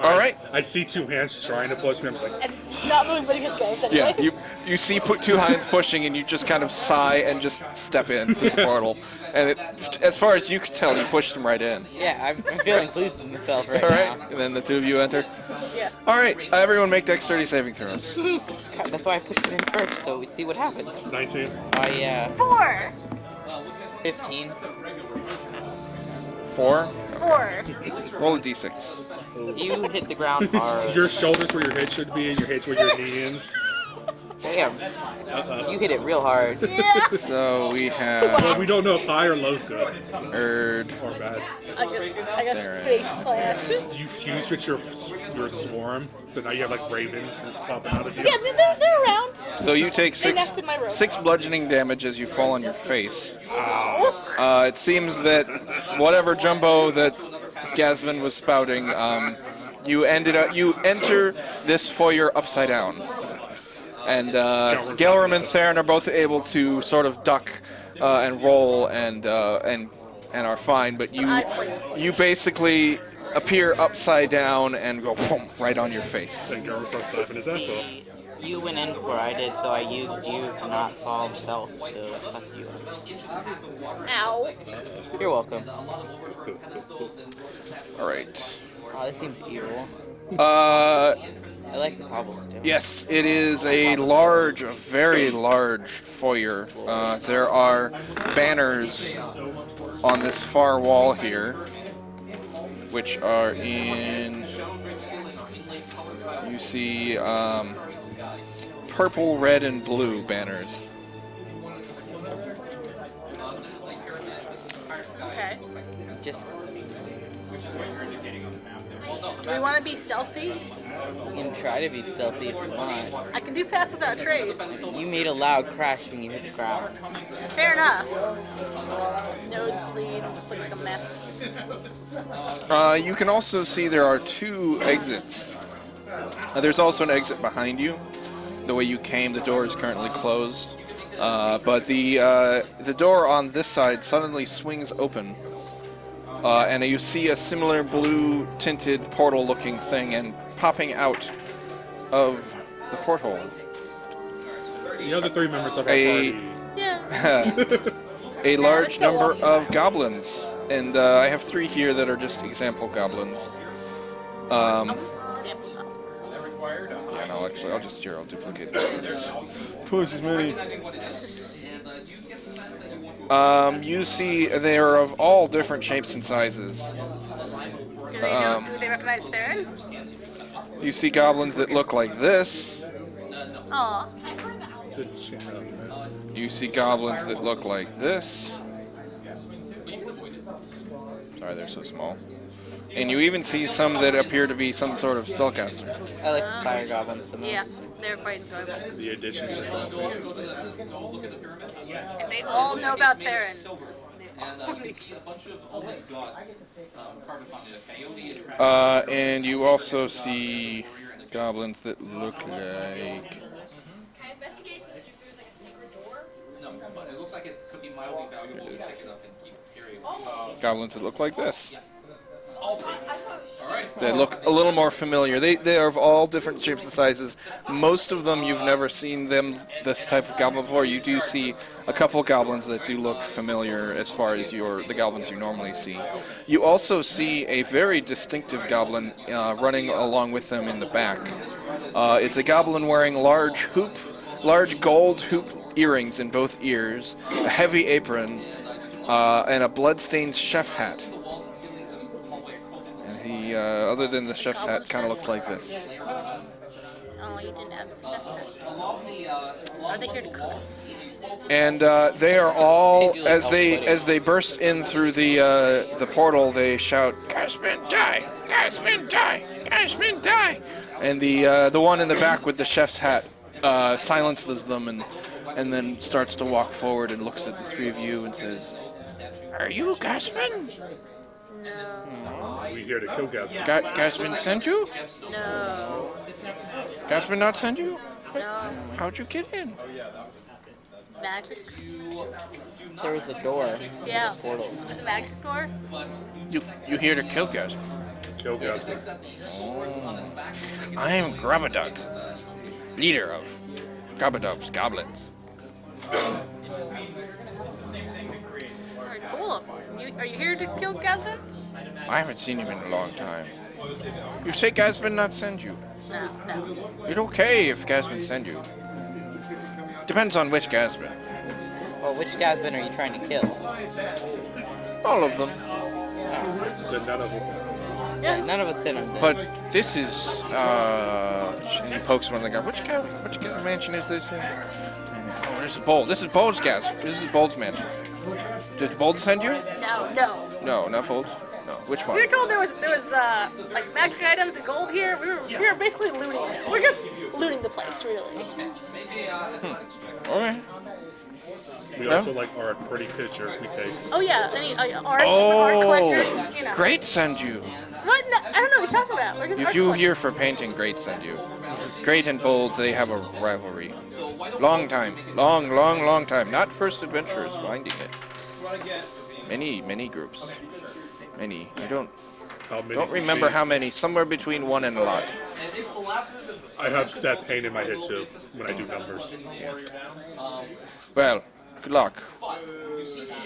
S2: All right.
S3: I see two hands trying to push me. I'm just like,
S1: And he's not moving but he just goes anyway.
S2: Yeah, you see put two hands pushing, and you just kind of sigh and just step in through the portal. And it, as far as you could tell, you pushed him right in.
S4: Yeah, I'm feeling pleased with myself right
S2: All right,
S4: now.
S2: and then the two of you enter.
S1: Yeah.
S2: All right, everyone make dexterity saving throws.
S4: That's why I pushed it in first, so we see what happens.
S3: 19.
S4: Yeah.
S1: 4.
S4: 15.
S2: 4.
S1: 4.
S2: Roll a d6.
S4: You hit the ground hard.
S3: Your shoulders where your head should be, and your head's where your knee is.
S4: Damn. You hit it real hard.
S1: Yeah.
S2: So we
S3: But
S2: have
S3: we don't know if high or low's good
S2: Erd.
S3: or bad.
S1: I guess
S2: Sarah.
S1: face plant.
S3: Do you fuse with your swarm? So now you have like ravens just popping out of you.
S1: Yeah, they're around.
S2: So you take
S1: They nested my rope.
S2: 6 bludgeoning damage as you fall on your face. It seems that whatever jumbo that Gasman was spouting, you enter this foyer upside down. And Galerum and Theron are both able to sort of duck and roll and are fine, but you basically appear upside down and go boom, right on your face.
S3: Then Garrett starts laughing his ass off.
S4: See, you went in before I did, so I used you to not fall myself, so fuck you.
S1: Ow.
S4: You're welcome.
S2: All right.
S4: Oh, this seems evil. I like the cobblestone.
S2: Yes, it is a very large foyer. There are banners on this far wall here, which are in, you see, purple, red, and blue banners.
S1: Okay.
S4: Just,
S1: Do we want to be stealthy?
S4: you can try to be stealthy if you want.
S1: I can do pass without trace.
S4: You made a loud crash when you hit the ground.
S1: Fair enough. Nosebleed, almost look like a mess.
S2: You can also see there are 2 exits. There's also an exit behind you. The way you came, the door is currently closed. But the door on this side suddenly swings open. And you see a similar blue-tinted portal-looking thing, and popping out of the porthole.
S3: The other 3 members of our
S2: A-
S3: party.
S1: Yeah.
S2: A large number of goblins. And I have 3 here that are just example goblins. Yeah, no, actually, I'll duplicate this. Twice as many. You see they are of all different shapes and sizes.
S1: Do they recognize Theron?
S2: You see goblins that look like this.
S1: Aw.
S2: You see goblins that look like this. Sorry, they're so small. And you even see some that appear to be some sort of spellcaster.
S4: I like the fire goblins the most.
S1: Yeah, they're quite enjoyable.
S3: The addition to coffee.
S1: And they all know about Theron.
S2: And you also see goblins that look like...
S7: Can I investigate to see if there's like a secret door?
S5: No, but it looks like it could be mildly valuable to pick it up and keep carrying it.
S2: Goblins that look like this.
S7: I thought it was
S2: They look a little more familiar. They are of all different shapes and sizes. Most of them, you've never seen this type of goblin before. You do see a couple goblins that do look familiar as far as the goblins you normally see. You also see a very distinctive goblin running along with them in the back. It's a goblin wearing large hoop large gold hoop earrings in both ears, a heavy apron, and a blood-stained chef hat. And he, other than the chef's hat, kind of looks like this.
S1: Oh, you didn't have this. Are they here to cook us?
S2: And they are all, as they burst in through the portal, they shout, "Gasman, die! Gasman, die! Gasman, die!" And the one in the back with the chef's hat silences them and then starts to walk forward and looks at the three of you and says, "Are you Gasman?
S1: No.
S3: We here to kill Gasman.
S2: Gasman sent you?
S1: No.
S2: Gasman not send you?
S1: No.
S2: How'd you get in?"
S1: Magic?
S4: There was a door.
S1: Yeah.
S4: Portal.
S1: There's a magic door?
S2: You here to kill Gasman?
S3: Kill Gasman.
S2: I am Grabadug, leader of Grabadug's goblins.
S1: Alright, cool. Are you here to kill Gavin?
S2: I haven't seen him in a long time. You say Gasman not send you?
S1: No.
S2: It's okay if Gasman send you. Depends on which Gasman.
S4: Well, which Gasman are you trying to kill?
S2: All of them.
S3: Then none of them.
S1: Yeah.
S4: None of us sent him.
S2: But this is, and he pokes one of the guys. Which mansion is this here? Oh, this is Bold. This is Bold's Gasman. This is Bold's mansion. Did Bold send you?
S1: No.
S2: No, not Bold. No. Which one?
S1: We were told there was like magic items and gold here. We were basically looting it. We're just looting the place, really.
S2: Alright.
S3: We also like art, pretty picture we take.
S1: Oh yeah, any art collectors, you know.
S2: Great send you.
S1: What? No, I don't know what you're talking about. We're just
S2: If
S1: art
S2: you
S1: collectors.
S2: here for painting, Great send you. Great and Bold, they have a rivalry. Long time. Long time. Not first adventurers finding it. Many groups. Many. I don't remember how many. Somewhere between one and a lot.
S3: I have that pain in my head too when I do numbers.
S2: Well, good luck.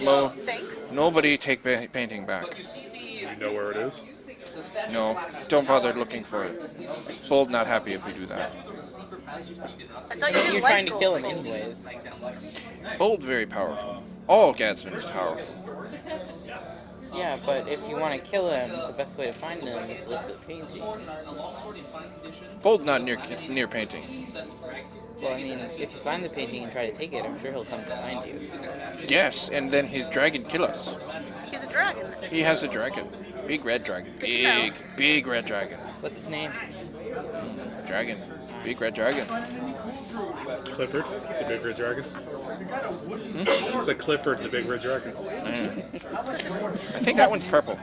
S2: No,
S1: Thanks.
S2: nobody take painting back.
S3: You know where it is?
S2: No, don't bother looking for it. Bold not happy if we do that.
S1: I thought you didn't
S4: You're
S1: like
S4: trying to
S1: gold.
S4: kill him anyways.
S2: Bold very powerful. All Gadsden is powerful.
S4: Yeah, but if you want to kill him, the best way to find him is with the painting.
S2: Bold not near painting.
S4: Well, I mean, if you find the painting and try to take it, I'm sure he'll come to find you.
S2: Yes, and then his dragon kill us.
S1: He's a dragon.
S2: He has a dragon. Big red dragon.
S1: Good to know.
S2: Big red dragon.
S4: What's his name?
S2: Dragon. Big red dragon.
S3: Clifford, the big red dragon. It's like Clifford, the big red dragon.
S2: I think that one's purple.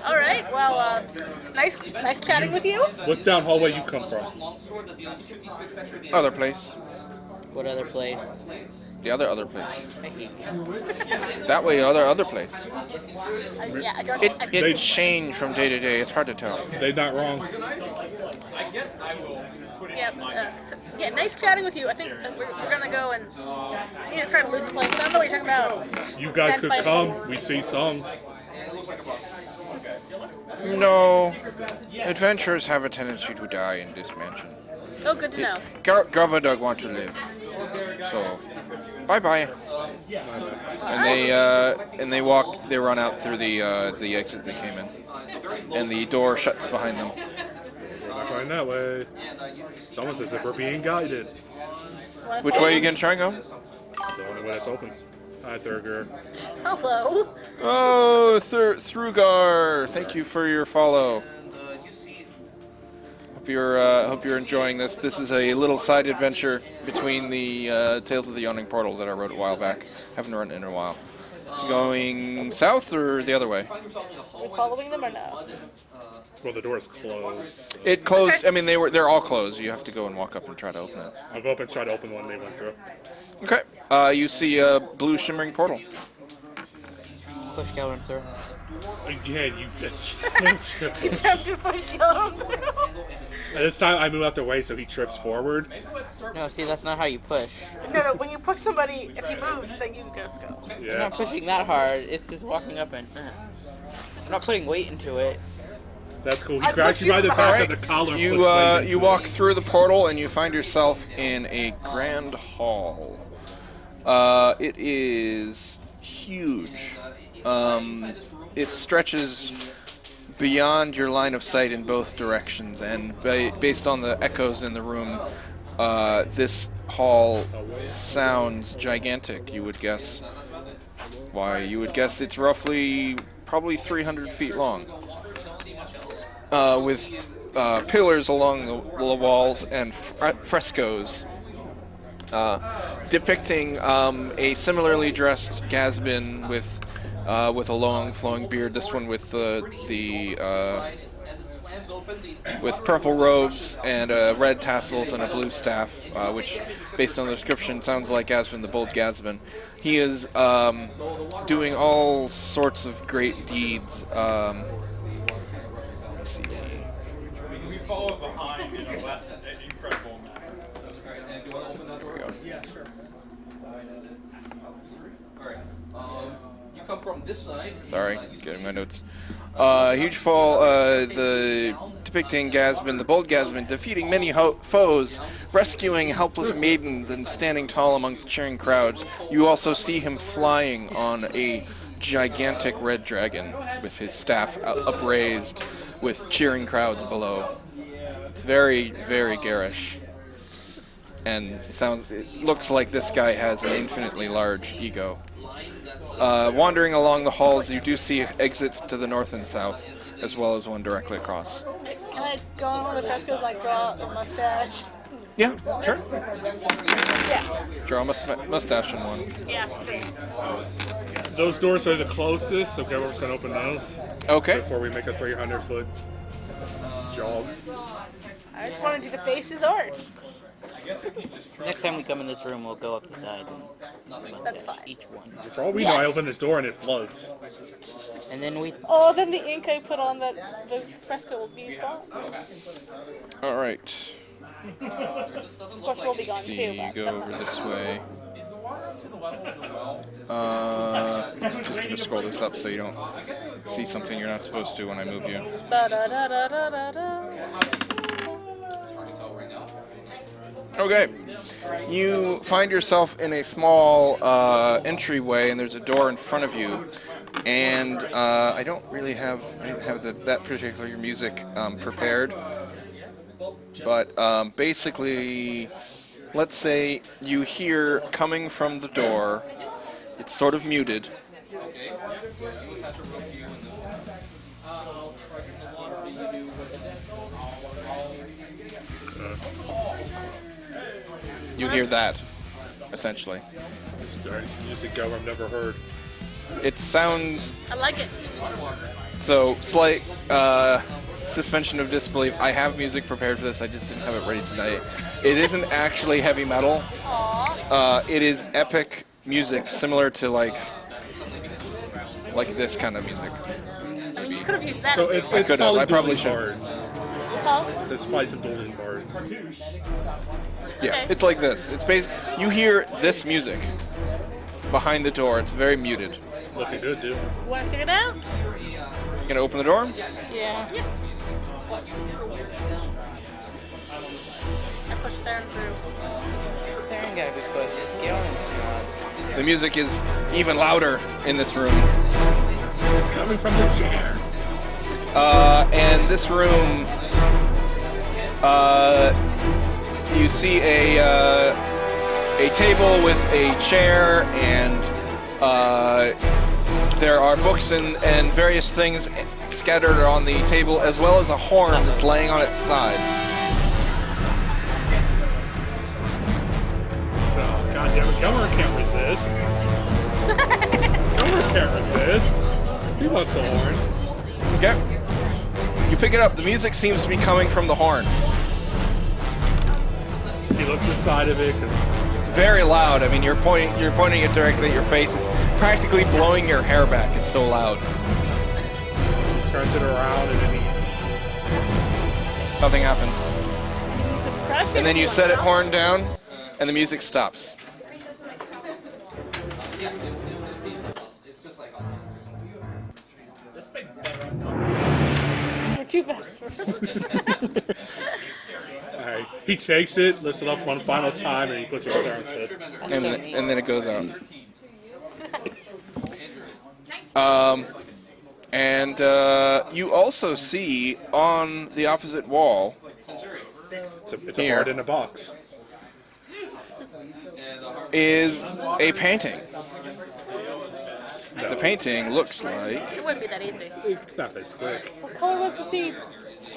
S1: All right. Well, nice chatting with you.
S3: What down hallway you come from?
S2: Other place.
S4: What other place?
S2: The other place.
S4: I hate you.
S2: That way, other place.
S1: Yeah, I don't.
S2: It changed from day to day. It's hard to tell.
S3: They not wrong.
S1: Yeah, nice chatting with you. I think we're gonna go and try to loot the place. I don't know what you're talking about.
S3: You guys could
S1: Senpai.
S3: come. We see songs.
S2: No. Adventurers have a tendency to die in this mansion.
S1: Oh, good to know.
S2: Garbadug want to live. So, bye-bye. And they run out through the exit they came in. And the door shuts behind them.
S3: We're not going that way. It's almost as if we're being guided.
S2: Which way are you gonna try and go?
S3: The only way that's open. Hi, Thurger.
S1: Hello.
S2: Oh, Thrugar, thank you for your follow. Hope you're enjoying this. This is a little side adventure between the Tales of the Yawning portal that I wrote a while back. Haven't run it in a while. It's going south or the other way?
S1: Are we following them or no?
S3: Well, the door's closed. So.
S2: It closed. I mean, they're all closed. You have to go and walk up and try to open it.
S3: I'll go up and try to open the one they went through.
S2: Okay. You see a blue shimmering portal.
S4: Push Gellern through.
S3: Again, you.
S1: Attempt to push them.
S3: This time I move out the way so he trips forward.
S4: No, see, that's not how you push.
S1: No. When you push somebody, if he moves, then you just go.
S4: You're
S3: Yeah.
S4: not pushing that hard. It's just walking up and. I'm not putting weight into it.
S3: That's cool. He
S1: I
S3: grabs
S1: pushed
S3: you by the
S1: you
S3: back
S2: Alright,
S3: of the collar. and
S2: you
S3: puts weight into
S2: you
S3: it.
S2: walk through the portal and you find yourself in a grand hall. It is huge. It stretches beyond your line of sight in both directions, and based on the echoes in the room, this hall sounds gigantic, you would guess. Why, you would guess it's probably 300 feet long, with pillars along the walls and frescoes depicting a similarly dressed Gasbin with a long flowing beard. This one with with purple robes and red tassels and a blue staff, which, based on the description, sounds like Gasbin, the bold Gasbin. He is doing all sorts of great deeds. Let's see.
S8: We follow behind in a less incredible manner.
S2: There we go.
S5: Yeah, sure. Alright. You come from this side.
S2: Sorry, getting my notes. Huge fall, depicting Gasbin, the bold Gasbin, defeating many foes, rescuing helpless maidens, and standing tall among the cheering crowds. You also see him flying on a gigantic red dragon with his staff upraised, with cheering crowds below. It's very, very garish. And it looks like this guy has an infinitely large ego. Wandering along the halls, you do see exits to the north and south, as well as one directly across.
S1: Can I go on one of the frescoes, like draw a mustache?
S2: Yeah, sure.
S1: Yeah.
S2: Draw a mustache in one.
S1: Yeah.
S3: Those doors are the closest, so we're just going to open those
S2: Okay.
S3: before we make a 300-foot jog.
S1: I just wanted you to face his art.
S4: Next time we come in this room, we'll go up the side and
S1: That's fine.
S4: each one.
S3: For all we know, I
S1: Yes.
S3: open this door and it floats.
S4: And then we
S1: Oh, then the ink I put on the fresco will be gone.
S2: All right.
S1: Of course, we'll be gone
S2: See,
S1: too.
S2: you
S1: But
S2: go
S1: that's
S2: over
S1: not-
S2: this way. Just gonna scroll this up so you don't see something you're not supposed to when I move you.
S1: Ba-da-da-da-da-da-da.
S2: Okay. You find yourself in a small entryway, and there's a door in front of you. And I didn't have that particular music prepared. But basically, let's say you hear coming from the door. It's sort of muted. You hear that, essentially.
S3: Darn music go I've never heard.
S2: It sounds
S1: I like it.
S2: so slight suspension of disbelief. I have music prepared for this. I just didn't have it ready tonight. It isn't actually heavy metal. It is epic music, similar to like this kind of music.
S1: You could have used that.
S3: So
S1: as
S3: it's
S1: a-
S2: could've.
S3: probably
S2: I probably
S3: dueling
S2: should.
S3: bards.
S1: Huh?
S3: So it's probably some dueling bards.
S2: Yeah,
S1: Okay.
S2: it's like this. It's you hear this music behind the door. It's very muted.
S3: Looking good, dude.
S1: Want to check it out?
S2: You gonna open the door?
S1: Yeah. I pushed Theron through.
S4: Theron gotta be pushed. It's Galen.
S2: The music is even louder in this room.
S3: It's coming from the chair.
S2: And this room, you see a table with a chair, and there are books and various things scattered on the table, as well as a horn that's laying on its side.
S3: So, goddammit, Gummer can't resist. Gummer can't resist. He wants the horn.
S2: Okay. You pick it up. The music seems to be coming from the horn.
S3: He looks inside of it because
S2: It's very loud. I mean, you're pointing it directly at your face. It's practically blowing your hair back. It's so loud.
S3: he turns it around and then he
S2: Nothing happens.
S1: Crush it
S2: And then
S1: if
S2: you
S1: want
S2: set it
S1: to.
S2: horn down, and the music stops.
S1: We're too fast for
S3: Alright, he takes it, lifts it up one final time, and he puts it on Darren's head.
S2: and then it goes out. And you also see on the opposite wall
S3: It's a heart in a box.
S2: is a painting. The painting looks like...
S1: It wouldn't be that easy.
S3: It's not that quick.
S1: What color was this?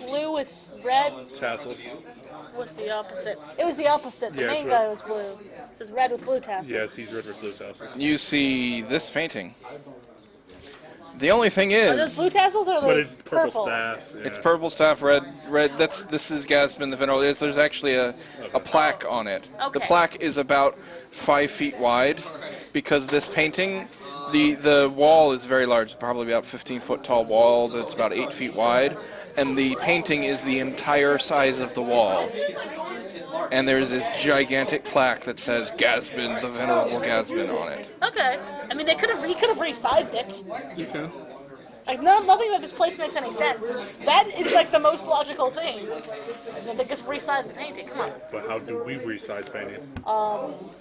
S1: Blue with red.
S3: Tassels.
S1: Was the opposite. It was the opposite. The
S3: Yeah,
S1: main
S3: it's
S1: guy
S3: red.
S1: was blue. This is red with blue tassels.
S3: Yes, he's red with blue tassels.
S2: You see this painting. The only thing
S1: Are those
S2: is...
S1: blue tassels or are
S3: But
S1: those
S3: it's purple staff. Yeah.
S2: It's purple staff, red. This is Gaspin the Venerable. There's actually a plaque on it. The
S1: Okay.
S2: plaque is about 5 feet wide because this painting, the wall is very large, probably about 15-foot tall wall that's about 8 feet wide, and the painting is the entire size of the wall. And there's this gigantic plaque that says Gaspin the Venerable Gaspin on it.
S1: Okay. I mean, he could have resized it.
S3: You can.
S1: Like, nothing about this place makes any sense. That is like the most logical thing. They just resized the painting. Come on.
S3: But how do we resize painting?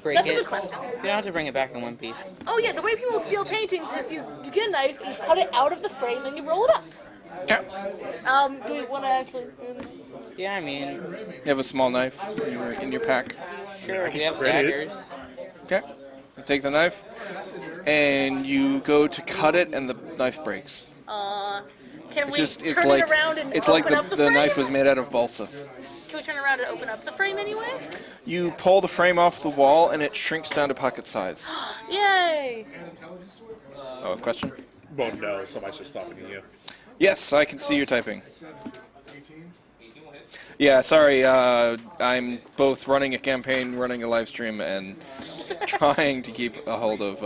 S4: Break
S1: That's a
S4: it.
S1: good question.
S4: You don't have to bring it back in one piece.
S1: Oh yeah, the way people seal paintings is you get a knife, you cut it out of the frame, and you roll it up.
S2: Yeah.
S1: Do we want to actually?
S4: Yeah, I mean,
S2: You have a small knife in your pack.
S4: sure, we have
S3: credit.
S4: daggers.
S2: Okay. You take the knife, and you go to cut it, and the knife breaks.
S1: Can we
S2: It's
S1: turn
S2: like
S1: it around and
S2: it's
S1: open
S2: like
S1: up the
S2: the
S1: frame?
S2: knife was made out of balsa.
S1: Can we turn around and open up the frame anyway?
S2: You pull the frame off the wall, and it shrinks down to pocket size.
S1: Yay!
S2: Oh, a question?
S3: Well, no, somebody's just talking to you.
S2: Yes, I can see you typing. Yeah, sorry. I'm both running a campaign, running a live stream, and trying to keep a hold of,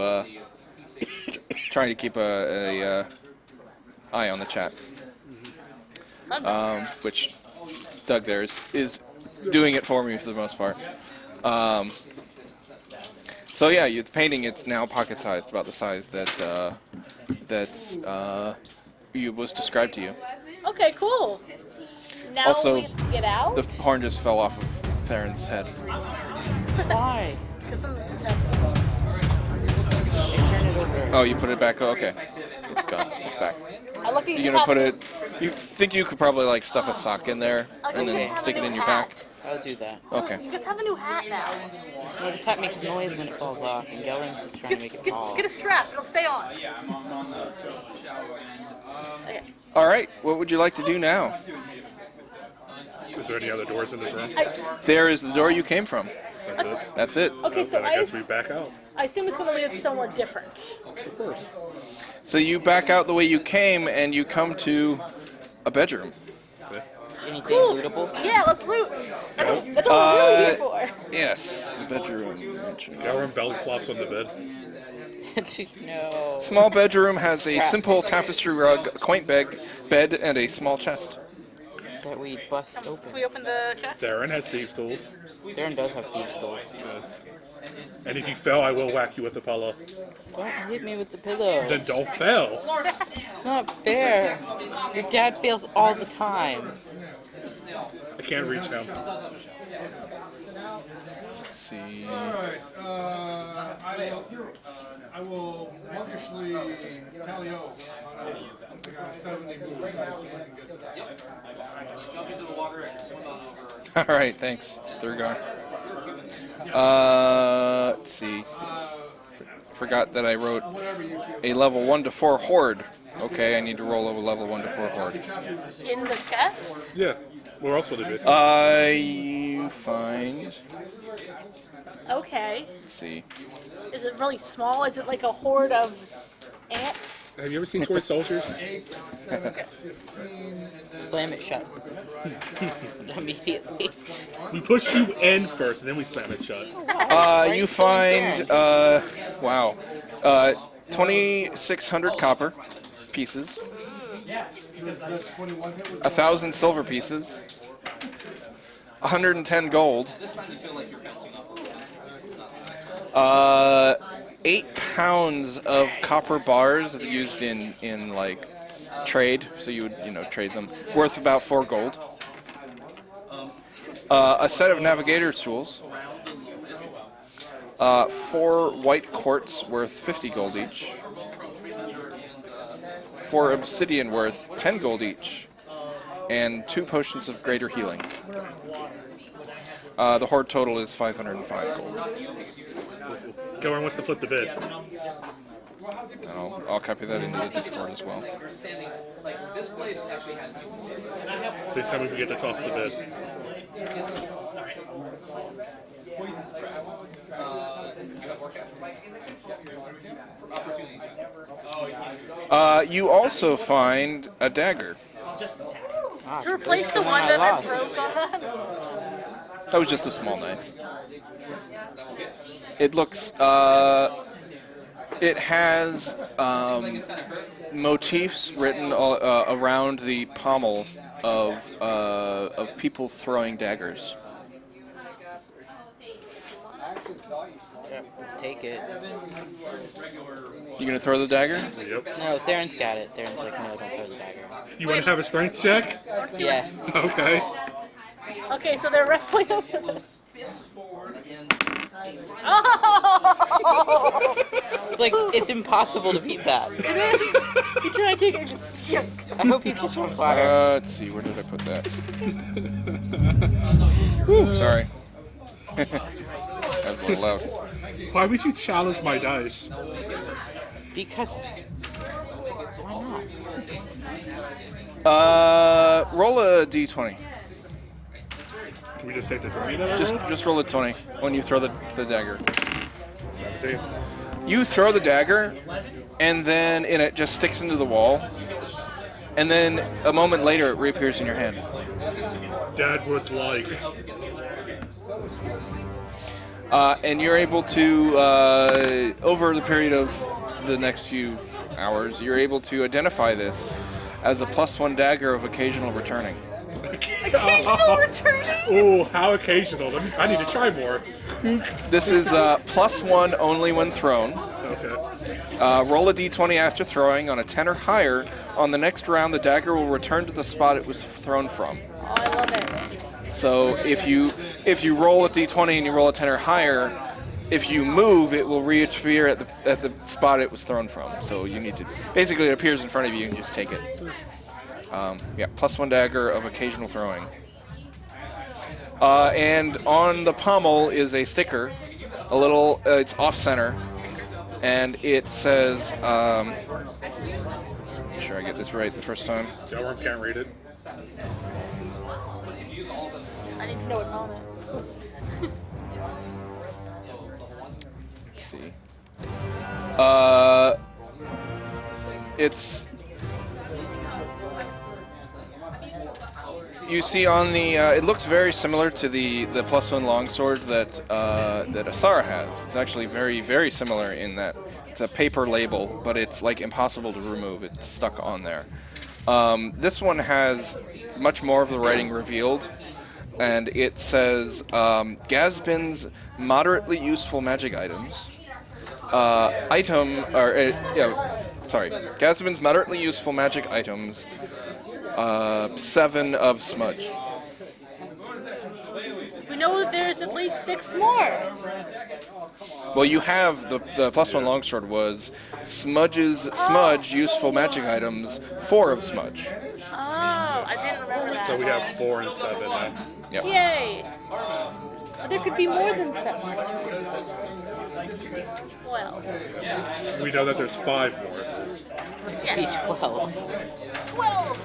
S2: trying to keep a eye on the chat. Which Doug there is doing it for me for the most part. So yeah, the painting, it's now pocket sized, about the size that was described to you.
S1: Okay, cool. Now
S2: Also,
S1: we have to get out.
S2: The horn just fell off of Theron's head.
S4: Why?
S1: Turn
S4: it over.
S2: Oh, you put it back? Oh, okay. It's gone. It's back.
S1: I look at you.
S2: You're gonna put it... You think you could probably, like, stuff a sock in there and
S1: just
S2: then
S1: have
S2: stick
S1: a
S2: it
S1: new
S2: in your
S1: hat.
S2: pack?
S4: I'll do that.
S2: Okay.
S1: You just have a new hat now.
S4: Well, this hat makes noise when it falls off, and Gelring's just trying to make it fall.
S1: Get a strap. It'll stay on. Okay.
S2: All right. What would you like to do now?
S3: Is there any other doors in this room?
S2: There is the door you came from.
S3: That's it.
S2: That's it.
S1: Okay, so
S3: Then I guess we back out.
S1: I assume it's going to lead somewhere different.
S3: Of course.
S2: So you back out the way you came, and you come to a bedroom.
S3: That's it.
S4: Anything
S1: Cool.
S4: lootable?
S1: Yeah, let's loot. That's what we're really here for.
S2: Yes, the bedroom.
S3: Gowron belly flops on the bed.
S4: No.
S2: Small bedroom has a simple tapestry rug, a quaint bed, and a small chest.
S4: That we bust
S1: Can
S4: open.
S1: we open the chest?
S3: Darren has thieves' tools.
S4: Darren does have thieves' tools.
S3: And if you fail, I will whack you with the pillow.
S4: Don't hit me with the pillow.
S3: Then don't fail.
S4: It's not fair. Your dad fails all the time.
S3: I can't reach him.
S2: Let's see.
S6: Alright, I will luckishly tally out on 70 moves. I assume I can get that.
S5: Jump into the water and swim on over.
S2: All right, thanks. They're gone. Let's see. Forgot that I wrote a level 1 to 4 horde. Okay, I need to roll a level 1 to 4 horde.
S1: In the chest?
S3: Yeah. Where else would it be?
S2: You find.
S1: Okay.
S2: Let's see.
S1: Is it really small? Is it like a horde of ants?
S3: Have you ever seen Toy Soldiers?
S4: Slam it shut. Immediately.
S3: We push you in first, and then we slam it shut.
S2: You find. Wow. 2,600 copper pieces. 1,000 silver pieces. 110 gold. 8 pounds of copper bars used in like trade, so you would trade them, worth about 4 gold. A set of navigator's tools. 4 white quartz worth 50 gold each. 4 obsidian worth 10 gold each. And 2 potions of greater healing. The hoard total is 505 gold.
S3: Gilmore wants to flip the bid.
S2: And I'll copy that into the Discord as well.
S3: Please tell me we get to toss the bid.
S2: You also find a dagger.
S1: To replace the one that I broke on that?
S2: That was just a small knife. It looks, it has motifs written around the pommel of people throwing daggers.
S4: Take it.
S2: You gonna throw the dagger?
S3: Yep.
S4: No, Theron's got it. Theron's like, no, don't throw the dagger.
S3: You want to have a strength check?
S4: Yes.
S3: Okay.
S1: Okay, so they're wrestling over this. Oh!
S4: It's like, it's impossible to beat that.
S1: It is. You try to take it. Just
S4: I hope you catch on fire.
S2: Let's see, where did I put that? Whew, sorry. That was a little loud.
S3: Why would you challenge my dice?
S4: Because... why not?
S2: Roll a d20.
S3: Can we just take the 20 that I rolled?
S2: Just roll a 20 when you throw the dagger.
S3: 17.
S2: You throw the dagger, and then it just sticks into the wall, and then a moment later it reappears in your hand.
S3: Dad would like.
S2: And you're able to, over the period of the next few hours, you're able to identify this as a +1 dagger of occasional returning.
S1: occasional returning?
S3: Ooh, how occasional. I need to try more.
S2: This is +1 only when thrown.
S3: Okay.
S2: Roll a d20 after throwing. On a 10 or higher, on the next round, the dagger will return to the spot it was thrown from.
S1: Oh, I love it.
S2: So if you roll a d20 and you roll a 10 or higher, if you move, it will reappear at the spot it was thrown from. So you need to basically it appears in front of you and just take it. Yeah, +1 dagger of occasional throwing. And on the pommel is a sticker, a little. It's off center, and it says. Make sure I get this right the first time.
S3: Delworm can't read it.
S1: I need to know what's on it.
S2: Let's see. It's. You see on the. It looks very similar to the +1 longsword that Asara has. It's actually very, very similar in that it's a paper label, but it's like impossible to remove. It's stuck on there. This one has much more of the writing revealed, and it says Gazbin's moderately useful magic items. Gazbin's moderately useful magic items. 7 of smudge.
S1: We know that there's at least 6 more.
S2: Well, you have the +1 longsword was smudge useful magic items 4 of smudge.
S1: Oh, I didn't remember that.
S3: So we have 4 and 7 now.
S2: Yep.
S1: Yay! But there could be more than 7. Well,
S3: We know that there's 5 more.
S1: yes.
S4: 12.
S1: 12!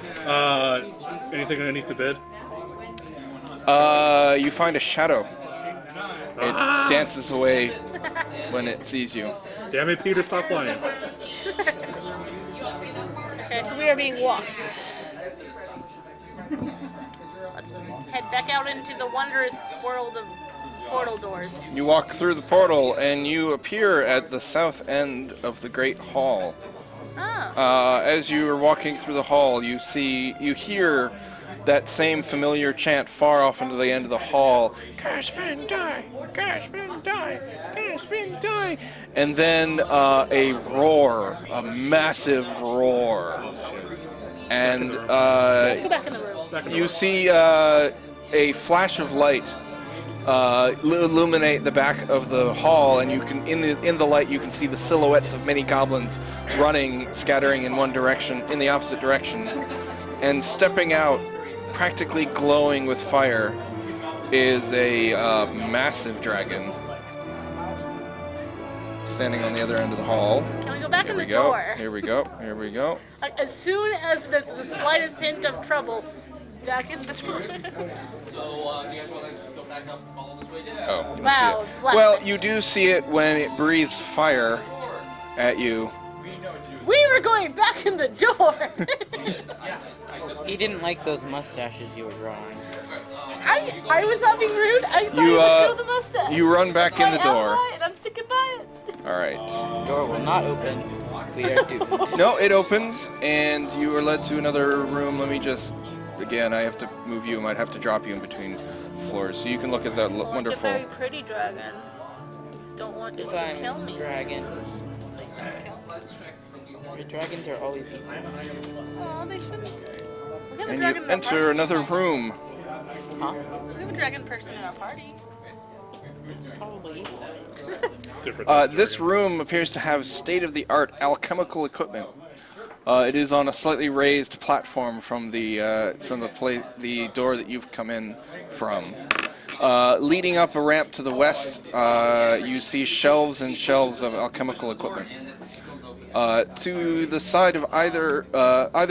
S3: Anything underneath the bed?
S2: You find a shadow. It dances away when it sees you.
S3: Damn it, Peter, stop playing.
S1: Okay, so we are being walked. Let's head back out into the wondrous world of portal doors.
S2: You walk through the portal and you appear at the south end of the Great Hall.
S1: Oh.
S2: As you are walking through the hall, you hear that same familiar chant far off into the end of the hall. Gashman die! Gashman die! Gashman die! And then a roar, a massive roar, and
S1: Let's go back in the room.
S2: you see a flash of light illuminate the back of the hall, and you can in the light you can see the silhouettes of many goblins running, scattering in the opposite direction, and stepping out, practically glowing with fire, is a massive dragon standing on the other end of the hall.
S1: Can we go back in the
S2: Go.
S1: door?
S2: Here we go. Here we go.
S1: Like, as soon as there's the slightest hint of trouble, back in the door.
S5: So, do you guys want to go back up and follow this way down?
S2: Oh, you don't
S1: Wow,
S2: see it.
S1: blackness.
S2: Well, you do see it when it breathes fire at you.
S1: We were going back in the door.
S4: He didn't like those mustaches you were drawing.
S1: I was not being rude. I saw
S2: You,
S1: you kill the mustache.
S2: you run back in the
S1: That's
S2: door.
S1: my ally, and I'm sticking by it.
S2: All right.
S4: Door will not open. We are doomed.
S2: No, it opens, and you are led to another room. Let me just, again, I have to move you. I might have to drop you in between floors, so you can look at that
S1: It's a
S2: wonderful.
S1: very pretty dragon. Just don't want it to
S4: Fine,
S1: kill me.
S4: dragon. Your dragons are always evil.
S1: Oh, they shouldn't. We have a
S2: And
S1: dragon
S2: you
S1: in our
S2: enter
S1: party.
S2: another room.
S4: Huh?
S1: We have a dragon person in our party.
S4: Probably evil.
S3: Different.
S2: This room appears to have state-of-the-art alchemical equipment. It is on a slightly raised platform from the door that you've come in from. Leading up a ramp to the west, you see shelves and shelves of alchemical equipment. To the side of either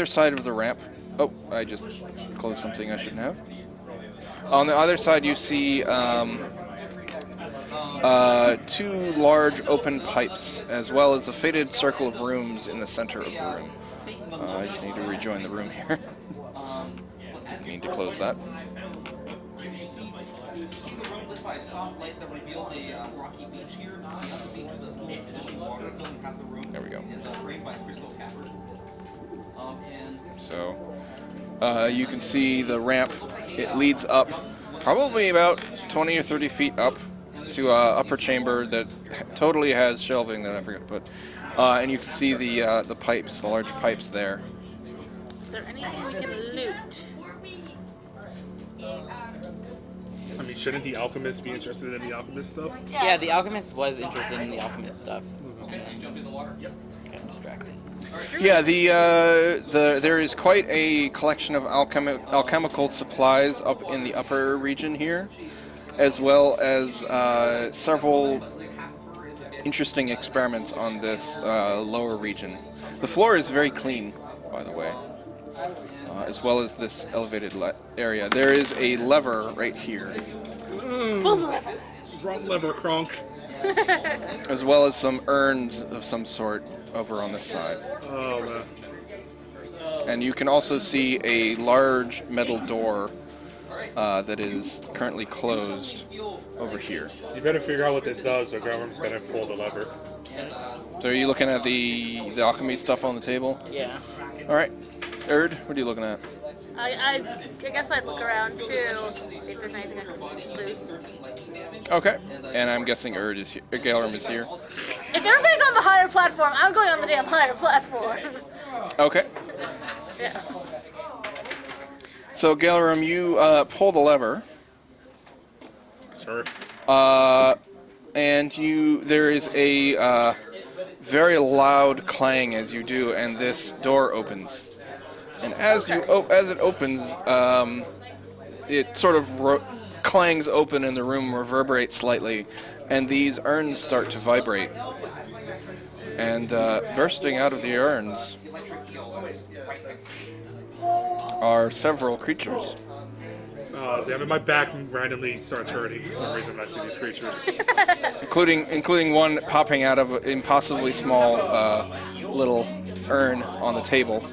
S2: side of the ramp. Oh, I just closed something I shouldn't have. On the other side, you see two large open pipes, as well as a faded circle of rooms in the center of the room. I just need to rejoin the room here. Need to close that.
S5: You see the room lit by a soft light that reveals a rocky beach here. The beach is a pool of flowing water filling half the room.
S2: There we go.
S5: And framed by crystal cavern. And
S2: So you can see the ramp. It leads up probably about 20 or 30 feet up to an upper chamber that totally has shelving that I forgot to put. And you can see the pipes, the large pipes there.
S1: Is there anything we can loot?
S3: I mean, shouldn't the alchemist be interested in the alchemist stuff?
S4: Yeah, the alchemist was interested in the alchemist stuff.
S5: okay, you jump in the water. Yep.
S4: Got distracted.
S2: Yeah, there is quite a collection of alchemical supplies up in the upper region here, as well as several interesting experiments on this lower region. The floor is very clean, by the way, as well as this elevated area. There is a lever right here,
S1: Pull the lever.
S3: Wrong lever, Kronk.
S2: as well as some urns of some sort over on this side.
S3: Oh, man.
S2: And you can also see a large metal door that is currently closed over here.
S3: You better figure out what this does, or Gaithersburg's gonna pull the lever.
S2: So are you looking at the alchemy stuff on the table?
S4: Yeah.
S2: All right. Erd, what are you looking at?
S1: I guess I'd look around too, see if there's anything I can loot.
S2: Okay. And I'm guessing Erd is here. Galerim is here.
S1: If everybody's on the higher platform, I'm going on the damn higher platform.
S2: Okay.
S1: Yeah.
S2: So Galerim, you pull the lever,
S3: Sure.
S2: and there is a very loud clang as you do, and this door opens. And as it opens, it sort of clangs open, and the room reverberates slightly, and these urns start to vibrate. And bursting out of the urns are several creatures.
S3: Oh, damn it, my back randomly starts hurting for some reason when I see these creatures.
S2: including one popping out of an impossibly small little urn on the table.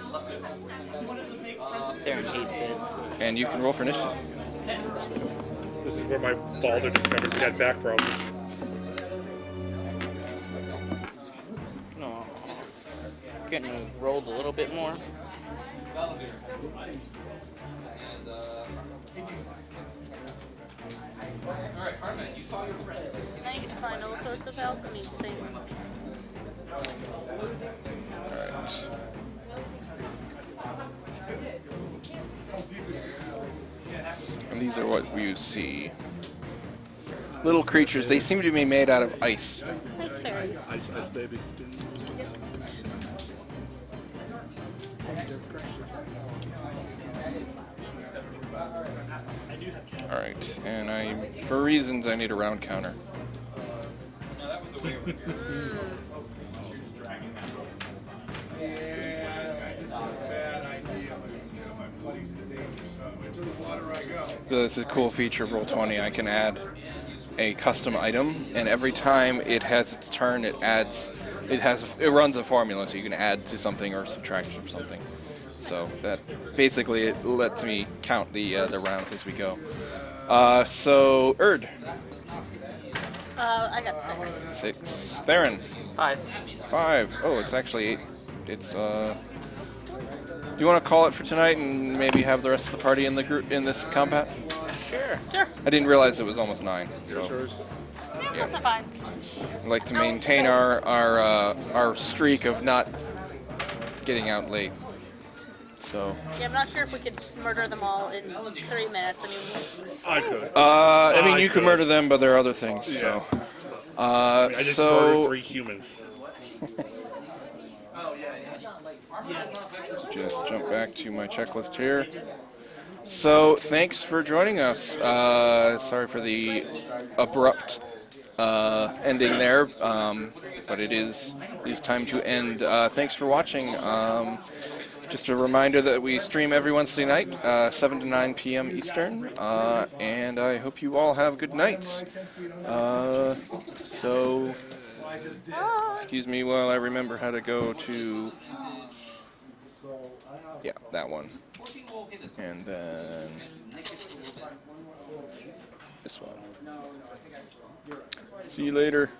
S4: Darren hates it.
S2: And you can roll for initiative.
S3: This is where my father discovered he had back problems.
S4: No. Couldn't have rolled a little bit more.
S5: Alright, Harman, you saw your friend.
S1: Now you get to find all sorts of alchemy things.
S2: Alright. And these are what you see. Little creatures. They seem to be made out of ice.
S1: Ice fairies.
S3: Ice baby.
S2: All right, and for reasons, I need a round counter. This is a cool feature of Roll20. I can add a custom item, and every time it has its turn, it runs a formula, so you can add to something or subtract from something. So that basically it lets me count the round as we go. So Erd.
S1: I got 6.
S2: 6. Theron.
S4: 5.
S2: 5. Oh, it's actually 8. It's Do you want to call it for tonight and maybe have the rest of the party in the group in this combat?
S4: Sure.
S1: Sure.
S2: I didn't realize it was almost 9. So
S1: Yeah, that's fine.
S2: I'd like to maintain our streak of not getting out late. So.
S1: Yeah, I'm not sure if we could murder them all in 3 minutes.
S3: I could.
S2: I mean, you could murder them, but there are other things.
S3: Yeah.
S2: So.
S3: I just murdered 3 humans.
S2: Just jump back to my checklist here. So, thanks for joining us. Sorry for the abrupt ending there, but it is time to end. Thanks for watching. Just a reminder that we stream every Wednesday night, 7 to 9 p.m. Eastern, and I hope you all have good nights. So, excuse me while I remember how to go to, yeah, that one, and then this one. See you later.